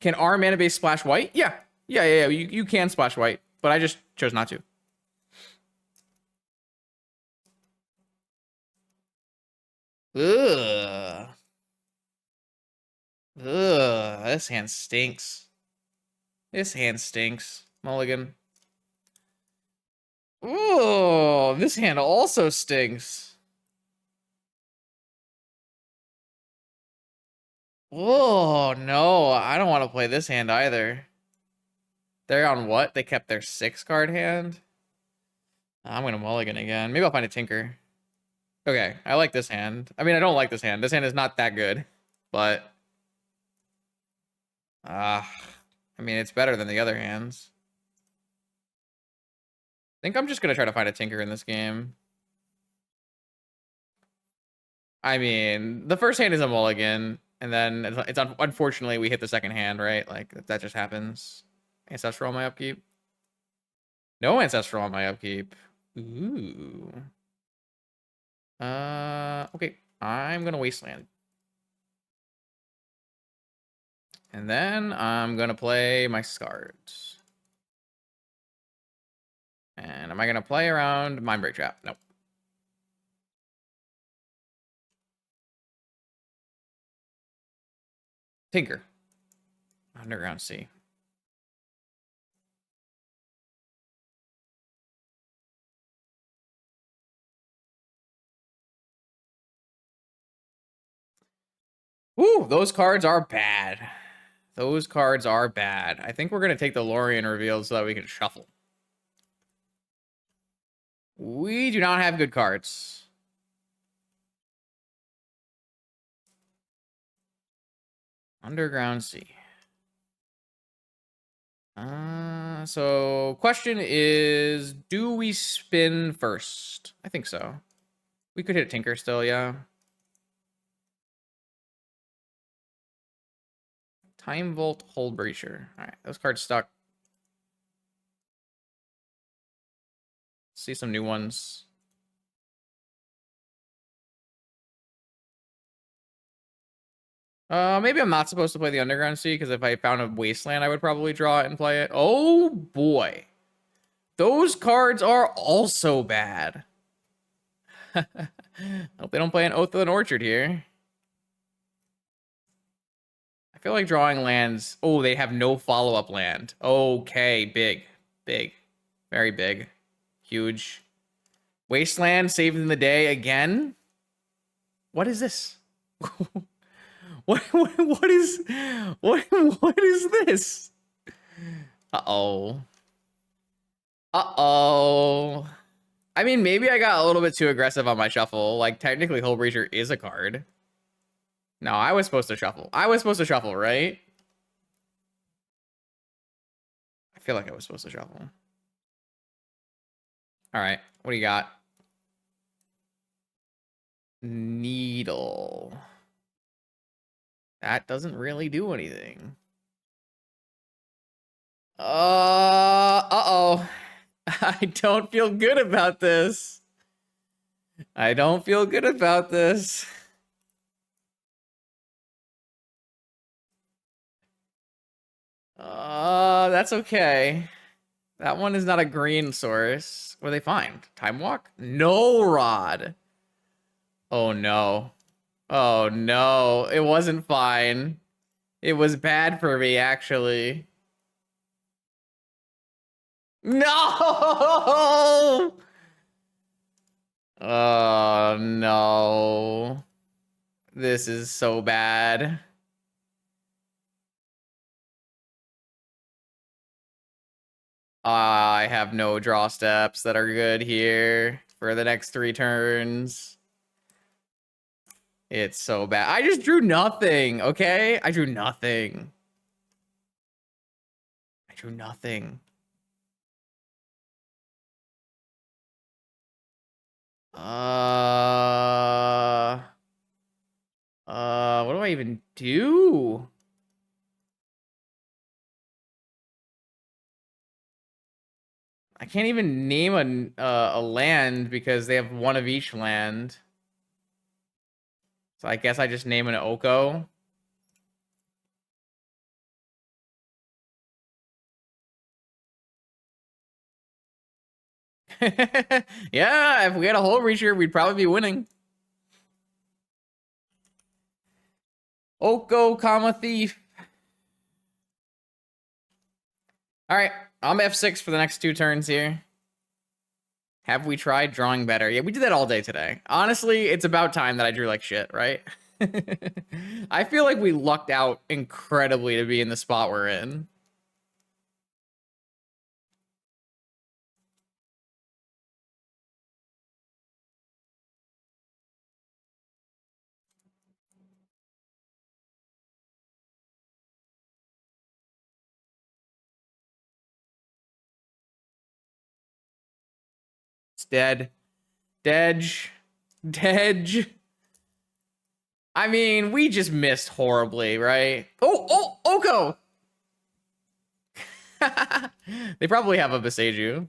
Can our mana base splash white? Yeah. You can splash white, but I just chose not to. Ugh. Ugh. This hand stinks. This hand stinks. Mulligan. Ooh, this hand also stinks. Oh, no. I don't want to play this hand either. They're on what? They kept their 6-card hand? I'm going to mulligan again. Maybe I'll find a Tinker. Okay, I like this hand. I mean, I don't like this hand. This hand is not that good. But... I mean, it's better than the other hands. I think I'm just going to try to find a Tinker in this game. I mean, the first hand is a mulligan. And then it's unfortunately we hit the second hand, right? Like, that just happens. Ancestral on my upkeep. No Ancestral on my upkeep. Ooh. Okay. I'm gonna Wasteland. And then I'm gonna play my Scards. And am I gonna play around Mindbreak Trap? Nope. Tinker. Underground Sea. Ooh, those cards are bad. Those cards are bad. I think we're going to take the Lorien reveal so that we can shuffle. We do not have good cards. Underground Sea. So question is, do we spin first? I think so. We could hit Tinker still, yeah. Time Vault, Hold Breacher. All right, those cards stuck. See some new ones. Maybe I'm not supposed to play the Underground Sea, because if I found a Wasteland, I would probably draw it and play it. Oh, boy. Those cards are also bad. Hope they don't play an Oath of an Orchard here. I feel like drawing lands... Oh, they have no follow-up land. Okay, big. Big. Very big. Huge. Wasteland saving the day again? What is this? What is this? Uh-oh. Uh-oh. I mean, maybe I got a little bit too aggressive on my shuffle. Like, technically, Hull Breacher is a card. No, I was supposed to shuffle. I was supposed to shuffle, right? I feel like I was supposed to shuffle. All right, what do you got? Needle. That doesn't really do anything. Uh-oh. I don't feel good about this. I don't feel good about this. That's okay. That one is not a green source. What do they find? Time Walk? No Rod. Oh, no. Oh, no. It wasn't fine. It was bad for me, actually. No! Oh, no. This is so bad. I have no draw steps that are good here for the next 3 turns. It's so bad. I just drew nothing, okay? I drew nothing. I drew nothing. What do I even do? I can't even name a land because they have one of each land. So I guess I just name an Oko. Yeah, if we had a Hull Breacher, we'd probably be winning. Oko, comma, Thief. All right, I'm F6 for the next 2 turns here. Have we tried drawing better? Yeah, we did that all day today. Honestly, it's about time that I drew like shit, right? I feel like we lucked out incredibly to be in the spot we're in. It's dead. Dedge. Dedge. I mean, we just missed horribly, right? Oh, Oko! They probably have a Beseiju.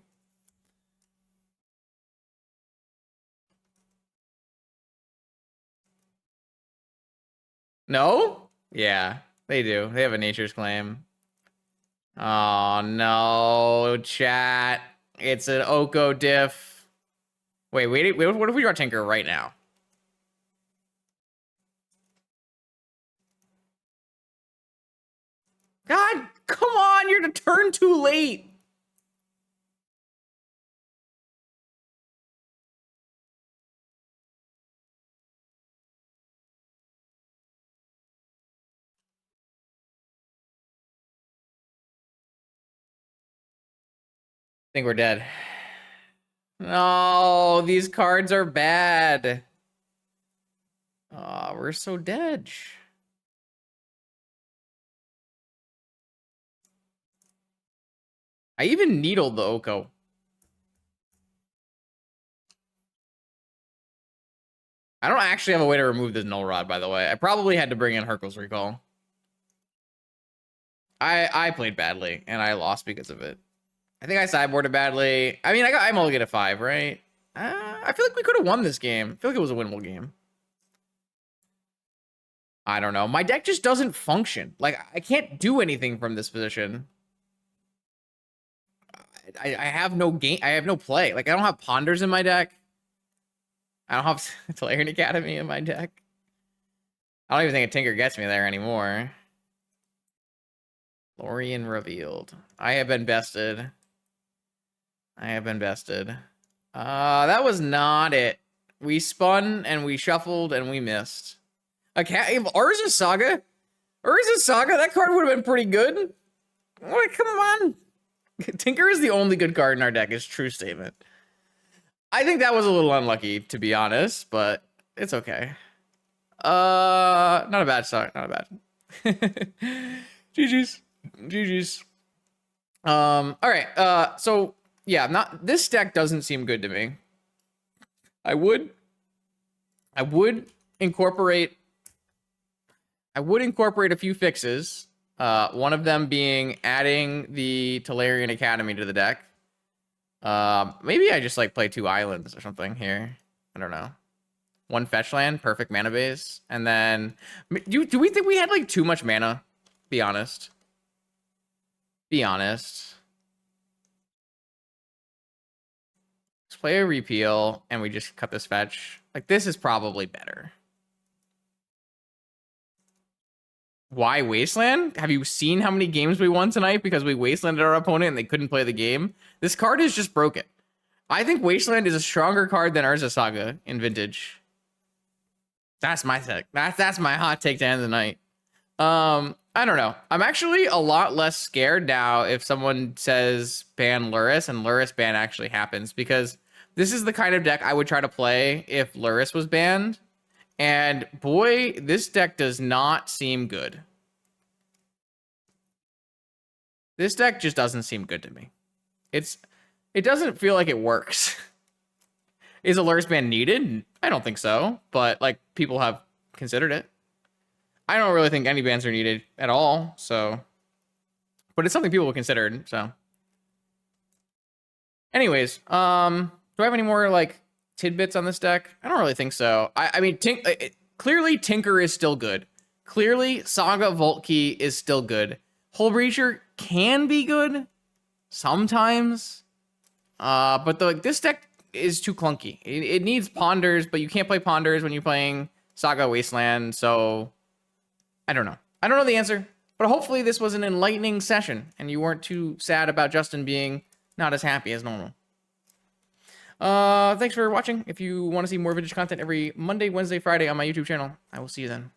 No? Yeah, they do. They have a Nature's Claim. Oh, no, chat. It's an Oko diff. Wait, what if we draw Tinker right now? God, come on, you're to turn too late. I think we're dead. No, these cards are bad. Oh, we're so dead. I even needled the Oko. I don't actually have a way to remove this Null Rod, by the way. I probably had to bring in Hercules Recall. I played badly, and I lost because of it. I think I sideboarded badly. I mean, I'm only at 5, right? I feel like we could have won this game. I feel like it was a winnable game. I don't know. My deck just doesn't function. Like, I can't do anything from this position. I have no game. I have no play. Like, I don't have Ponders in my deck. I don't have Tolarian Academy in my deck. I don't even think a Tinker gets me there anymore. Lorien revealed. I have been bested. I have been bested. That was not it. We spun and we shuffled and we missed. Lurrus Saga? Lurrus Saga? That card would have been pretty good. What? Come on. Tinker is the only good card in our deck, is true statement. I think that was a little unlucky, to be honest, but it's okay. Not a bad start. Not a bad. GG's. GG's. All right. So yeah, this deck doesn't seem good to me. I would incorporate a few fixes. One of them being adding the Tolarian Academy to the deck. Maybe I just like play 2 islands or something here. I don't know. 1 fetch land, perfect mana base, and then do we think we had like too much mana? Be honest. Be honest. Let's play a repeal and we just cut this fetch. Like, this is probably better. Why Wasteland? Have you seen how many games we won tonight because we Wastelanded our opponent and they couldn't play the game? This card is just broken. I think Wasteland is a stronger card than Lurrus Saga in Vintage. That's my take. That's my hot take to end the night. I don't know. I'm actually a lot less scared now if someone says ban Lurrus and Lurrus ban actually happens, because this is the kind of deck I would try to play if Lurrus was banned. And boy, this deck does not seem good. This deck just doesn't seem good to me. It doesn't feel like it works. Is a Lurrus ban needed? I don't think so, but like, people have considered it. I don't really think any bans are needed at all, so, but it's something people have considered, so. Anyways, do I have any more like tidbits on this deck? I don't really think so. I mean, clearly Tinker is still good. Clearly Saga Vault Key is still good. Hull Breacher can be good sometimes, but this deck is too clunky. It needs Ponders, but you can't play Ponders when you're playing Saga Wasteland, so I don't know. I don't know the answer, but hopefully this was an enlightening session and you weren't too sad about Justin being not as happy as normal. Thanks for watching. If you want to see more vintage content every Monday, Wednesday, Friday on my YouTube channel, I will see you then.